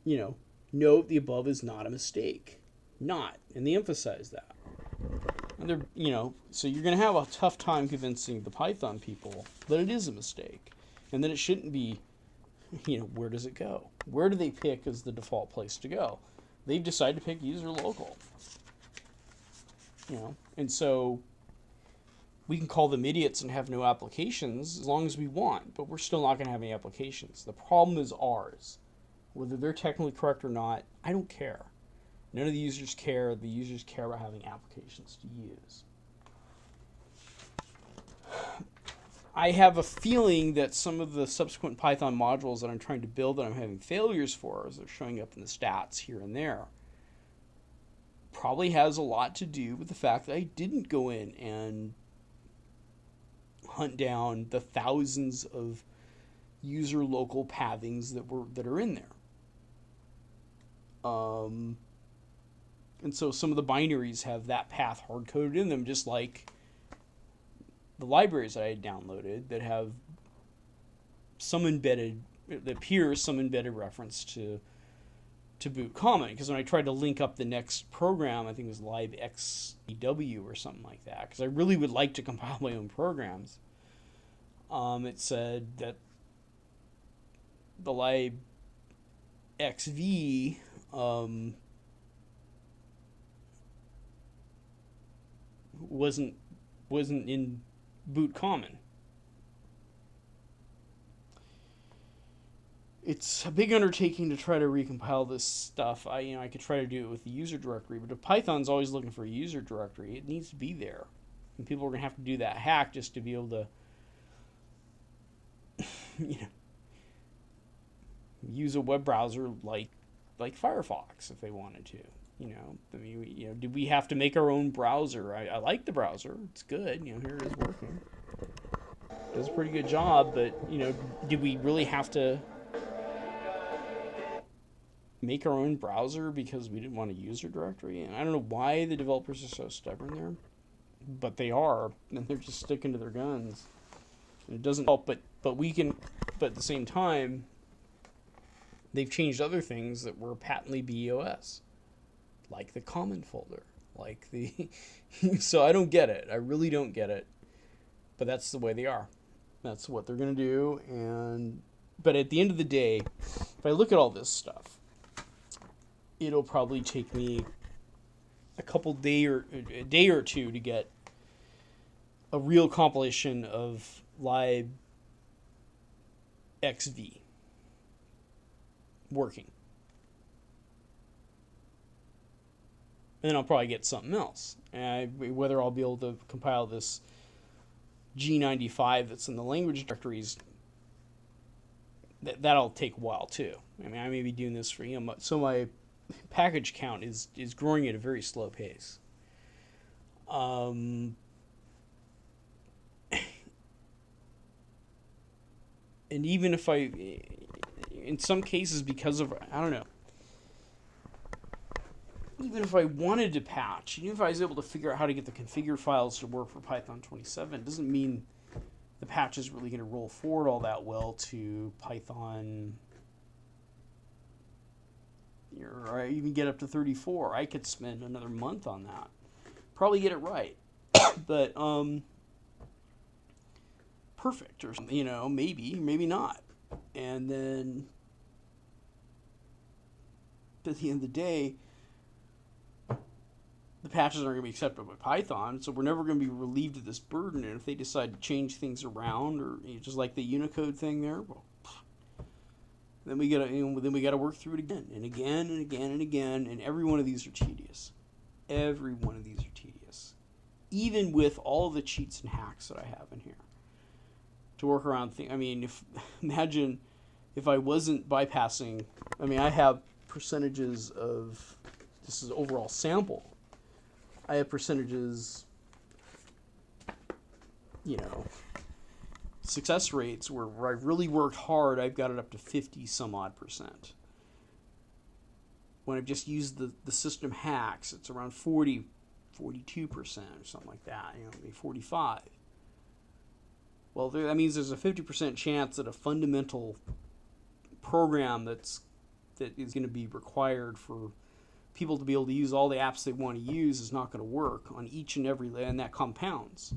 note the above is not a mistake. Not. And they emphasize that. And they're, so you're going to have a tough time convincing the Python people that it is a mistake. And that it shouldn't be, where does it go? Where do they pick as the default place to go? They've decided to pick user local. And so we can call them idiots and have no applications as long as we want, but we're still not going to have any applications. The problem is ours. Whether they're technically correct or not, I don't care. None of the users care. The users care about having applications to use. I have a feeling that some of the subsequent Python modules that I'm trying to build that I'm having failures for, as they're showing up in the stats here and there, probably has a lot to do with the fact that I didn't go in and hunt down the thousands of user local pathings that are in there. And so some of the binaries have that path hard-coded in them, just like the libraries that I had downloaded that have some embedded, it appears some embedded reference to boot common. Because when I tried to link up the next program, I think it was libxew or something like that, because I really would like to compile my own programs. It said that the libxv wasn't in boot common. It's a big undertaking to try to recompile this stuff. I could try to do it with the user directory, but if Python's always looking for a user directory, it needs to be there. And people are going to have to do that hack just to be able to use a web browser like Firefox if they wanted to. Did we have to make our own browser? I like the browser. It's good. Here it is working. It does a pretty good job, but, did we really have to make our own browser because we didn't want a user directory? And I don't know why the developers are so stubborn there, but they are, and they're just sticking to their guns. And it doesn't help, but at the same time, they've changed other things that were patently BEOS. Like the common folder, so I don't get it. I really don't get it, but that's the way they are. That's what they're going to do. But at the end of the day, if I look at all this stuff, it'll probably take me a day or two to get a real compilation of libxv working. And then I'll probably get something else. Whether I'll be able to compile this G95 that's in the language directories, that'll take a while too. I may be doing this for, so my package count is growing at a very slow pace. And even if in some cases, because of, I don't know, even if I wanted to patch, even if I was able to figure out how to get the configure files to work for Python 27, it doesn't mean the patch is really going to roll forward all that well to Python, or even get up to 34. I could spend another month on that. Probably get it right. But, perfect, or something, maybe not. And then, at the end of the day, the patches aren't going to be accepted by Python, so we're never going to be relieved of this burden. And if they decide to change things around, or just like the Unicode thing there, well, Then we gotta work through it again and again and again and again, and every one of these are tedious. Every one of these are tedious, even with all the cheats and hacks that I have in here to work around things. I mean, imagine if I wasn't bypassing. I mean, I have percentages of, this is overall sample. I have percentages, success rates where I really worked hard. I've got it up to 50 some odd percent. When I've just used the system hacks, it's around 42% or something like that, maybe 45. Well, that means there's a 50% chance that a fundamental program that is going to be required for people to be able to use all the apps they want to use is not going to work on each and every, and that compounds.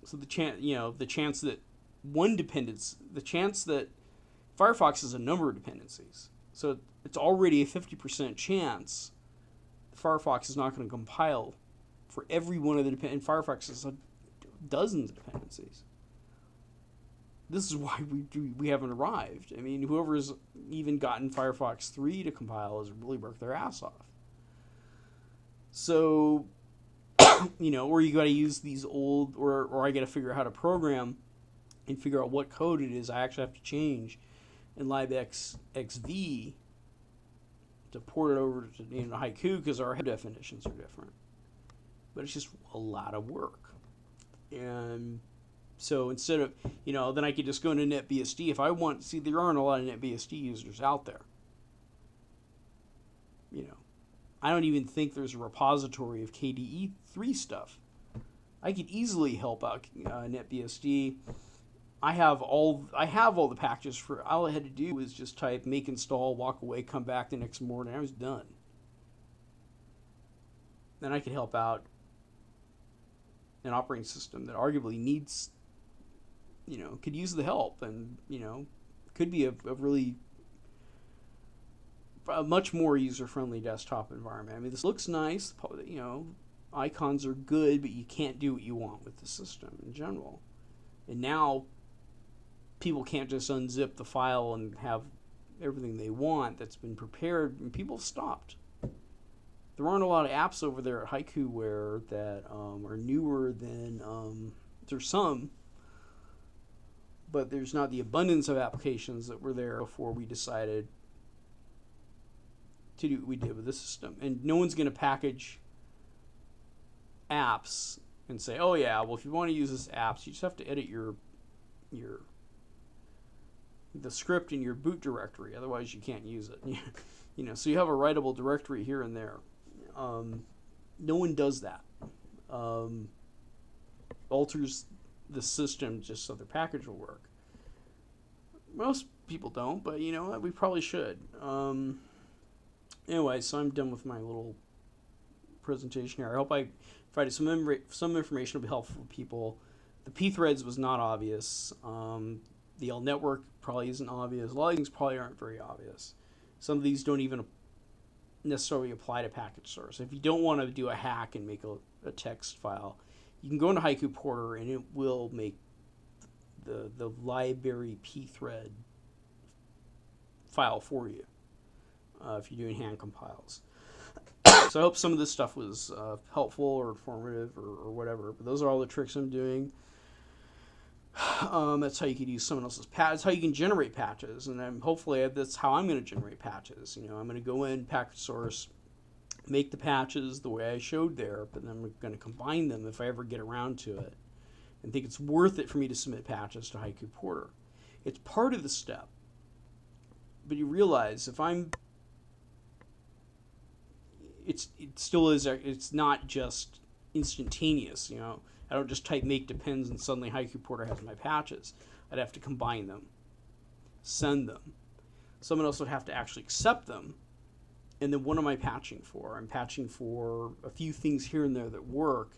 So the chance that the chance that Firefox has a number of dependencies. So it's already a 50% chance Firefox is not going to compile for every one of the dependencies. Firefox has dozens of dependencies. This is why we haven't arrived. I mean, whoever's even gotten Firefox 3 to compile has really worked their ass off. So, or you got to use these old, or I got to figure out how to program and figure out what code it is I actually have to change in libxv to port it over to Haiku, because our definitions are different. But it's just a lot of work. And so instead of, then I could just go into NetBSD if I want. See, there aren't a lot of NetBSD users out there. I don't even think there's a repository of KDE3 stuff. I could easily help out NetBSD. I have all the packages for. All I had to do was just type make install, walk away, come back the next morning. I was done. Then I could help out an operating system that arguably needs, could use the help, and could be a much more user-friendly desktop environment. I mean, this looks nice. Icons are good, but you can't do what you want with the system in general. And now people can't just unzip the file and have everything they want that's been prepared, and people have stopped. There aren't a lot of apps over there at Haiku that are newer than, there's some, but there's not the abundance of applications that were there before we decided to do what we did with this system. And no one's going to package apps and say, oh yeah, well, if you want to use this apps, you just have to edit the script in your boot directory, otherwise you can't use it. So you have a writable directory here and there. No one does that. Alters the system just so their package will work. Most people don't, but we probably should. Anyway, so I'm done with my little presentation here. I hope I provided some information to be helpful for people. The pthreads was not obvious. The L network probably isn't obvious. A lot of things probably aren't very obvious. Some of these don't even necessarily apply to Packagesource. If you don't want to do a hack and make a text file, you can go into Haiku Porter and it will make the library pthread file for you if you're doing hand compiles. So I hope some of this stuff was helpful or informative or whatever. But those are all the tricks I'm doing. That's how you could use someone else's patch. That's how you can generate patches, and hopefully that's how I'm going to generate patches. I'm going to go in Packagesource, make the patches the way I showed there, but then I'm going to combine them if I ever get around to it, and think it's worth it for me to submit patches to Haiku Porter. It's part of the step, but you realize it still is. It's not just instantaneous. I don't just type make depends and suddenly Haiku Porter has my patches. I'd have to combine them, send them. Someone else would have to actually accept them. And then what am I patching for? I'm patching for a few things here and there that work,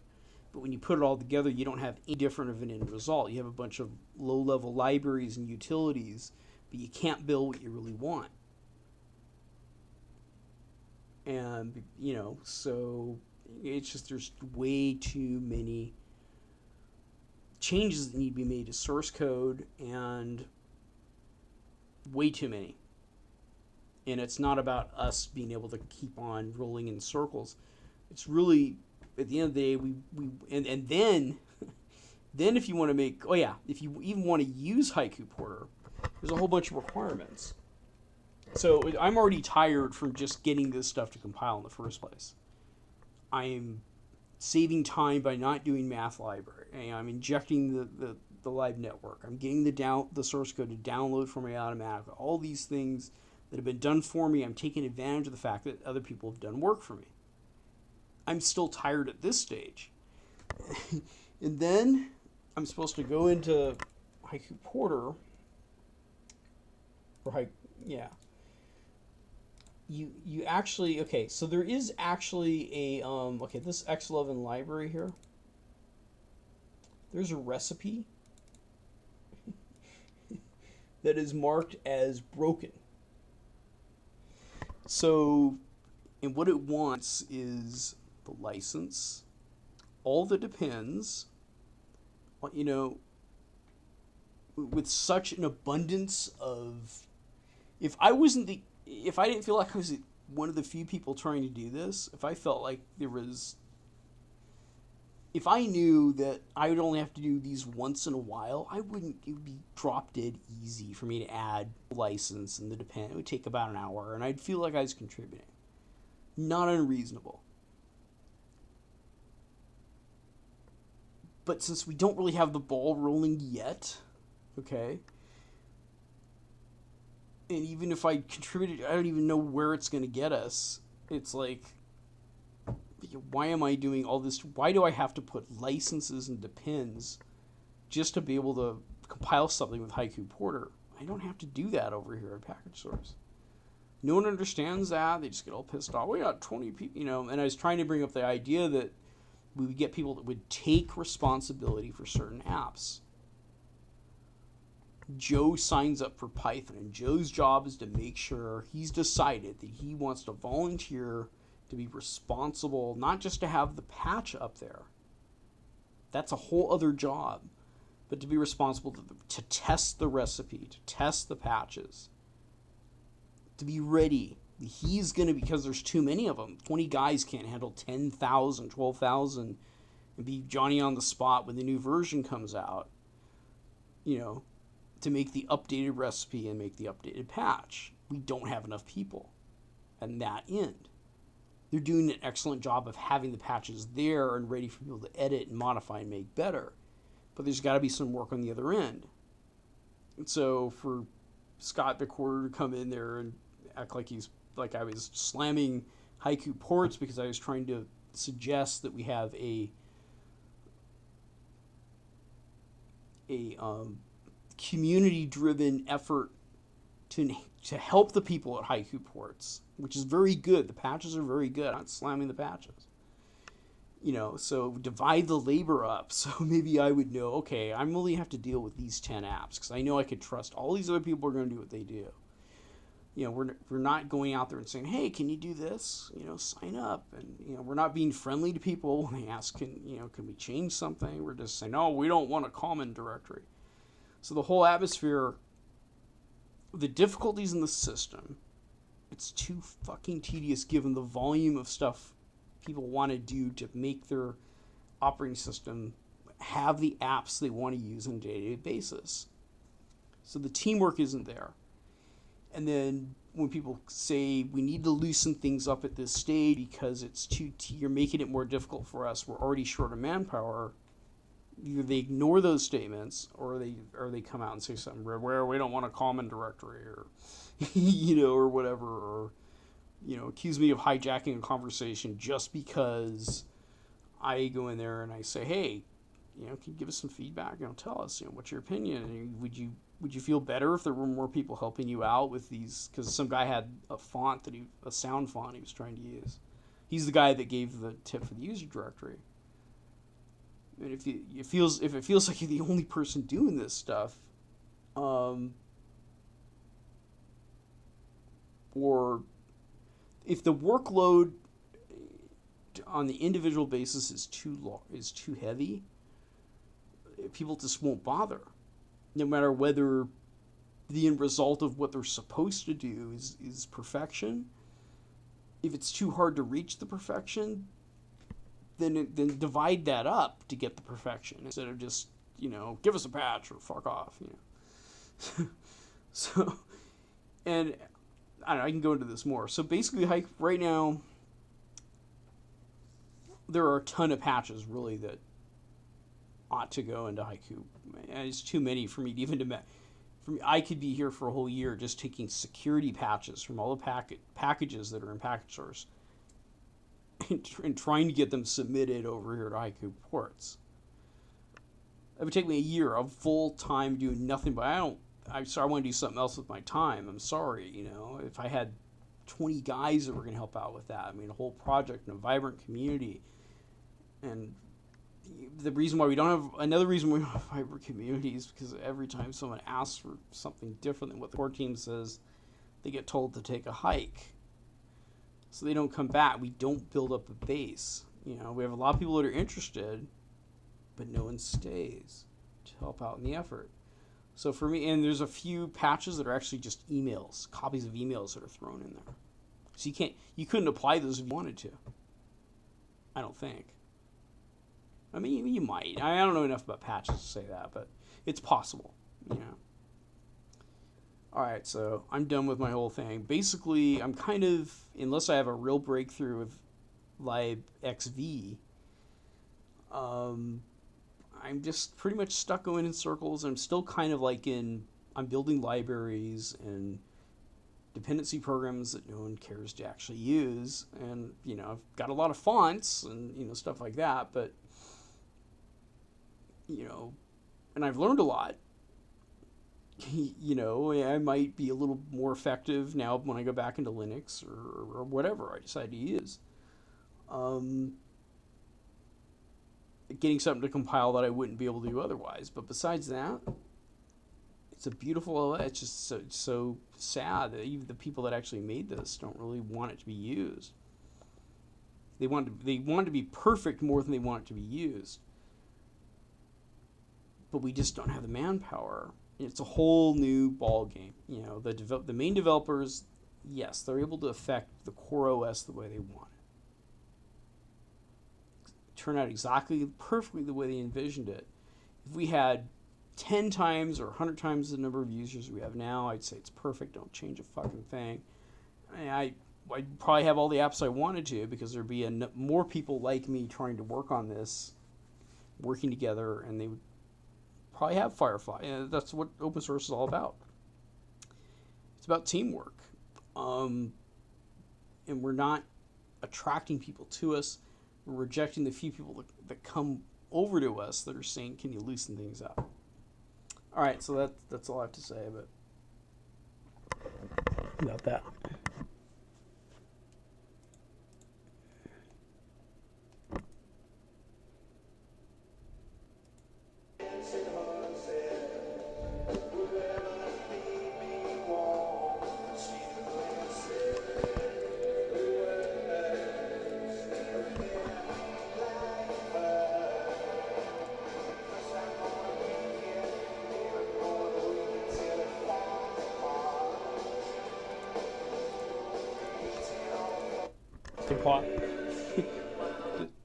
but when you put it all together, you don't have any different of an end result. You have a bunch of low-level libraries and utilities, but you can't build what you really want. And, so it's just there's way too many changes that need to be made to source code, and way too many. And it's not about us being able to keep on rolling in circles. It's really, at the end of the day, and then then if you want to make, if you even want to use Haiku Porter, there's a whole bunch of requirements. So I'm already tired from just getting this stuff to compile in the first place. I'm saving time by not doing math library. I'm injecting the live network. I'm getting the source code to download for me automatically. All these things that have been done for me, I'm taking advantage of the fact that other people have done work for me. I'm still tired at this stage. And then I'm supposed to go into Haiku Porter. You actually, okay, so there is actually a, this X11 library here. There's a recipe that is marked as broken. So, and what it wants is the license, all the depends, with such an abundance of, if I didn't feel like I was one of the few people trying to do this, if I felt like if I knew that I would only have to do these once in a while, it would be drop dead easy for me to add license and the depend. It would take about an hour, and I'd feel like I was contributing. Not unreasonable. But since we don't really have the ball rolling yet, okay, and even if I contributed, I don't even know where it's going to get us. It's like, why am I doing all this? Why do I have to put licenses and depends just to be able to compile something with Haiku Porter? I don't have to do that over here at Packagesource. No one understands that. They just get all pissed off. We got 20 people, and I was trying to bring up the idea that we would get people that would take responsibility for certain apps. Joe signs up for Python, and Joe's job is to make sure he's decided that he wants to volunteer to be responsible, not just to have the patch up there. That's a whole other job. But to be responsible to test the recipe, to test the patches, to be ready. He's going to, because there's too many of them. 20 guys can't handle 10,000, 12,000 and be Johnny on the spot when the new version comes out, to make the updated recipe and make the updated patch. We don't have enough people at that end. They're doing an excellent job of having the patches there and ready for people to edit and modify and make better. But there's got to be some work on the other end. And so for Scott McWhorter to come in there and act like I was slamming Haiku ports because I was trying to suggest that we have a community-driven effort to help the people at Haiku ports, which is very good. The patches are very good. I'm not slamming the patches. So divide the labor up. So maybe I would know, okay, I only have to deal with these 10 apps because I know I could trust all these other people are going to do what they do. We're not going out there and saying, hey, can you do this? Sign up. And, we're not being friendly to people when they ask, can we change something? We're just saying, no, we don't want a common directory. So the whole atmosphere, the difficulties in the system, it's too fucking tedious given the volume of stuff people want to do to make their operating system have the apps they want to use on a day-to-day basis. So the teamwork isn't there. And then when people say we need to loosen things up at this stage because it's you're making it more difficult for us, we're already short of manpower, either they ignore those statements or they come out and say something where we don't want a common directory or or whatever, or accuse me of hijacking a conversation just because I go in there and I say, hey, can you give us some feedback? Tell us, what's your opinion? And would you feel better if there were more people helping you out with these? Because some guy had a sound font he was trying to use. He's the guy that gave the tip for the user directory. And if it feels like you're the only person doing this stuff, or if the workload on the individual basis is too heavy, people just won't bother. No matter whether the end result of what they're supposed to do is perfection. If it's too hard to reach the perfection, then divide that up to get the perfection instead of just, give us a patch or fuck off, So, and I don't know, I can go into this more. So basically, right now, there are a ton of patches really that ought to go into Haiku. And it's too many for me to even to. For me, I could be here for a whole year just taking security patches from all the packages that are in Packagesource and trying to get them submitted over here to Haiku ports. It would take me a year of full time doing nothing, but I want to do something else with my time. I'm sorry, if I had 20 guys that were going to help out with that, I mean, a whole project and a vibrant community. And the reason why we don't have, another reason we don't have vibrant communities, because every time someone asks for something different than what the core team says, they get told to take a hike. So they don't come back. We don't build up a base. We have a lot of people that are interested, but no one stays to help out in the effort. So for me, and there's a few patches that are actually just emails, copies of emails that are thrown in there. So you couldn't apply those if you wanted to. I don't think. I mean, you might. I don't know enough about patches to say that, but it's possible, All right, so I'm done with my whole thing. Basically, I'm kind of, unless I have a real breakthrough with libxv, I'm just pretty much stuck going in circles. I'm still kind of I'm building libraries and dependency programs that no one cares to actually use. And, I've got a lot of fonts and, stuff like that, but, and I've learned a lot. I might be a little more effective now when I go back into Linux or whatever I decide to use. Getting something to compile that I wouldn't be able to do otherwise. But besides that, it's a beautiful, it's just so sad that even the people that actually made this don't really want it to be used. They want it to be perfect more than they want it to be used. But we just don't have the manpower. It's a whole new ball game. The main developers, yes, they're able to affect the core OS the way they want it. Turn out exactly perfectly the way they envisioned it. If we had 10 times or 100 times the number of users we have now, I'd say it's perfect. Don't change a fucking thing. I'd probably have all the apps I wanted to, because there'd be more people like me trying to work on this, working together, and they would probably have Firefly. That's what open source is all about. It's about teamwork. And we're not attracting people to us. We're rejecting the few people that come over to us that are saying, can you loosen things up? All right, so that's all I have to say about that.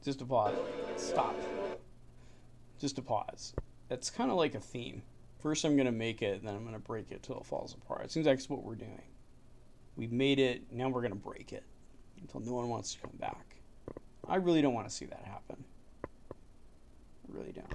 Just a pause. Stop. Just a pause. It's kind of like a theme. First I'm going to make it, then I'm going to break it till it falls apart. It seems like that's what we're doing. We've made it, now we're going to break it until no one wants to come back. I really don't want to see that happen. I really don't.